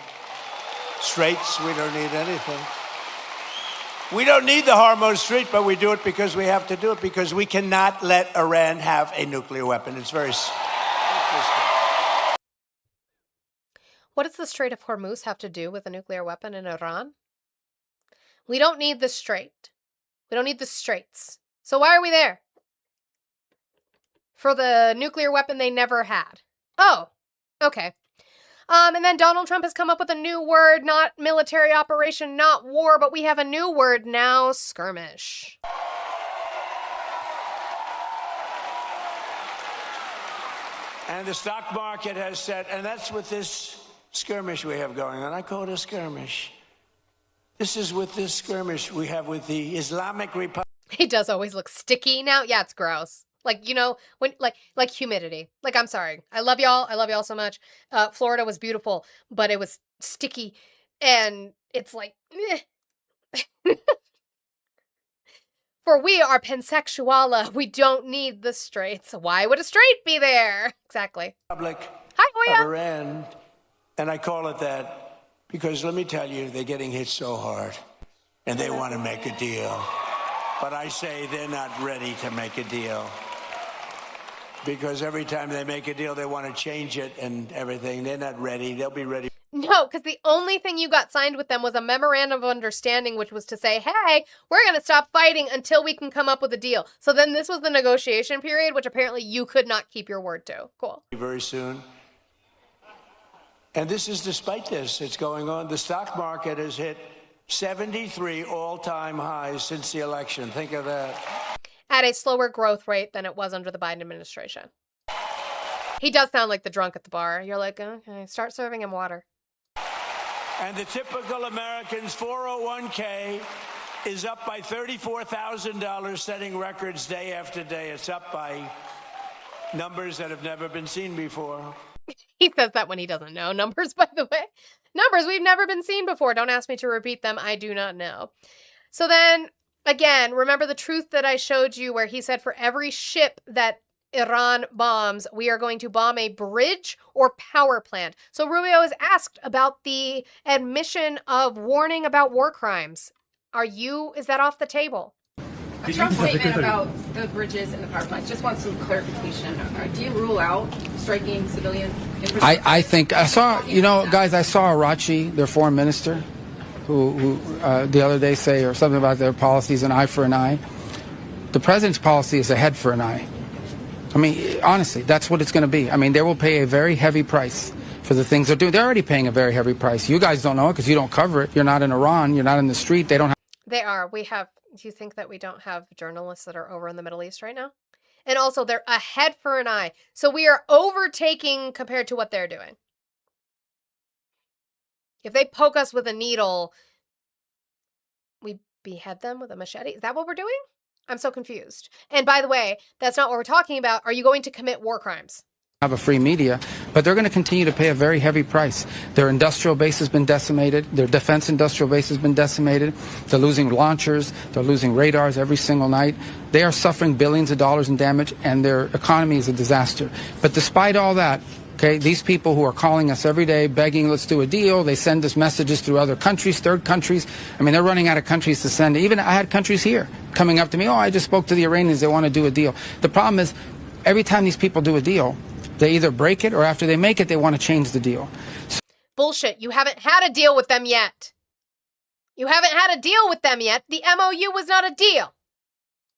straits. We don't need anything. We don't need the Hormuz Strait, but we do it because we have to do it, because we cannot let Iran have a nuclear weapon. It's very simple. What does the Strait of Hormuz have to do with a nuclear weapon in Iran? We don't need the strait. We don't need the straits. So why are we there? For the nuclear weapon they never had. Oh, okay. And then Donald Trump has come up with a new word, not military operation, not war, but we have a new word now, skirmish. And the stock market has said, and that's what this skirmish we have going on. I call it a skirmish. This is with this skirmish we have with the Islamic Republic. He does always look sticky now. Yeah, it's gross. Like, you know, when like humidity. Like, I'm sorry. I love y'all. I love y'all so much. Florida was beautiful, but it was sticky. And it's like, for we are pansexuala. We don't need the straits. Why would a strait be there? Exactly. Hi, Oya. Iran. And I call it that because let me tell you, they're getting hit so hard and they want to make a deal. But I say they're not ready to make a deal. Because every time they make a deal, they want to change it and everything. They're not ready. They'll be ready. No, because the only thing you got signed with them was a memorandum of understanding, which was to say, hey, we're going to stop fighting until we can come up with a deal. So then this was the negotiation period, which apparently you could not keep your word to. Cool. Very soon. And this is despite this. It's going on. The stock market has hit 73 all-time highs since the election. Think of that. At a slower growth rate than it was under the Biden administration. He does sound like the drunk at the bar. You're like, okay, start serving him water. And the typical American's 401k is up by $34,000, setting records day after day. It's up by numbers that have never been seen before. He says that when he doesn't know numbers, by the way. Numbers we've never been seen before. Don't ask me to repeat them. I do not know. So then, again, remember the truth that I showed you where he said for every ship that Iran bombs, we are going to bomb a bridge or power plant. So Rubio is asked about the admission of warning about war crimes. Is that off the table? A Trump statement about the bridges and the power plants. Just want some clarification. Do you rule out striking civilian infrastructure? I think I saw, guys, I saw Arachi, their foreign minister, who the other day say or something about their policies, an eye for an eye. The president's policy is a head for an eye. I mean, honestly, that's what it's going to be. I mean, they will pay a very heavy price for the things they're doing. They're already paying a very heavy price. You guys don't know it because you don't cover it. You're not in Iran. You're not in the street. They don't have. They are. Do you think that we don't have journalists that are over in the Middle East right now? And also, they're a head for an eye. So we are overtaking compared to what they're doing. If they poke us with a needle, we behead them with a machete. Is that what we're doing? I'm so confused. And by the way, that's not what we're talking about. Are you going to commit war crimes? Have a free media, but they're going to continue to pay a very heavy price. Their industrial base has been decimated. Their defense industrial base has been decimated. They're losing launchers. They're losing radars every single night. They are suffering billions of dollars in damage, and their economy is a disaster. But despite all that, okay, these people who are calling us every day, begging, let's do a deal. They send us messages through other countries, third countries. I mean, they're running out of countries to send. Even I had countries here coming up to me, I just spoke to the Iranians. They want to do a deal. The problem is, every time these people do a deal, they either break it or after they make it, they want to change the deal. Bullshit. You haven't had a deal with them yet. You haven't had a deal with them yet. The MOU was not a deal.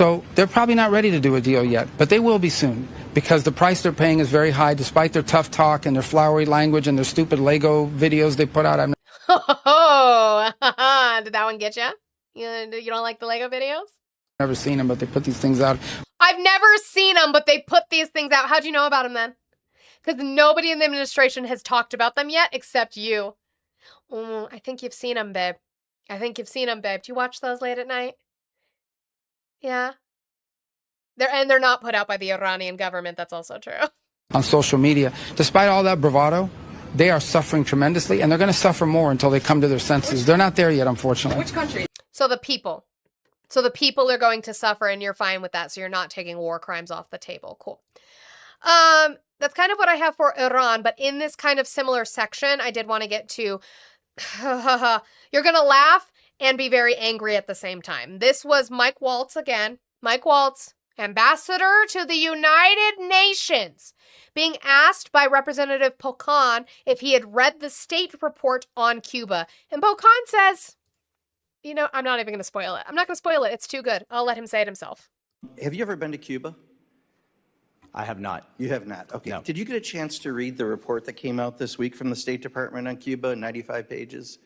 So they're probably not ready to do a deal yet, but they will be soon because the price they're paying is very high despite their tough talk and their flowery language and their stupid Lego videos they put out. Oh, did that one get you? You don't like the Lego videos? Never seen them, but they put these things out. I've never seen them, but they put these things out. How'd you know about them then? Because nobody in the administration has talked about them yet except you. I think you've seen them, babe. I think you've seen them, babe. Do you watch those late at night? Yeah. They're not put out by the Iranian government. That's also true. On social media. Despite all that bravado, they are suffering tremendously, and they're going to suffer more until they come to their senses. They're not there yet, unfortunately. Which country? So the people are going to suffer, and you're fine with that. So you're not taking war crimes off the table. Cool. That's kind of what I have for Iran. But in this kind of similar section, I did want to get to, you're going to laugh and be very angry at the same time. This was Mike Waltz again. Mike Waltz, ambassador to the United Nations, being asked by Representative Pocan if he had read the State Report on Cuba. And Pocan says, I'm not even going to spoil it. I'm not going to spoil it. It's too good. I'll let him say it himself. Have you ever been to Cuba? I have not. You have not? Okay. No. Did you get a chance to read the report that came out this week from the State Department on Cuba, 95 pages?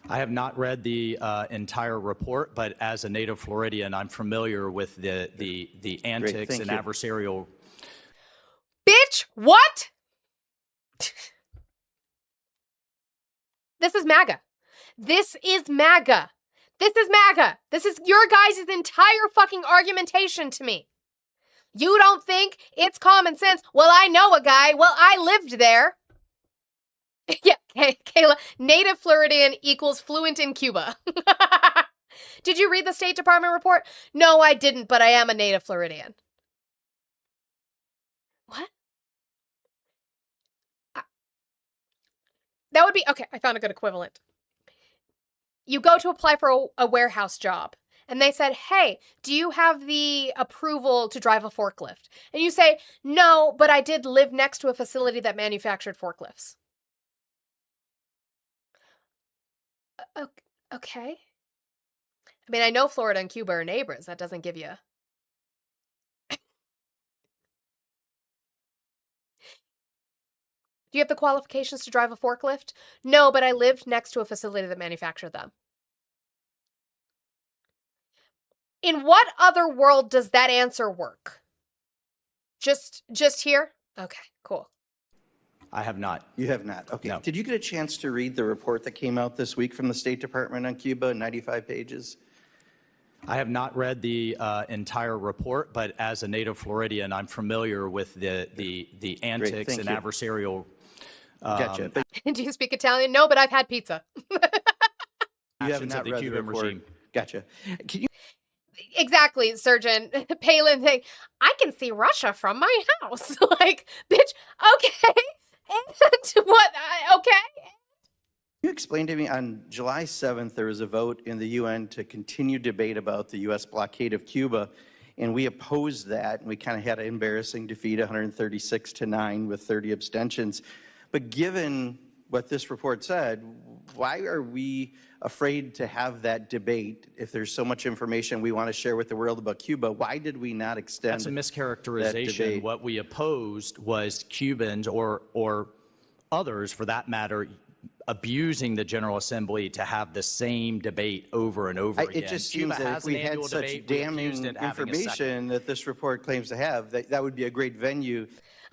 I have not read the entire report, but as a native Floridian, I'm familiar with the antics and adversarial. Bitch, what? This is MAGA. This is MAGA. This is MAGA. This is your guys' entire fucking argumentation to me. You don't think it's common sense? Well, I know a guy. Well, I lived there. Yeah, Kayla, native Floridian equals fluent in Cuba. Did you read the State Department report? No, I didn't, but I am a native Floridian. What? That would be, okay, I found a good equivalent. You go to apply for a warehouse job, and they said, hey, do you have the approval to drive a forklift? And you say, no, but I did live next to a facility that manufactured forklifts. Okay. I mean, I know Florida and Cuba are neighbors. That doesn't give you... Do you have the qualifications to drive a forklift? No, but I lived next to a facility that manufactured them. In what other world does that answer work? Just here? Okay, cool. I have not. You have not? Okay. No. Did you get a chance to read the report that came out this week from the State Department on Cuba, 95 pages? I have not read the entire report, but as a native Floridian, I'm familiar with the antics and adversarial. Gotcha. Do you speak Italian? No, but I've had pizza. You have not read the Cuban report. regime. Gotcha. Can you? Exactly, Surgeon. Palin saying, I can see Russia from my house. Like, bitch, okay. And what? Okay. you explain to me, on July 7th, there was a vote in the UN to continue debate about the U.S. blockade of Cuba, and we opposed that, and we kind of had an embarrassing defeat, 136-9 with 30 abstentions. But given what this report said, why are we afraid to have that debate if there's so much information we want to share with the world about Cuba? Why did we not extend That's a that mischaracterization. debate? What we opposed was Cubans or others, for that matter, abusing the General Assembly to have the same debate over and over again. It just Cuba seems that has if we an had annual such debate, we damning accused it having a second. information that this report claims to have, that would be a great venue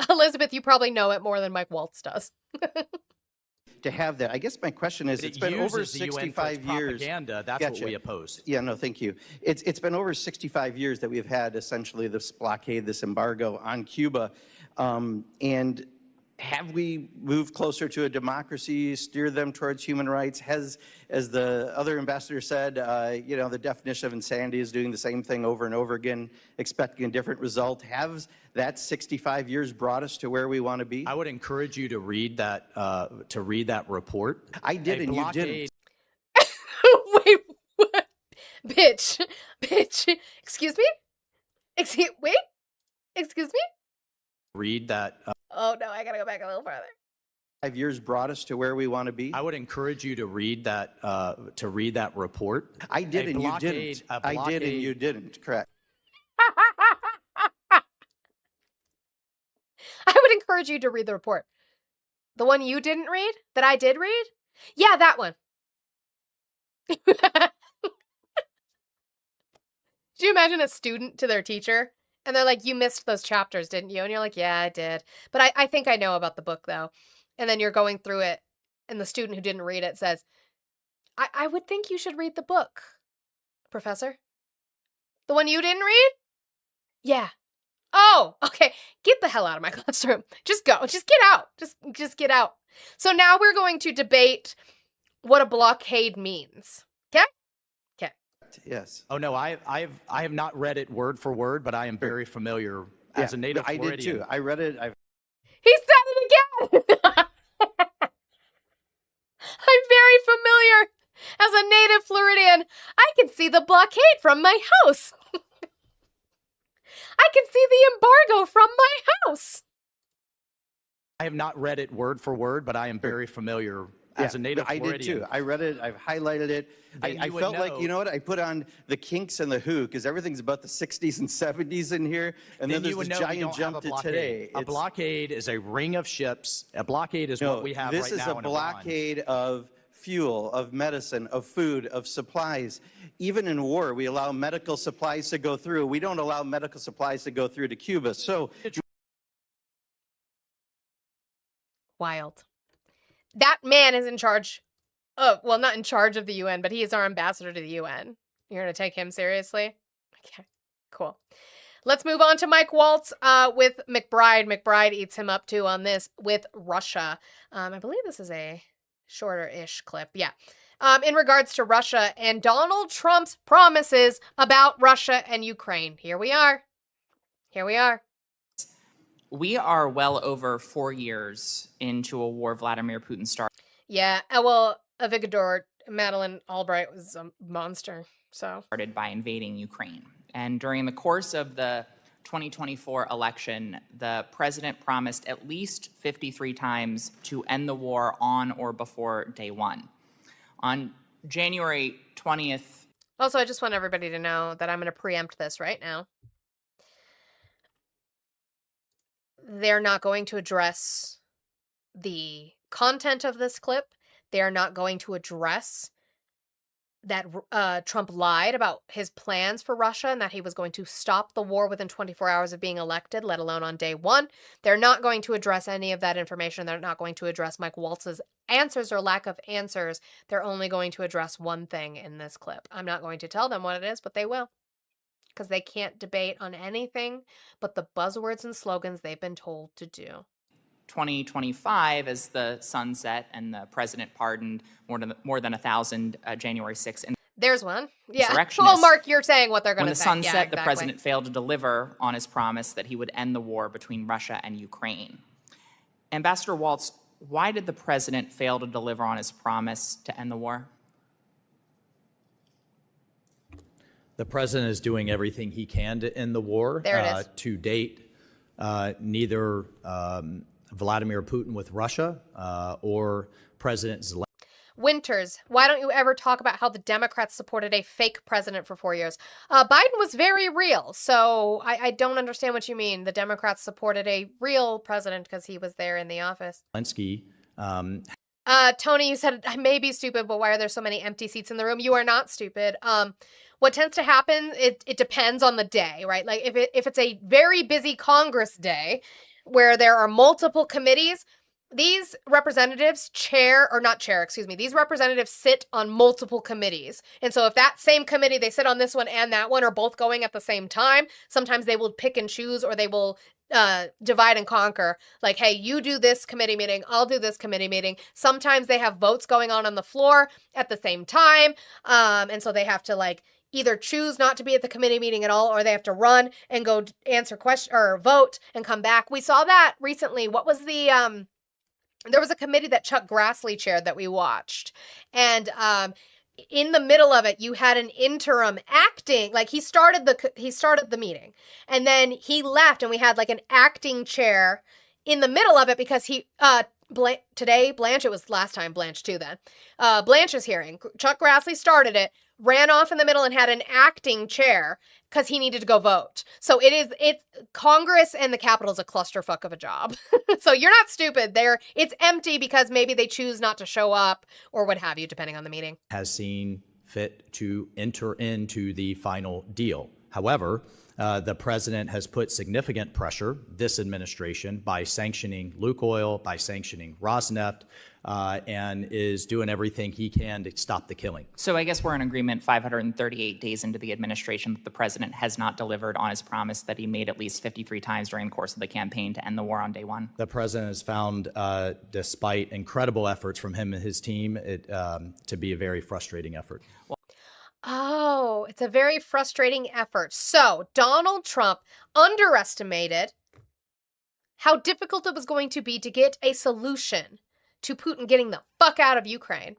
Elizabeth, you probably know it more than Mike Waltz does. to have that. I guess my question is, But it's been over uses the UN for its 65 years. propaganda. That's Gotcha. what we oppose. Yeah, no, thank you. It's been over 65 years that we've had essentially this blockade, this embargo on Cuba. And have we moved closer to a democracy, steer them towards human rights? Has, as the other ambassador said, you know, the definition of insanity is doing the same thing over and over again, expecting a different result. Has that 65 years brought us to where we want to be? I would encourage you to read that report. I did, A and you blockade- didn't. Wait, what? Bitch. Excuse me? Wait? Excuse me? Read that. Oh, no, I gotta go back a little farther. 5 years brought us to where we want to be. I would encourage you to read that report. I did, A and you blockade- didn't. a I did, and blockade- you didn't. Correct. I would encourage you to read the report. The one you didn't read? That I did read? Yeah, that one. Do you imagine a student to their teacher? And they're like, you missed those chapters, didn't you? And you're like, yeah, I did. But I think I know about the book, though. And then you're going through it, and the student who didn't read it says, I would think you should read the book, Professor. The one you didn't read? Yeah. Oh, okay. Get the hell out of my classroom. Just go. Just get out. Just get out. So now we're going to debate what a blockade means. Okay? Okay. Yes. Oh no, I have not read it word for word, but I am very familiar as a native I Floridian. did too. I read it. He said it again. I'm very familiar. As a native Floridian, I can see the blockade from my house. I can see the embargo from my house. I have not read it word for word, but I am very familiar as a native I Floridian. did too. I read it. I've highlighted it. Then I you would felt like, know- you know what? I put on the Kinks and the Who because everything's about the 60s and 70s in here. And then you there's would this know we giant don't jump have a to blockade. today. A blockade is a ring of ships. A blockade is No, what we have this right is now a in Iran. blockade of fuel, of medicine, of food, of supplies. Even in war, we allow medical supplies to go through. We don't allow medical supplies to go through to Cuba. So Wild. That man is in charge of, well, not in charge of the UN, but he is our ambassador to the UN. You're going to take him seriously? Okay, cool. Let's move on to Mike Waltz with McBride. McBride eats him up too on this with Russia. I believe this is a shorter-ish clip. Yeah. In regards to Russia and Donald Trump's promises about Russia and Ukraine. Here we are. Here we are. We are well over 4 years into a war Vladimir Putin started. Yeah, well, Avigdor Madeleine Albright was a monster, so. By invading Ukraine. And during the course of the 2024 election, the president promised at least 53 times to end the war on or before day one. On January 20th. Also, I just want everybody to know that I'm going to preempt this right now. They're not going to address the content of this clip. They are not going to address that Trump lied about his plans for Russia and that he was going to stop the war within 24 hours of being elected, let alone on day one. They're not going to address any of that information. They're not going to address Mike Waltz's answers or lack of answers. They're only going to address one thing in this clip. I'm not going to tell them what it is, but they will. Because they can't debate on anything but the buzzwords and slogans they've been told to do. 2025, as the sun set and the president pardoned more than 1,000 January 6th. There's one. Yeah. Insurrectionists. Oh, Mark, you're saying what they're going When to the say. sun Yeah, set, the exactly. president failed to deliver on his promise that he would end the war between Russia and Ukraine. Ambassador Waltz, Why did the president fail to deliver on his promise to end the war? The president is doing everything he can to end the war. There it is. To date, neither Vladimir Putin with Russia or President Zelensky. Winters, why don't you ever talk about how the Democrats supported a fake president for 4 years? Biden was very real, so I don't understand what you mean. The Democrats supported a real president because he was there in the office. Tony, you said, I may be stupid, but why are there so many empty seats in the room? You are not stupid. What tends to happen, it depends on the day, right? Like if it's a very busy Congress day where there are multiple committees, these representatives these representatives sit on multiple committees. And so if that same committee, they sit on this one and that one are both going at the same time, sometimes they will pick and choose, or they will divide and conquer. Like, hey, you do this committee meeting, I'll do this committee meeting. Sometimes they have votes going on the floor at the same time. And so they have to like either choose not to be at the committee meeting at all, or they have to run and go answer questions or vote and come back. We saw that recently. What was the there was a committee that Chuck Grassley chaired that we watched. And in the middle of it, you had an interim acting, like he started the meeting and then he left, and we had like an acting chair in the middle of it because today, Blanche, it was last time Blanche too then. Blanche's hearing. Chuck Grassley started it, ran off in the middle and had an acting chair because he needed to go vote. So it's Congress and the Capitol is a clusterfuck of a job. So you're not stupid. It's empty because maybe they choose not to show up or what have you, depending on the meeting. Has seen fit to enter into the final deal. However, the president has put significant pressure, this administration, by sanctioning Lukoil, by sanctioning Rosneft, and is doing everything he can to stop the killing. So I guess we're in agreement 538 days into the administration that the president has not delivered on his promise that he made at least 53 times during the course of the campaign to end the war on day one. The president has found, despite incredible efforts from him and his team, it to be a very frustrating effort. Oh, it's a very frustrating effort. So Donald Trump underestimated how difficult it was going to be to get a solution to Putin getting the fuck out of Ukraine.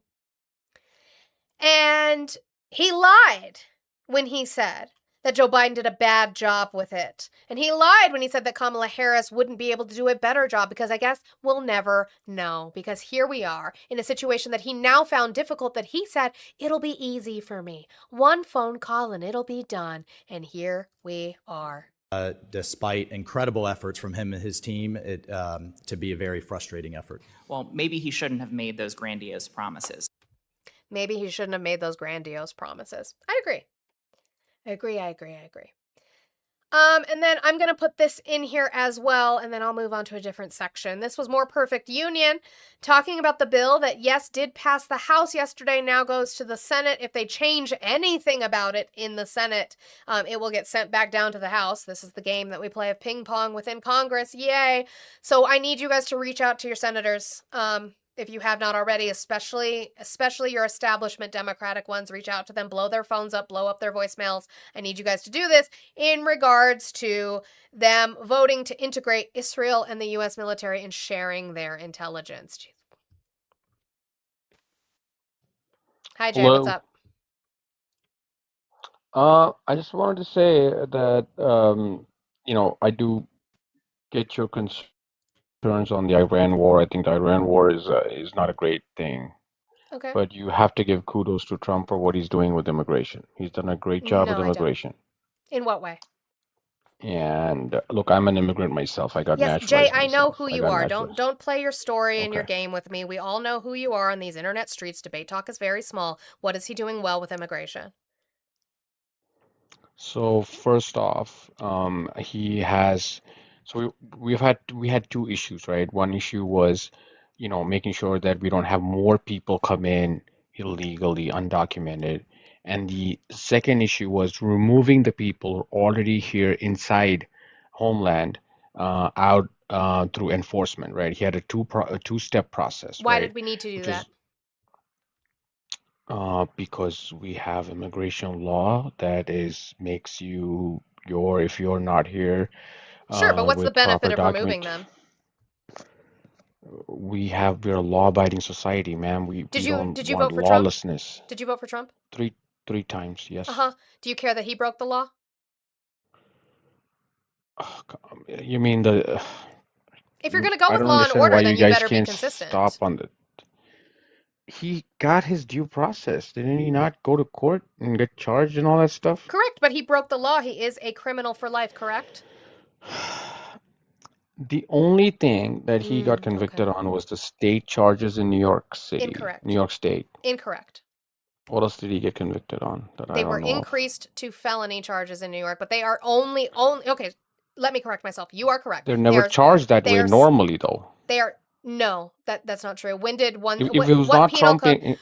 And he lied when he said that Joe Biden did a bad job with it. And he lied when he said that Kamala Harris wouldn't be able to do a better job, because I guess we'll never know. Because here we are in a situation that he now found difficult, that he said, it'll be easy for me. One phone call and it'll be done. And here we are. Despite incredible efforts from him and his team, it to be a very frustrating effort. Well, maybe he shouldn't have made those grandiose promises. Maybe he shouldn't have made those grandiose promises. I agree. I agree. And then I'm going to put this in here as well, and then I'll move on to a different section. This was More Perfect Union, talking about the bill that, yes, did pass the House yesterday, now goes to the Senate. If they change anything about it in the Senate, it will get sent back down to the House. This is the game that we play of ping pong within Congress. Yay. So I need you guys to reach out to your senators. If you have not already, especially your establishment Democratic ones, reach out to them, blow their phones up, blow up their voicemails. I need you guys to do this in regards to them voting to integrate Israel and the U.S. military and sharing their intelligence. Jeez. Hi, Jay. Hello. What's up? I just wanted to say that, I do get your concerns on the Iran war. I think the Iran war is not a great thing. Okay. But you have to give kudos to Trump for what he's doing with immigration. He's done a great job with immigration. In what way? And look, I'm an immigrant myself. I got Yes, naturalized Jay, I know myself. who I you got are. naturalized. Don't play your story and your Okay. game with me. We all know who you are on these internet streets. Debate Talk is very small. What is he doing well with immigration? So first off, he has. So we had two issues, right? One issue was, making sure that we don't have more people come in illegally, undocumented, and the second issue was removing the people already here inside homeland out through enforcement, right? He had a two-step process, Why right? did we need to do Which that? is because we have immigration law that makes you if you're not here Sure, but what's the with benefit proper of removing document. them? we're a law-abiding society, man. We Did don't you want vote for Trump? lawlessness. Did you vote for Trump? Three times, yes. Uh-huh. Do you care that he broke the law? You mean the? If you're going to go I with don't law and understand why order, then you you guys better be can't consistent. stop on the. He got his due process. Didn't he not go to court and get charged and all that stuff? Correct, but he broke the law. He is a criminal for life, correct? The only thing that he got convicted on was the state charges in New York City, Incorrect. New York State. Incorrect. What else did he get convicted on that I They don't were know of? increased to felony charges in New York, but they are only okay, let me correct myself. You are correct. They're never charged that way normally, though. They are no, that's not true. When did one If it was what not penal Trump, code?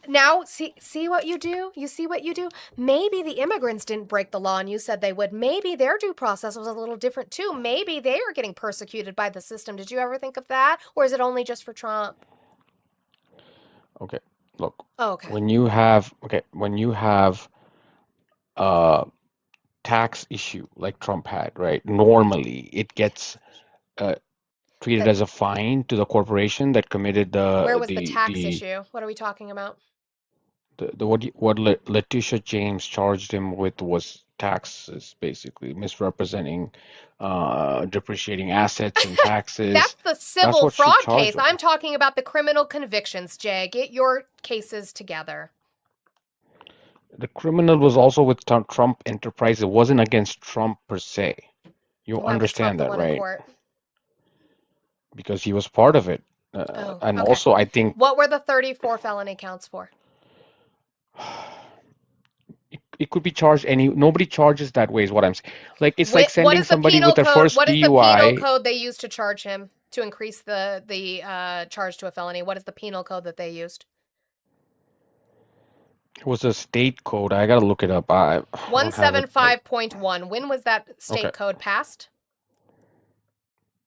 Now see what you do? You see what you do? Maybe the immigrants didn't break the law and you said they would. Maybe their due process was a little different too. Maybe they are getting persecuted by the system. Did you ever think of that? Or is it only just for Trump? Okay, look. Oh, okay. When you have a tax issue like Trump had, right? Normally, it gets treated as a fine to the corporation that committed Where was the tax issue? What are we talking about? what Letitia James charged him with was taxes, basically misrepresenting, depreciating assets and taxes. That's the civil what she fraud charged case. him. I'm talking about the criminal convictions, Jay. Get your cases together. The criminal was also with Trump Enterprise. It wasn't against Trump per se. You Why was understand Trump the that, one in right? court? Because he was part of it. And okay. also, I think What were the 34 felony counts for? it could be charged nobody charges that way is what I'm saying. Like it's like What sending is the somebody penal with their code? first What is the penal DUI. code they used to charge him to increase the charge to a felony? What is the penal code that they used? It was a state code. I gotta look it up. I don't have it. 175.1. When was that state Okay. code passed?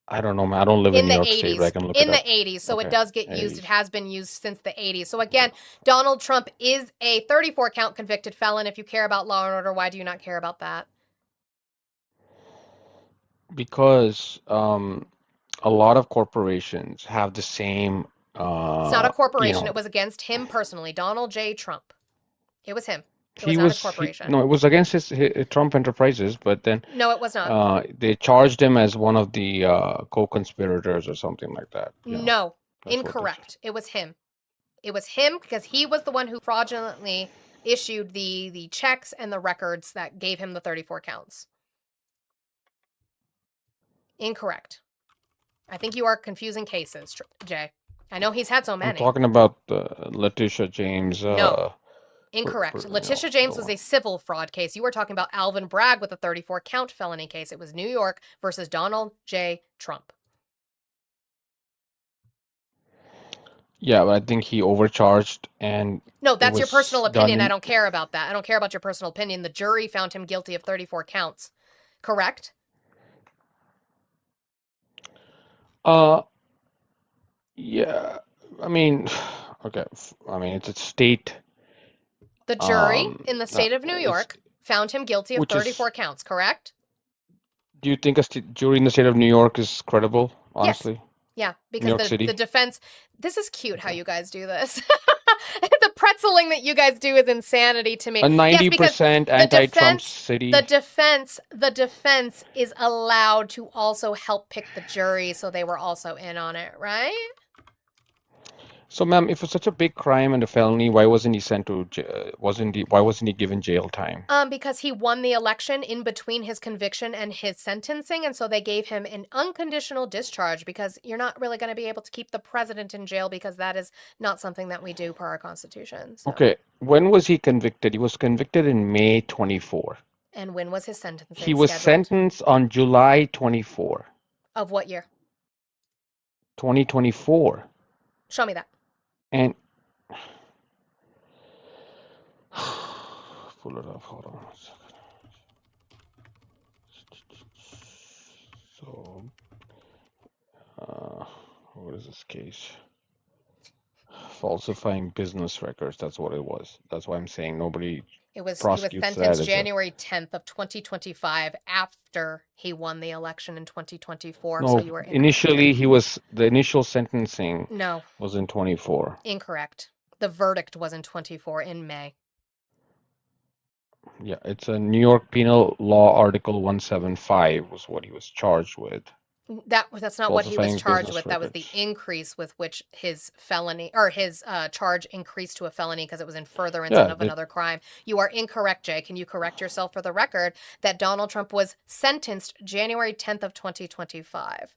I don't know, man. I don't live in In New the York State, 80s. but I can look In it the up. 80s. So Okay. it does get used. 80s. It has been used since the 80s. So again, Donald Trump is a 34 count convicted felon. If you care about law and order, why do you not care about that? Because a lot of corporations have the same. It's not a corporation. You know, It was against him personally, Donald J. Trump. It was him. It he was not was a corporation. no, it was against his Trump Enterprises, but then No, it was not. they charged him as one of the co-conspirators or something like that. You know, No, that's what they incorrect. It was him. It was him because he was the one who fraudulently issued the checks and the records that gave him the 34 counts. Incorrect. I think you are confusing cases, Jay. I know he's had so I'm many. talking about Letitia James. No. Incorrect. no, Letitia James was a civil fraud case. You were talking about Alvin Bragg with a 34 count felony case. It was New York versus Donald J. Trump. Yeah, but I think he overcharged and No, that's it your was personal done opinion. I in- don't care about that. I don't care about your personal opinion. The jury found him guilty of 34 counts. Correct? Yeah, I mean, okay. I mean, it's a state. The jury in the no, state of New it's- York found him guilty of which is- 34 counts, correct? Do you think a jury in the state of New York is credible? Honestly, Yeah, York because City? the defense, this is cute how you guys do this. The pretzeling that you guys do is insanity to me. A Yes, because 90% the anti-Trump defense- city. The defense is allowed to also help pick the jury, so they were also in on it, right? So, ma'am, if it's such a big crime and a felony, why wasn't he sent to? Why wasn't he given jail time? Because he won the election in between his conviction and his sentencing, and so they gave him an unconditional discharge because you're not really going to be able to keep the president in jail because that is not something that we do per our Constitution. So. Okay, when was he convicted? He was convicted in May 24. And when was his sentencing He was scheduled? sentenced on July 24, Of what year? 2024. Show me that. And pull it up. Hold on one second. So, what is this case? Falsifying business records. That's what it was. That's why I'm saying nobody He was prosecutes that sentenced as a. January 10th of 2025 after he won the election in 2024. So No, you were incorrect. initially the initial sentencing No, was in 24. incorrect. The verdict was in 24 in May. Yeah, it's a New York Penal Law Article 175 was what he was charged with. That's not what he was Falsifying charged business with. That was the records. increase with which his felony or his charge increased to a felony because it was in furtherance Yeah, of another crime. You are incorrect, Jay. Can you correct yourself for the record that Donald Trump was sentenced January 10th of 2025?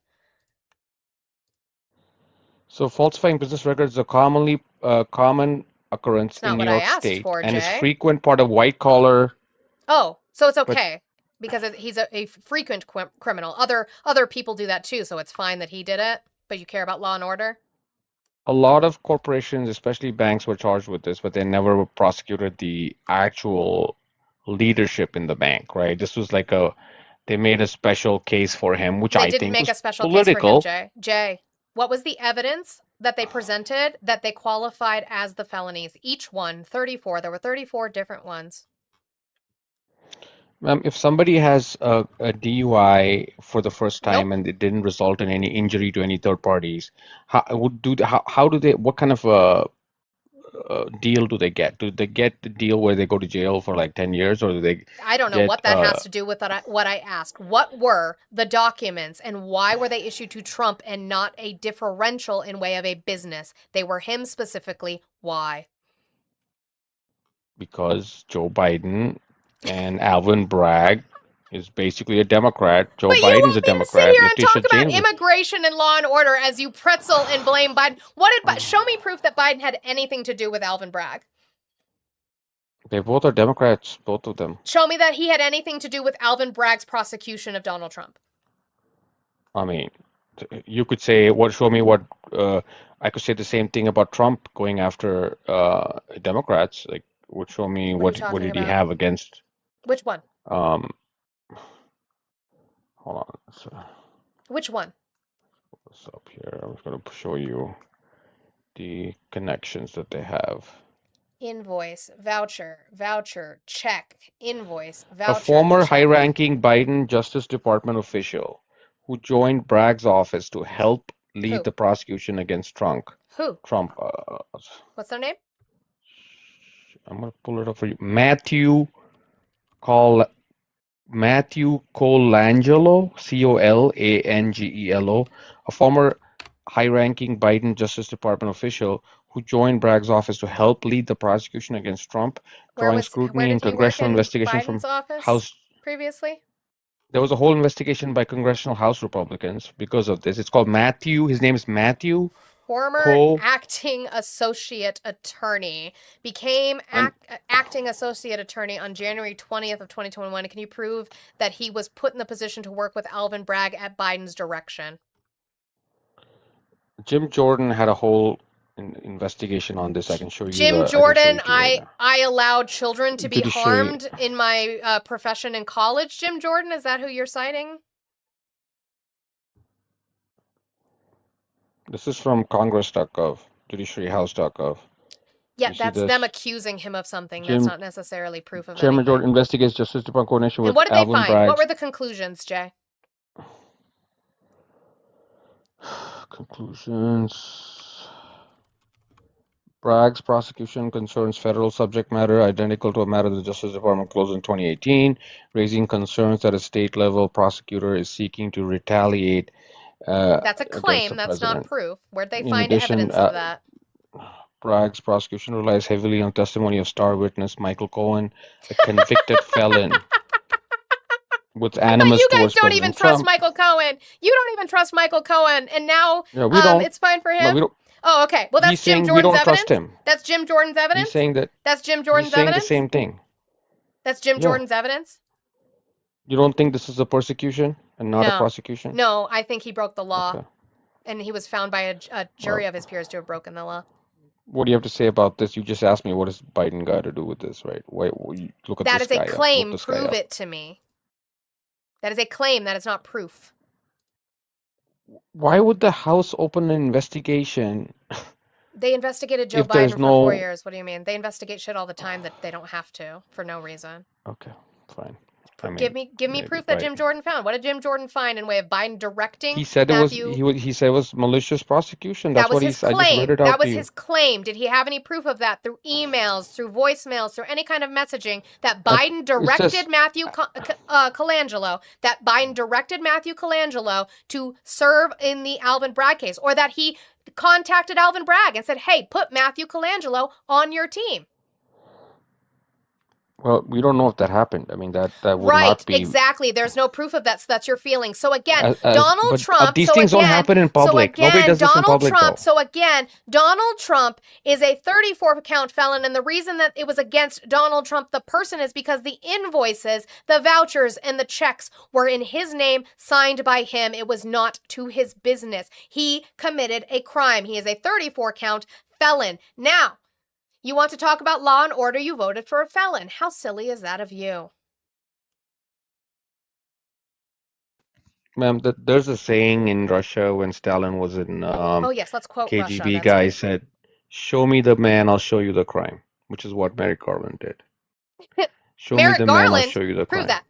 So falsifying business records is a common occurrence It's not in New what I York asked State for, and is Jay. frequent part of white collar. Oh, so it's But okay because he's a frequent criminal. Other people do that too, so it's fine that he did it. But you care about law and order? a lot of corporations, especially banks, were charged with this, but they never prosecuted the actual leadership in the bank, right? This was like they made a special case for him, which They I didn't think make was a special case for him, political. Jay. Jay, what was the evidence that they presented that they qualified as the felonies? Each one, 34. There were 34 different ones. If somebody has a DUI for the first Nope. time and it didn't result in any injury to any third parties, how do they, what kind of deal do they get? Do they get the deal where they go to jail for like 10 years, or do they I don't know get what that has to do with what I asked. What were the documents and why were they issued to Trump and not a differential in way of a business? They were him specifically. Why? because Joe Biden and Alvin Bragg is basically a Democrat. Joe But you Biden's want a me to sit Democrat. here and talk Letitia about James is. immigration and law and order as you pretzel and blame Biden. What did show me proof that Biden had anything to do with Alvin Bragg? They both are Democrats, both of them. Show me that he had anything to do with Alvin Bragg's prosecution of Donald Trump. I mean, you could say, show me what, I could say the same thing about Trump going after Democrats. Like, would show me What are you what talking did he about? have against, Which one? hold on, Which one? what's up here? I was going to show you the connections that they have. Invoice, voucher, check, invoice, A voucher, former check. high-ranking Biden Justice Department official who joined Bragg's office to help lead Who? the prosecution against Trump. Who? Trump. What's their name? I'm gonna pull it up for you. Matthew Colangelo, Colangelo, a former high-ranking Biden Justice Department official who joined Bragg's office to help lead the prosecution against Trump, drawing scrutiny Where and did he work congressional in investigation from Biden's office House. previously? There was a whole investigation by congressional House Republicans because of this. It's called Matthew. His name is Matthew Former acting associate attorney became And- acting associate attorney on January 20th of 2021. Can you prove that he was put in the position to work with Alvin Bragg at Biden's direction? Jim Jordan had a whole investigation on this. I can show you. Jim I can show Jordan, it to you right now. I allowed children to be Judiciary. harmed in my profession in college. Jim Jordan, is that who you're citing? This is from Congress.gov, judiciaryhouse.gov. Yeah, You see that's this? them accusing him of something. Jim- That's not necessarily proof of Chairman anything. Jordan investigates Justice Department coordination And with what did they Alvin find? Bragg. What were the conclusions, Jay? Conclusions. Bragg's prosecution concerns federal subject matter identical to a matter the Justice Department closed in 2018, raising concerns that a state-level prosecutor is seeking to retaliate That's a against claim. the That's not president. proof. Where'd they In find addition, evidence of that? Bragg's prosecution relies heavily on testimony of star witness Michael Cohen, a convicted felon with But animus you guys towards don't even President trust Trump. Michael Cohen. You don't even trust Michael Cohen, and now Yeah, we don't. it's fine for No, him. we don't. Oh, okay. Well, that's He's Jim saying we Jordan's don't evidence. trust him. That's Jim Jordan's evidence. He's saying that That's Jim Jordan's he's saying evidence. the same thing. That's Jim Yeah. Jordan's evidence. You don't think this is a persecution and not a No. prosecution? No, I think he broke the law, Okay. and he was found by a jury of his peers to have broken the law. What do you have to say about this? You just asked me what does Biden got to do with this, right? Wait, look at That this is guy a up. Look claim. this guy Prove up. it to me. That is a claim. That is not proof. Why would the House open an investigation? They investigated Joe If there's Biden for 4 no, years. What do you mean? They investigate shit all the time that they don't have to for no reason. okay, fine. I Give mean, me maybe, proof that right. Jim Jordan found. What did Jim Jordan find in way of Biden directing He said Matthew? he said it was malicious prosecution. That That's was what his I just read claim. it That out to was you. his claim. Did he have any proof of that through emails, through voicemails, through any kind of messaging that Biden directed just- Matthew Colangelo, that Biden directed Matthew Colangelo to serve in the Alvin Bragg case, or that he contacted Alvin Bragg and said, "Hey, put Matthew Colangelo on your team." Well, we don't know if that happened. I mean, that would Right, not be exactly. There's no proof of that, so that's your feeling. So again, but these things don't happen in public. Nobody does this in public, though. So again, Donald Trump is a 34 count felon, and the reason that it was against Donald Trump, the person, is because the invoices, the vouchers, and the checks were in his name, signed by him. It was not to his business. He committed a crime. He is a 34 count felon. Now, you want to talk about law and order, you voted for a felon. How silly is that of you? Ma'am, there's a saying in Russia when Stalin was in Oh yes, let's quote Russia. KGB, That's guy good. said, "Show me the man, I'll show you the crime," which is what Merrick Garland did. Show me Merrick the man, I'll Garland, show you the crime. prove that.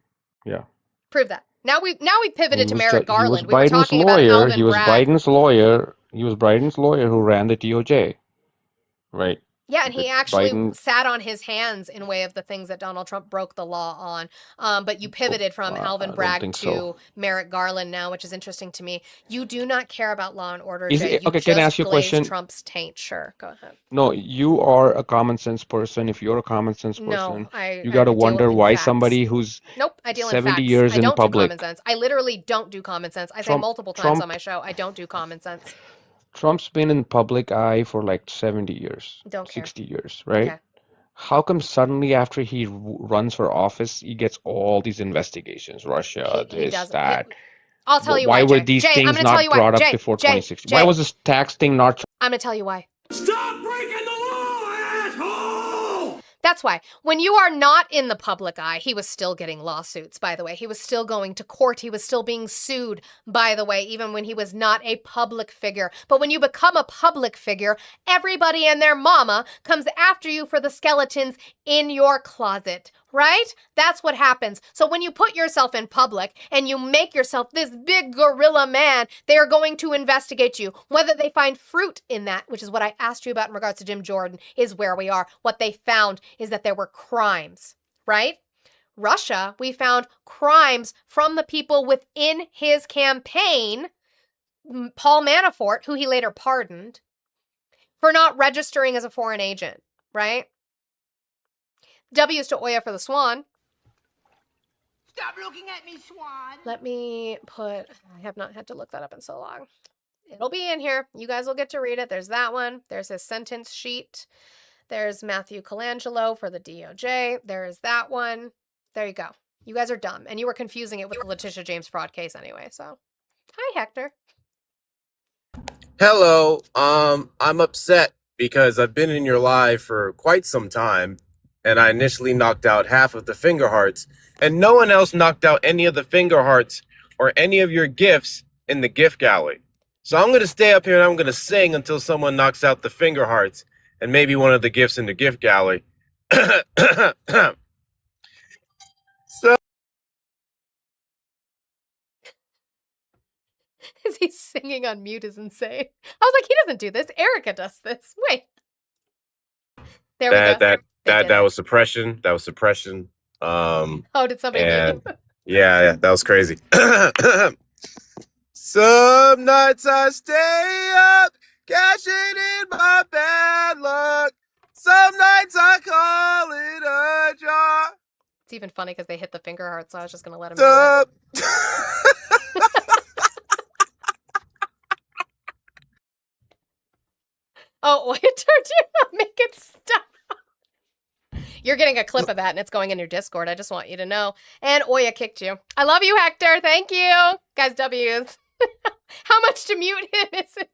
Yeah. Prove that. Now we pivoted to He Merrick was Garland. We were Biden's talking about lawyer. Alvin He was Bragg. Biden's lawyer. He was Biden's lawyer who ran the DOJ, right? Yeah, and he actually Biden- sat on his hands in way of the things that Donald Trump broke the law on. But you pivoted from I Alvin don't Bragg think to so. Merrick Garland now, which is interesting to me. You do not care about law and order, Is Jay. it- You okay, just can I ask you a glaze question? Trump's taint. Sure, go ahead. No, you are a common sense person. If you're a common sense No, person, I you got to deal wonder in why facts. somebody who's Nope, I deal in 70 facts. years I in don't do public. common sense. I literally don't do common sense. I say Trump- multiple times Trump- on my show, I don't do common sense. Trump's been in public eye for like 70 years, Don't care. 60 years, right? Okay. How come suddenly after he runs for office, he gets all these investigations? Russia, He this, doesn't. that. I'll tell you Why why, were Jay. these Jay, I'm things gonna tell not you why. brought up Jay, before Jay, 2016? Jay. Why was this tax thing not? I'm gonna tell you why. Stop breaking the law, asshole! That's why. When you are not in the public eye, he was still getting lawsuits, by the way. He was still going to court. He was still being sued, by the way, even when he was not a public figure. But when you become a public figure, everybody and their mama comes after you for the skeletons in your closet, right? That's what happens. So when you put yourself in public and you make yourself this big gorilla man, they are going to investigate you. Whether they find fruit in that, which is what I asked you about in regards to Jim Jordan, is where we are. What they found is that there were crimes, right? Russia, we found crimes from the people within his campaign, Paul Manafort, who he later pardoned, for not registering as a foreign agent, right? W's to Oya for the Swan. Stop looking at me, Swan. Let me put, I have not had to look that up in so long. It'll be in here. You guys will get to read it. There's that one. There's his sentence sheet. There's Matthew Colangelo for the DOJ. There is that one. There you go. You guys are dumb. And you were confusing it with the Letitia James fraud case anyway, so. Hi, Hector. Hello. I'm upset because I've been in your live for quite some time, and I initially knocked out half of the finger hearts, and no one else knocked out any of the finger hearts or any of your gifts in the gift gallery. So I'm going to stay up here and I'm going to sing until someone knocks out the finger hearts and maybe one of the gifts in the gift gallery. So Is he singing on mute is insane. I was like, he doesn't do this. Erica does this. Wait. There we go. that was suppression. That was suppression. Oh, did somebody And mute him? yeah, that was crazy. Some nights I stay up, cashing in my bad luck. Some nights I call it a job. It's even funny because they hit the finger heart, so I was just going to let him do it. Oh, it turned you make it stop. You're getting a clip of that, and it's going in your Discord. I just want you to know. And Oya kicked you. I love you, Hector. Thank you. Guys, W's. How much to mute him is it?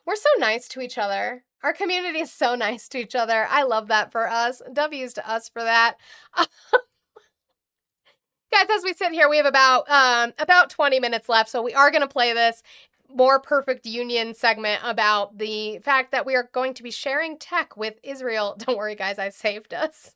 We're so nice to each other. Our community is so nice to each other. I love that for us. W's to us for that. Guys, as we sit here, we have about 20 minutes left, so we are going to play this more perfect union segment about the fact that we are going to be sharing tech with Israel. Don't worry, guys, I saved us.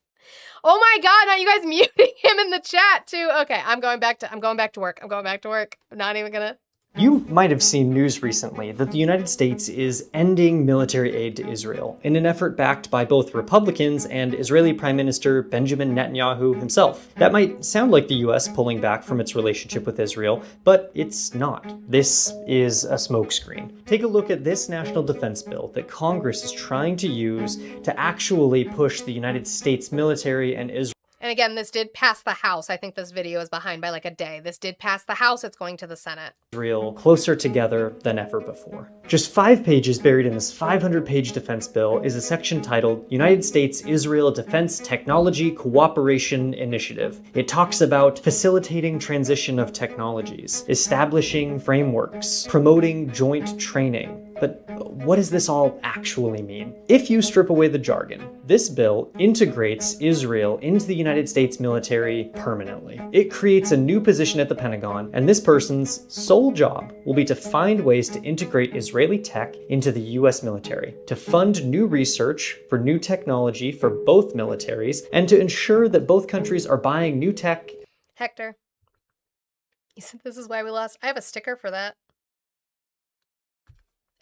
Oh my God, are you guys muting him in the chat too? Okay, I'm going back to work. I'm not even gonna. You might have seen news recently that the United States is ending military aid to Israel in an effort backed by both Republicans and Israeli Prime Minister Benjamin Netanyahu himself. That might sound like the US pulling back from its relationship with Israel, but it's not. This is a smokescreen. Take a look at this national defense bill that Congress is trying to use to actually push the United States military and Israel. And again, this did pass the House. I think this video is behind by like a day. This did pass the House. It's going to the Senate. Israel closer together than ever before. Just 5 pages buried in this 500-page defense bill is a section titled United States-Israel Defense Technology Cooperation Initiative. It talks about facilitating transition of technologies, establishing frameworks, promoting joint training. But what does this all actually mean? If you strip away the jargon, this bill integrates Israel into the United States military permanently. It creates a new position at the Pentagon, and this person's sole job will be to find ways to integrate Israeli tech into the US military, to fund new research for new technology for both militaries, and to ensure that both countries are buying new tech. Hector, you said this is why we lost. I have a sticker for that.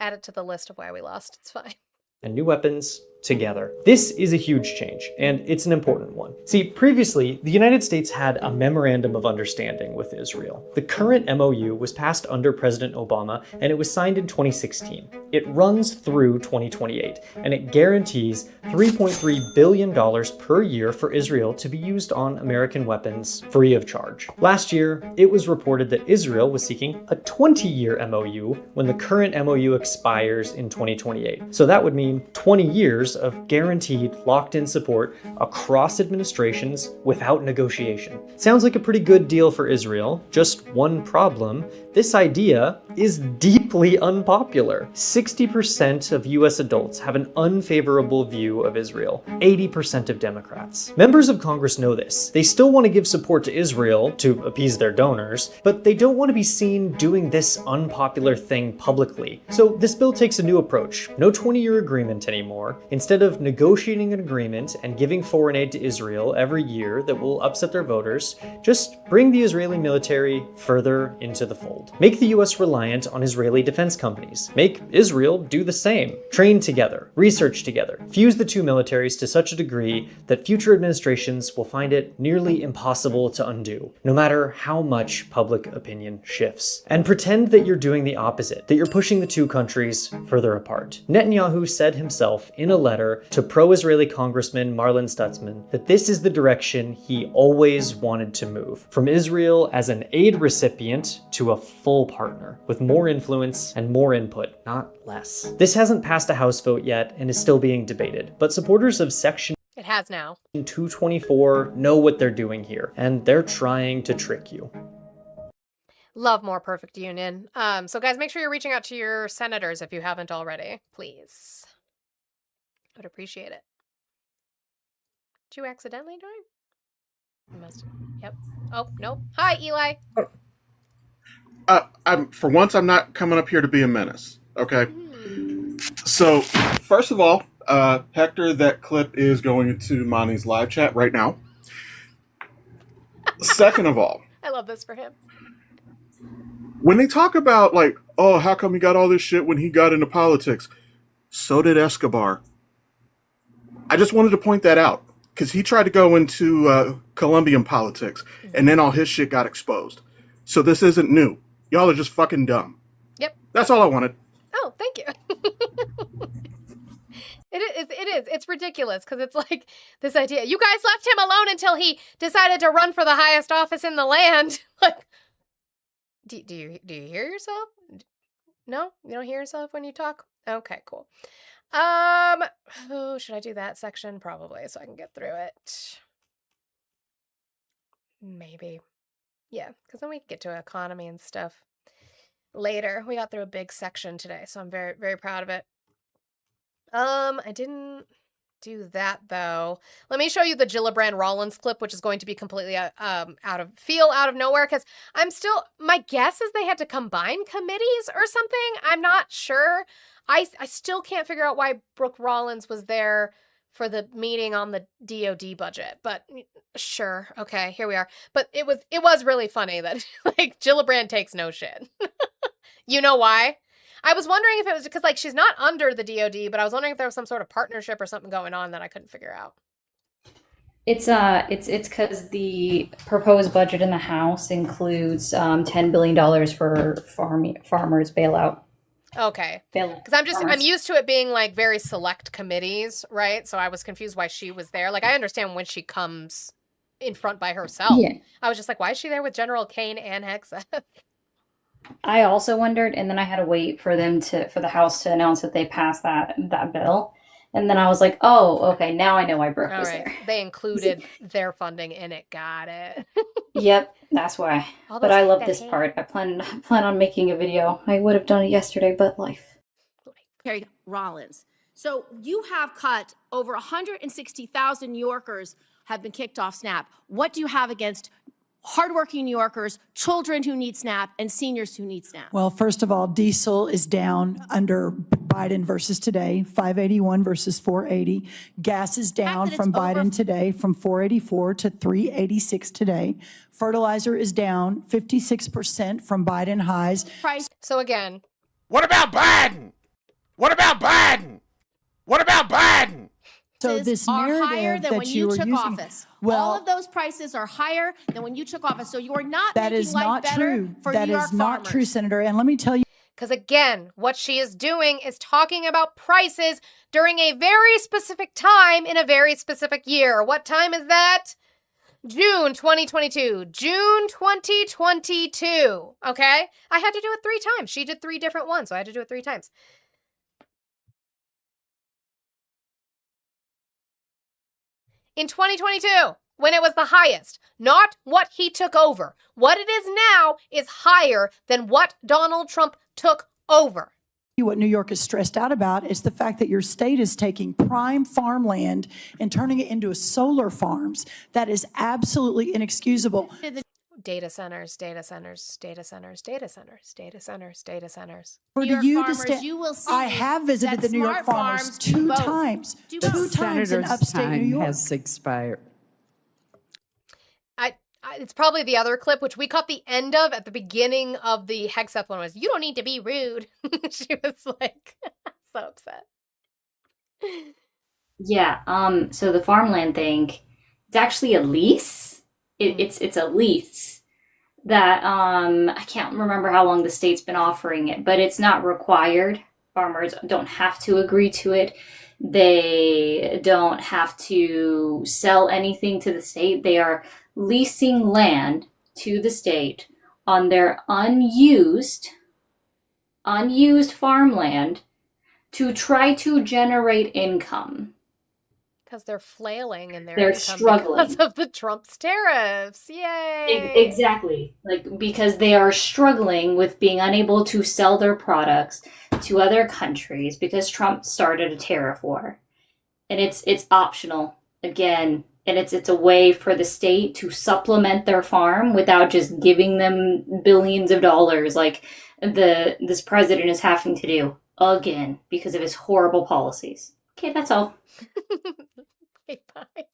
Add it to the list of why we lost. It's fine. And new weapons together. This is a huge change, and it's an important one. See, previously, the United States had a memorandum of understanding with Israel. The current MOU was passed under President Obama, and it was signed in 2016. It runs through 2028, and it guarantees $3.3 billion per year for Israel to be used on American weapons free of charge. Last year, it was reported that Israel was seeking a 20-year MOU when the current MOU expires in 2028. So that would mean 20 years of guaranteed locked-in support across administrations without negotiation. Sounds like a pretty good deal for Israel. Just one problem: this idea is deeply unpopular. 60% of US adults have an unfavorable view of Israel. 80% of Democrats. Members of Congress know this. They still want to give support to Israel to appease their donors, but they don't want to be seen doing this unpopular thing publicly. So this bill takes a new approach. No 20-year agreement anymore. Instead of negotiating an agreement and giving foreign aid to Israel every year that will upset their voters, just bring the Israeli military further into the fold. Make the US reliant on Israeli defense companies. Make Israel do the same. Train together. Research together. Fuse the two militaries to such a degree that future administrations will find it nearly impossible to undo, no matter how much public opinion shifts. And pretend that you're doing the opposite, that you're pushing the two countries further apart. Netanyahu said himself in a letter to pro-Israeli Congressman Marlin Stutzman that this is the direction he always wanted to move, from Israel as an aid recipient to a full partner, with more influence and more input, not less. This hasn't passed a House vote yet and is still being debated, but supporters of Section It has now. 224 know what they're doing here, and they're trying to trick you. Love more perfect union. So guys, make sure you're reaching out to your senators if you haven't already, please. I would appreciate it. Did you accidentally join? You must have. Yep. Oh, nope. Hi, Eli. For once, I'm not coming up here to be a menace. Okay. So, first of all, Hector, that clip is going into Monty's live chat right now. Second of all, I love this for him. when they talk about like, oh, how come he got all this shit when he got into politics? So did Escobar. I just wanted to point that out because he tried to go into Colombian politics and then all his shit got exposed. So this isn't new. Y'all are just fucking dumb. Yep. That's all I wanted. Oh, thank you. It is. It's ridiculous because it's like this idea. You guys left him alone until he decided to run for the highest office in the land. Like, do you hear yourself? No, you don't hear yourself when you talk. Okay, cool. Oh, should I do that section? Probably, so I can get through it. Maybe. Yeah, because then we can get to economy and stuff later. We got through a big section today, so I'm very, very proud of it. I didn't do that though. Let me show you the Gillibrand Rollins clip, which is going to be completely out of nowhere, because my guess is they had to combine committees or something. I'm not sure. I still can't figure out why Brooke Rollins was there for the meeting on the DoD budget, but sure, okay, here we are. But it was really funny that like Gillibrand takes no shit. You know why? I was wondering if it was because like she's not under the DoD, but I was wondering if there was some sort of partnership or something going on that I couldn't figure out. It's because the proposed budget in the House includes $10 billion for farmers bailout. Okay. Bailout Because I'm farmers. used to it being like very select committees, right? So I was confused why she was there. Like I understand when she comes in front by herself. Yeah. I was just like, why is she there with General Kane and Hegseth? I also wondered, and then I had to wait for the House to announce that they passed that bill, and then I was like, oh, okay, now I know why Brooke All was right. there. They included their funding in it. Got it. Yep, that's why. All But those I love this fat part. I plan on making a video. I would have done it yesterday, but life. Carried Rollins. So you have cut over 160,000 New Yorkers have been kicked off SNAP. What do you have against hardworking New Yorkers, children who need SNAP, and seniors who need SNAP? Well, first of all, diesel is down under Biden versus today, 581 versus 480. Gas is down from Biden today from 484 to 386 today. Fertilizer is down 56% from Biden highs. So again, What about Biden? What about Biden? What about Biden? So this are narrative higher than that when you are took using, office. well, All of those prices are higher than when you took office. So you are not that making is life not better true. for That New York is not farmers. true, Senator. And let me tell you. because again, what she is doing is talking about prices during a very specific time in a very specific year. What time is that? June 2022. June 2022. Okay? I had to do it 3 times. She did 3 different ones, so I had to do it 3 times. In 2022, when it was the highest, not what he took over. What it is now is higher than what Donald Trump took over. What New York is stressed out about is the fact that your state is taking prime farmland and turning it into solar farms. That is absolutely inexcusable. Data centers, data centers, data centers, data centers, data centers, data centers. For New the York you to farmers, stand, you will see I have visited that the New York smart farmers farms do 2 both. times. Do 2 both. times in upstate New York. has expired. It's probably the other clip, which we caught the end of at the beginning of the Hegseth one, was, you don't need to be rude. She was like, so upset. Yeah, so the farmland thing, it's actually a lease. It's a lease that I can't remember how long the state's been offering it, but it's not required. Farmers don't have to agree to it. They don't have to sell anything to the state. They are leasing land to the state on their unused farmland to try to generate income. Because they're flailing in their They're income struggling. because of the Trump's tariffs. Yay! Exactly. Because they are struggling with being unable to sell their products to other countries because Trump started a tariff war. And it's optional again, and it's a way for the state to supplement their farm without just giving them billions of dollars like this president is having to do again because of his horrible policies. Okay, that's all. Okay, bye.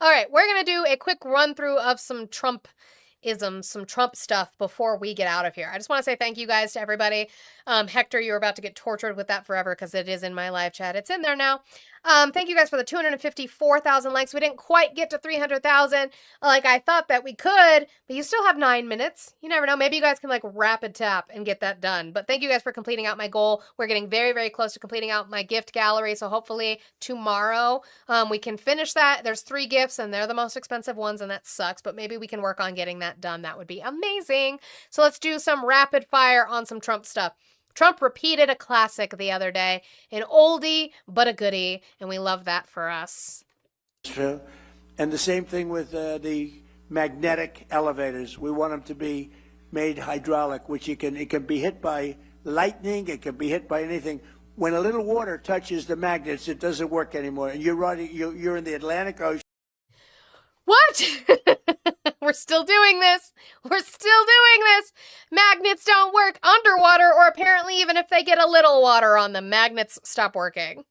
All right, we're going to do a quick run through of some Trump-isms, some Trump stuff before we get out of here. I just want to say thank you guys to everybody. Hector, you're about to get tortured with that forever because it is in my live chat. It's in there now. Thank you guys for the 254,000 likes. We didn't quite get to 300,000 like I thought that we could, but you still have 9 minutes. You never know. Maybe you guys can like rapid tap and get that done. But thank you guys for completing out my goal. We're getting very, very close to completing out my gift gallery. So hopefully tomorrow we can finish that. There's 3 gifts and they're the most expensive ones and that sucks, but maybe we can work on getting that done. That would be amazing. So let's do some rapid fire on some Trump stuff. Trump repeated a classic the other day, an oldie but a goodie, and we love that for us. True. And the same thing with the magnetic elevators. We want them to be made hydraulic, which it can be hit by lightning, it can be hit by anything. when a little water touches the magnets, it doesn't work anymore. And you're in the Atlantic Ocean. What? We're still doing this. We're still doing this. Magnets don't work underwater, or apparently even if they get a little water on them, magnets stop working.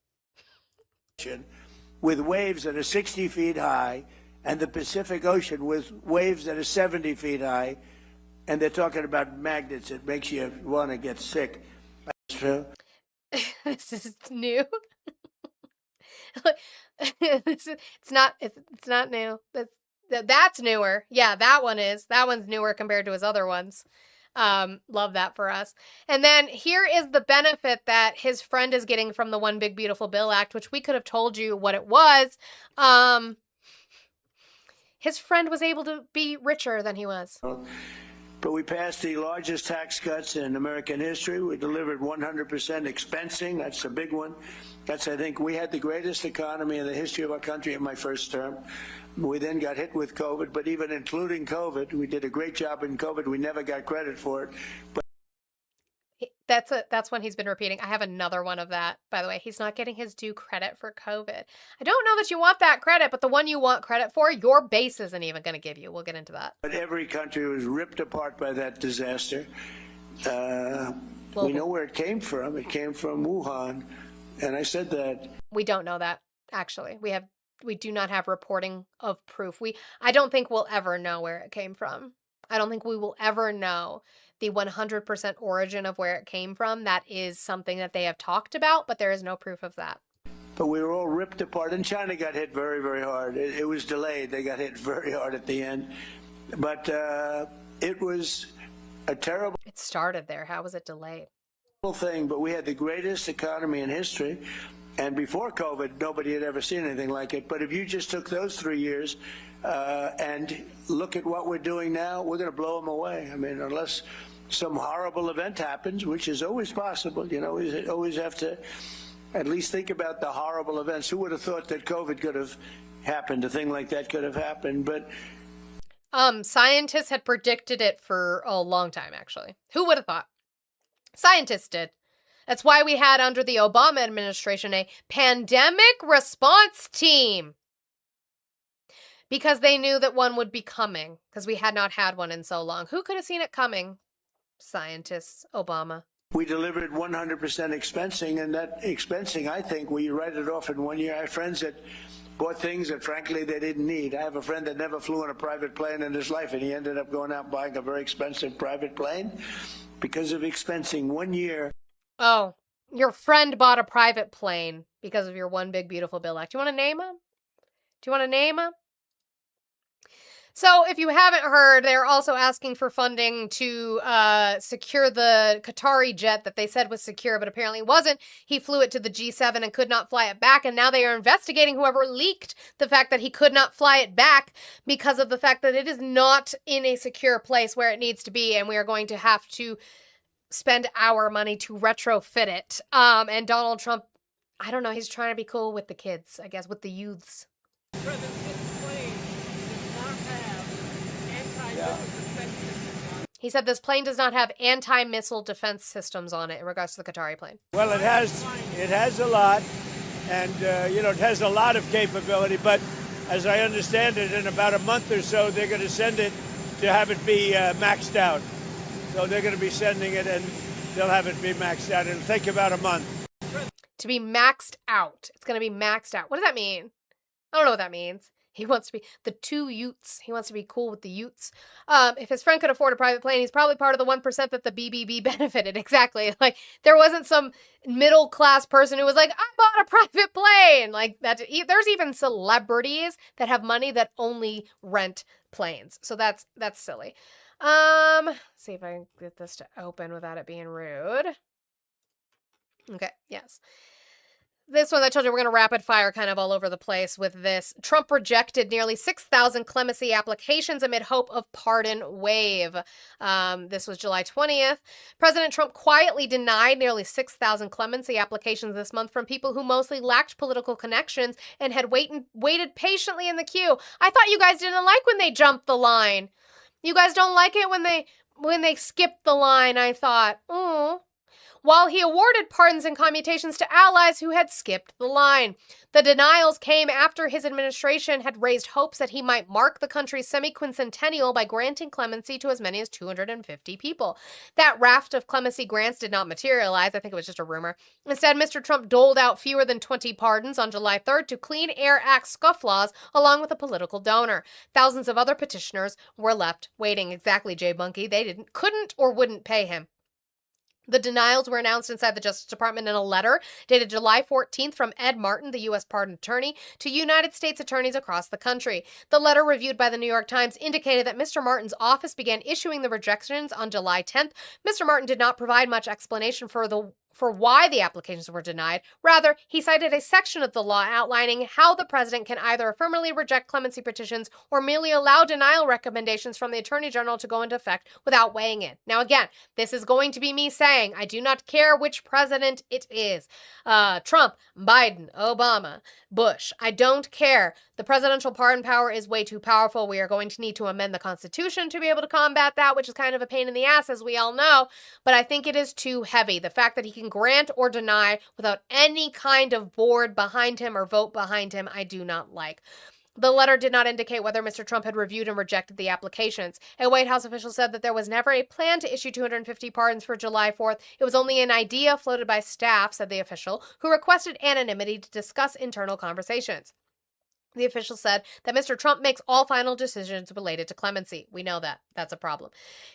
With waves that are 60 feet high, and the Pacific Ocean with waves that are 70 feet high, and they're talking about magnets. It makes you want to get sick. This is new. It's not new. That's newer. Yeah, that one is. That one's newer compared to his other ones. Love that for us. And then here is the benefit that his friend is getting from the One Big Beautiful Bill Act, which we could have told you what it was. His friend was able to be richer than he was. But we passed the largest tax cuts in American history. We delivered 100% expensing. That's a big one. I think, we had the greatest economy in the history of our country in my first term. We then got hit with COVID, but even including COVID, we did a great job in COVID. We never got credit for it. But that's one he's been repeating. I have another one of that, by the way. He's not getting his due credit for COVID. I don't know that you want that credit, but the one you want credit for, your base isn't even going to give you. We'll get into that. But every country was ripped apart by that disaster. We know where it came from. It came from Wuhan. And I said that. We don't know that, actually. We do not have reporting of proof. I don't think we'll ever know where it came from. I don't think we will ever know the 100% origin of where it came from. That is something that they have talked about, but there is no proof of that. But we were all ripped apart, and China got hit very, very hard. It was delayed. They got hit very hard at the end. But it was a terrible... It started there. How was it delayed? ...thing, but we had the greatest economy in history. And before COVID, nobody had ever seen anything like it. But if you just took those 3 years and look at what we're doing now, we're going to blow them away. I mean, unless some horrible event happens, which is always possible. You know, we always have to at least think about the horrible events. Who would have thought that COVID could have happened? A thing like that could have happened. But scientists had predicted it for a long time, actually. Who would have thought? Scientists did. That's why we had, under the Obama administration, a pandemic response team. Because they knew that one would be coming. Because we had not had one in so long. Who could have seen it coming? Scientists. Obama. We delivered 100% expensing, and that expensing, I think, we write it off in 1 year. I have friends that bought things that, frankly, they didn't need. I have a friend that never flew on a private plane in his life, and he ended up going out buying a very expensive private plane because of expensing 1 year. Oh, your friend bought a private plane because of your One Big Beautiful Bill Act. Do you want to name him? Do you want to name him? So, if you haven't heard, they're also asking for funding to secure the Qatari jet that they said was secure, but apparently wasn't. He flew it to the G7 and could not fly it back, and now they are investigating whoever leaked the fact that he could not fly it back because of the fact that it is not in a secure place where it needs to be, and we are going to have to spend our money to retrofit it. And Donald Trump, I don't know, he's trying to be cool with the kids, I guess, with the youths. He said this plane does not have anti-missile defense systems on it in regards to the Qatari plane. Well, it has a lot, and it has a lot of capability. But as I understand it, in about a month or so, they're going to send it to have it be maxed out. So they're going to be sending it, and they'll have it be maxed out. It'll take about a month. To be maxed out. It's going to be maxed out. What does that mean? I don't know what that means. He wants to be the two Utes. He wants to be cool with the Utes. If his friend could afford a private plane, he's probably part of the 1% that the BBB benefited. Exactly. Like, there wasn't some middle-class person who was like, I bought a private plane. Like, that. There's even celebrities that have money that only rent planes. So that's silly. See if I can get this to open without it being rude. Okay, yes. This one, I told you we're going to rapid fire kind of all over the place with this. Trump rejected nearly 6,000 clemency applications amid hope of pardon wave. This was July 20th. President Trump quietly denied nearly 6,000 clemency applications this month from people who mostly lacked political connections and had waited patiently in the queue. I thought you guys didn't like when they jumped the line. You guys don't like it when they skip the line, I thought. while he awarded pardons and commutations to allies who had skipped the line. The denials came after his administration had raised hopes that he might mark the country's semi-quincentennial by granting clemency to as many as 250 people. That raft of clemency grants did not materialize. I think it was just a rumor. Instead, Mr. Trump doled out fewer than 20 pardons on July 3rd to Clean Air Act scofflaws, along with a political donor. Thousands of other petitioners were left waiting. Exactly, Jay Bunkie. They couldn't or wouldn't pay him. The denials were announced inside the Justice Department in a letter dated July 14th from Ed Martin, the U.S. pardon attorney, to United States attorneys across the country. The letter, reviewed by the New York Times, indicated that Mr. Martin's office began issuing the rejections on July 10th. Mr. Martin did not provide much explanation for why the applications were denied. Rather, he cited a section of the law outlining how the president can either affirmatively reject clemency petitions or merely allow denial recommendations from the Attorney General to go into effect without weighing in. Now, again, this is going to be me saying, I do not care which president it is. Trump, Biden, Obama, Bush. I don't care. The presidential pardon power is way too powerful. We are going to need to amend the Constitution to be able to combat that, which is kind of a pain in the ass, as we all know. But I think it is too heavy. The fact that he can grant or deny without any kind of board behind him or vote behind him, I do not like. The letter did not indicate whether Mr. Trump had reviewed and rejected the applications. A White House official said that there was never a plan to issue 250 pardons for July 4th. It was only an idea floated by staff, said the official, who requested anonymity to discuss internal conversations. The official said that Mr. Trump makes all final decisions related to clemency. We know that. That's a problem.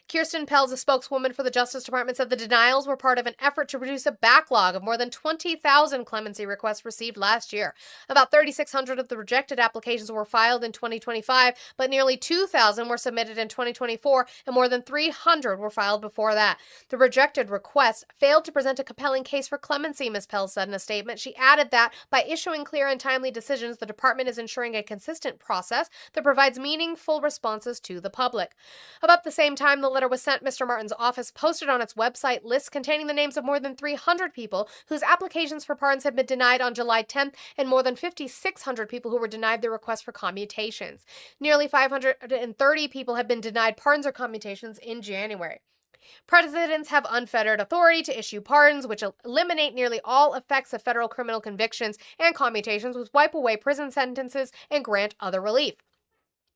Kirsten Pels, a spokeswoman for the Justice Department, said the denials were part of an effort to reduce a backlog of more than 20,000 clemency requests received last year. About 3,600 of the rejected applications were filed in 2025, but nearly 2,000 were submitted in 2024, and more than 300 were filed before that. The rejected requests failed to present a compelling case for clemency, Ms. Pels said in a statement. She added that by issuing clear and timely decisions, the department is ensuring a consistent process that provides meaningful responses to the public. About the same time the letter was sent, Mr. Martin's office posted on its website lists containing the names of more than 300 people whose applications for pardons had been denied on July 10th and more than 5,600 people who were denied their request for commutations. Nearly 530 people have been denied pardons or commutations in January. Presidents have unfettered authority to issue pardons, which eliminate nearly all effects of federal criminal convictions and commutations, which wipe away prison sentences and grant other relief.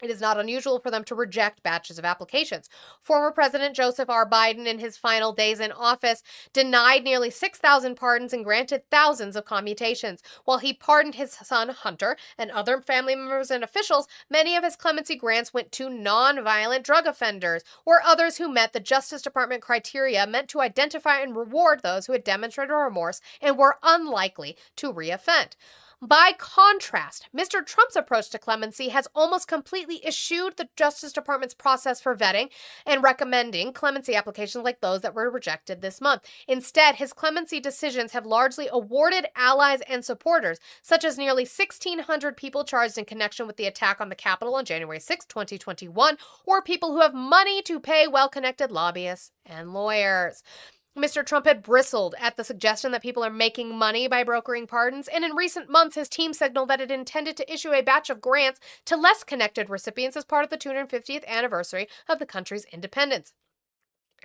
It is not unusual for them to reject batches of applications. Former President Joseph R. Biden, in his final days in office, denied nearly 6,000 pardons and granted thousands of commutations. While he pardoned his son, Hunter, and other family members and officials, many of his clemency grants went to non-violent drug offenders or others who met the Justice Department criteria meant to identify and reward those who had demonstrated remorse and were unlikely to reoffend. By contrast, Mr. Trump's approach to clemency has almost completely eschewed the Justice Department's process for vetting and recommending clemency applications like those that were rejected this month. Instead, his clemency decisions have largely awarded allies and supporters, such as nearly 1,600 people charged in connection with the attack on the Capitol on January 6, 2021, or people who have money to pay well-connected lobbyists and lawyers. Mr. Trump had bristled at the suggestion that people are making money by brokering pardons, and in recent months his team signaled that it intended to issue a batch of grants to less connected recipients as part of the 250th anniversary of the country's independence.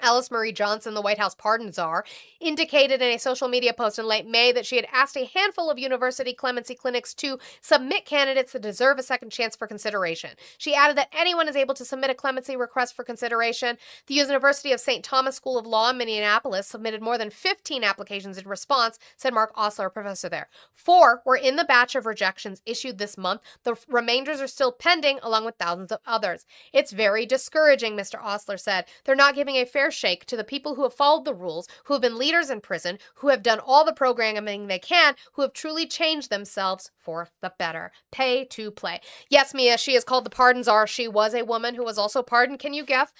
Alice Marie Johnson, the White House pardon czar, indicated in a social media post in late May that she had asked a handful of university clemency clinics to submit candidates that deserve a second chance for consideration. She added that anyone is able to submit a clemency request for consideration. The University of St. Thomas School of Law in Minneapolis submitted more than 15 applications in response, said Mark Osler, a professor there. 4 were in the batch of rejections issued this month. The remainders are still pending, along with thousands of others. It's very discouraging, Mr. Osler said. They're not giving a fair shake to the people who have followed the rules, who have been leaders in prison, who have done all the programming they can, who have truly changed themselves for the better. Pay to play. Yes, Mia, she is called the pardon czar. She was a woman who was also pardoned. Can you guess?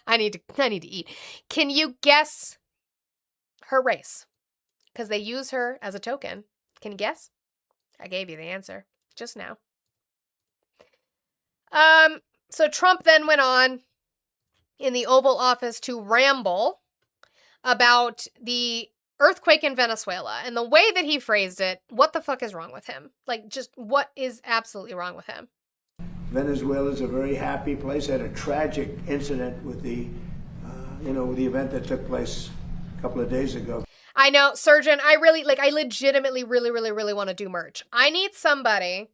I need to eat. Can you guess her race? Because they use her as a token. Can you guess? I gave you the answer just now. So Trump then went on in the Oval Office to ramble about the earthquake in Venezuela. And the way that he phrased it, what the fuck is wrong with him? Like, just what is absolutely wrong with him? Venezuela is a very happy place. Had a tragic incident with the you know, the event that took place a couple of days ago. I know, Surgeon, I legitimately really want to do merch. I need somebody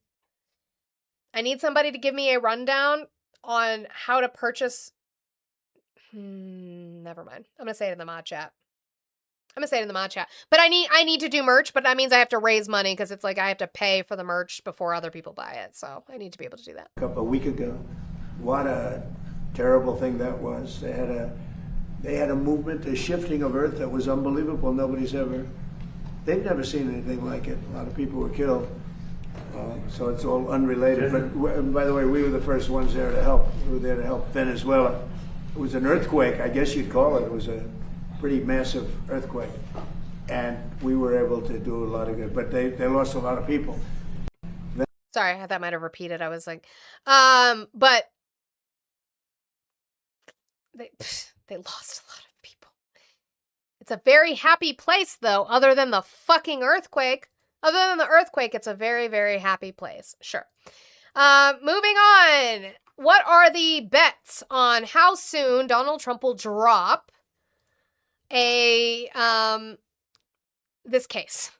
to give me a rundown on how to purchase. Never mind. I'm going to say it in the mod chat. But I need to do merch, but that means I have to raise money because it's like I have to pay for the merch before other people buy it. So I need to be able to do that. A week ago. What a terrible thing that was. They had a movement, a shifting of Earth that was unbelievable. They've never seen anything like it. A lot of people were killed. So it's all unrelated. But by the way, we were the first ones there to help. We were there to help Venezuela. It was an earthquake, I guess you'd call it. It was a pretty massive earthquake. And we were able to do a lot of good. But they lost a lot of people. Sorry, I thought I might have repeated. I was like, but they lost a lot of people. It's a very happy place, though, other than the fucking earthquake. Other than the earthquake, it's a very, very happy place. Sure. Moving on. What are the bets on how soon Donald Trump will drop this case?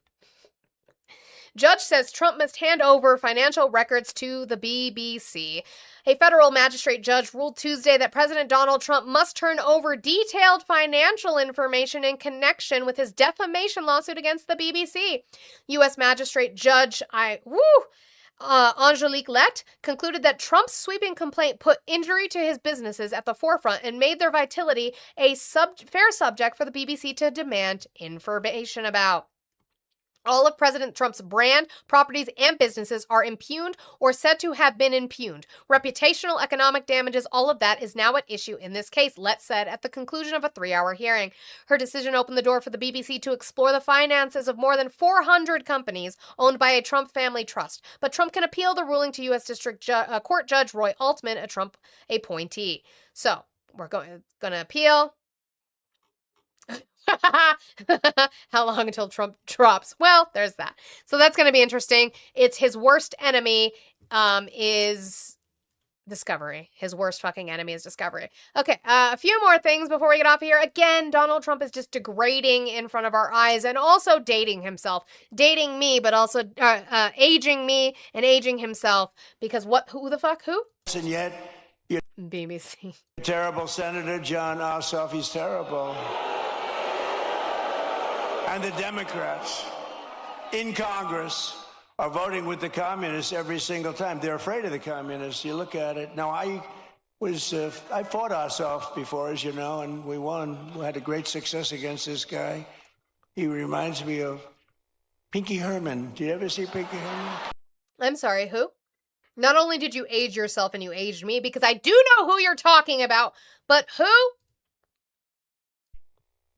Judge says Trump must hand over financial records to the BBC. A federal magistrate judge ruled Tuesday that President Donald Trump must turn over detailed financial information in connection with his defamation lawsuit against the BBC. U.S. Magistrate Judge Angelique Lett concluded that Trump's sweeping complaint put injury to his businesses at the forefront and made their vitality a fair subject for the BBC to demand information about. All of President Trump's brand, properties, and businesses are impugned or said to have been impugned. Reputational, economic damages, all of that is now at issue in this case, Lett said at the conclusion of a 3-hour hearing. Her decision opened the door for the BBC to explore the finances of more than 400 companies owned by a Trump family trust. But Trump can appeal the ruling to U.S. District Court Judge Roy Altman, a Trump appointee. So, we're going to appeal. How long until Trump drops? Well, there's that. So that's going to be interesting. It's his worst enemy is Discovery. His worst fucking enemy is Discovery. Okay, a few more things before we get off here. Again, Donald Trump is just degrading in front of our eyes and also dating himself. Dating me, but also aging me and aging himself. Because who the fuck? Who? And yet, you're BBC. terrible Senator John Ossoff. He's terrible. And the Democrats in Congress are voting with the communists every single time. They're afraid of the communists. You look at it. Now, I fought Ossoff before, as you know, and we won. We had a great success against this guy. He reminds me of Pinky Herman. Did you ever see Pinky Herman? I'm sorry, who? Not only did you age yourself and you aged me, because I do know who you're talking about, but who?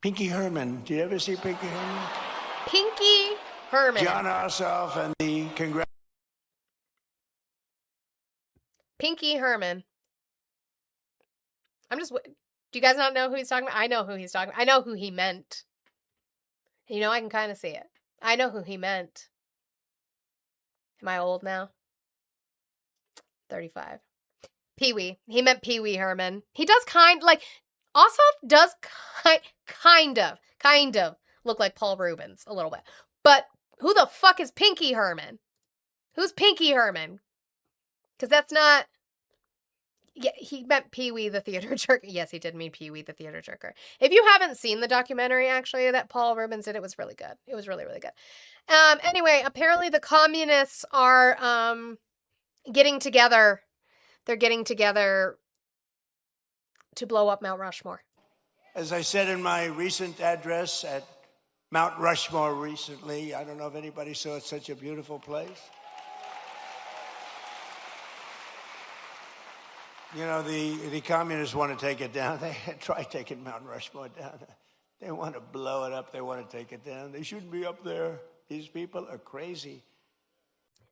Pinky Herman. Did you ever see Pinky Herman? Pinky Herman. John Ossoff and the Congress. Pinky Herman. Do you guys not know who he's talking about? I know who he's talking about. I know who he meant. You know, I can kind of see it. I know who he meant. Am I old now? 35. Pee-wee. He meant Pee-wee Herman. He does Ossoff does kind of look like Paul Rubens a little bit. But who the fuck is Pinky Herman? Who's Pinky Herman? Because that's not... Yeah, he meant Pee-wee the theater jerker. Yes, he did mean Pee-wee the theater jerker. If you haven't seen the documentary, actually, that Paul Rubens did, it was really good. It was really, really good. Anyway, apparently the communists are getting together. They're getting together to blow up Mount Rushmore. As I said in my recent address at Mount Rushmore recently, I don't know if anybody saw it, such a beautiful place. You know, the communists want to take it down. They tried taking Mount Rushmore down. They want to blow it up. They want to take it down. They shouldn't be up there. These people are crazy.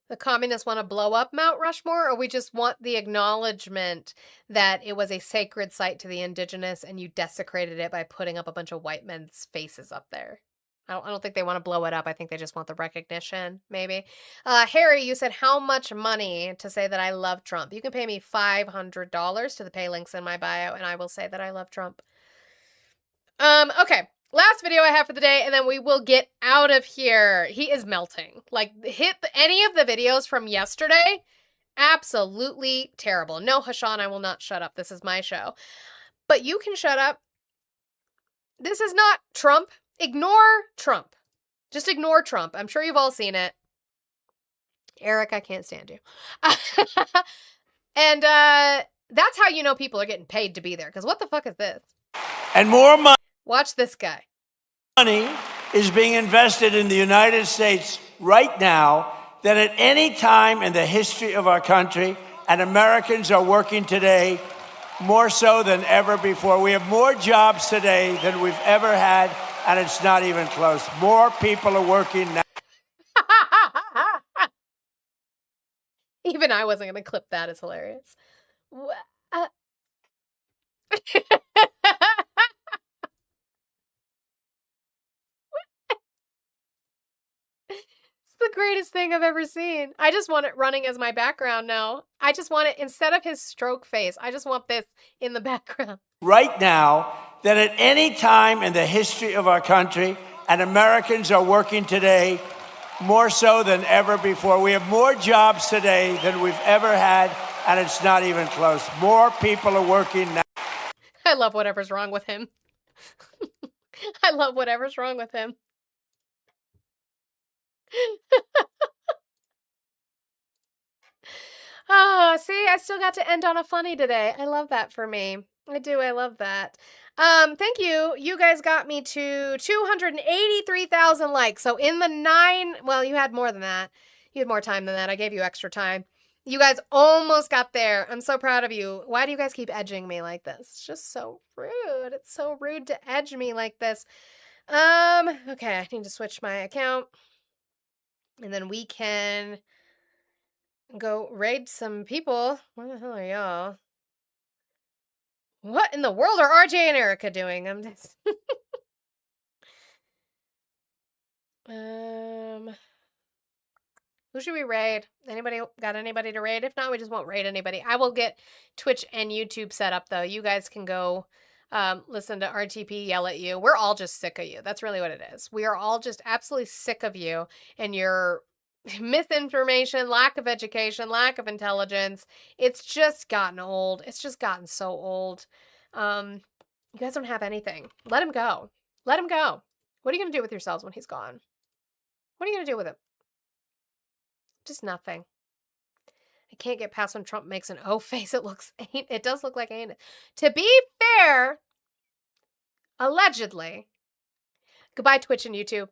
The communists want to blow up Mount Rushmore, or we just want the acknowledgement that it was a sacred site to the indigenous and you desecrated it by putting up a bunch of white men's faces up there? I don't think they want to blow it up. I think they just want the recognition, maybe. Harry, you said how much money to say that I love Trump? You can pay me $500 to the pay links in my bio, and I will say that I love Trump. Okay. Last video I have for the day, and then we will get out of here. He is melting. Like, any of the videos from yesterday, absolutely terrible. No, Hashan, I will not shut up. This is my show. But you can shut up. This is not Trump. Ignore Trump. Just ignore Trump. I'm sure you've all seen it. Eric, I can't stand you. And that's how you know people are getting paid to be there. Because what the fuck is this? And more Watch this guy. money is being invested in the United States right now than at any time in the history of our country. And Americans are working today more so than ever before. We have more jobs today than we've ever had, and it's not even close. More people are working now. Even I wasn't going to clip that. It's hilarious. It's the greatest thing I've ever seen. I just want it running as my background now. I just want it, instead of his stroke face, I just want this in the background. Right now than at any time in the history of our country, and Americans are working today more so than ever before. We have more jobs today than we've ever had, and it's not even close. More people are working now. I love whatever's wrong with him. I love whatever's wrong with him. Oh, see, I still got to end on a funny today. I love that for me. I do. I love that. Thank you. You guys got me to 283,000 likes. So in the well, you had more than that. You had more time than that. I gave you extra time. You guys almost got there. I'm so proud of you. Why do you guys keep edging me like this? It's just so rude. It's so rude to edge me like this. Okay, I need to switch my account. And then we can go raid some people. Where the hell are y'all? What in the world are RJ and Erica doing? I'm just... Who should we raid? Anybody got anybody to raid? If not, we just won't raid anybody. I will get Twitch and YouTube set up, though. You guys can go listen to RTP yell at you. We're all just sick of you. That's really what it is. We are all just absolutely sick of you and your misinformation, lack of education, lack of intelligence. It's just gotten old. It's just gotten so old. You guys don't have anything. Let him go. Let him go. What are you going to do with yourselves when he's gone? What are you going to do with him? Just nothing. I can't get past when Trump makes an O face. It does look like anus. To be fair, allegedly. Goodbye, Twitch and YouTube.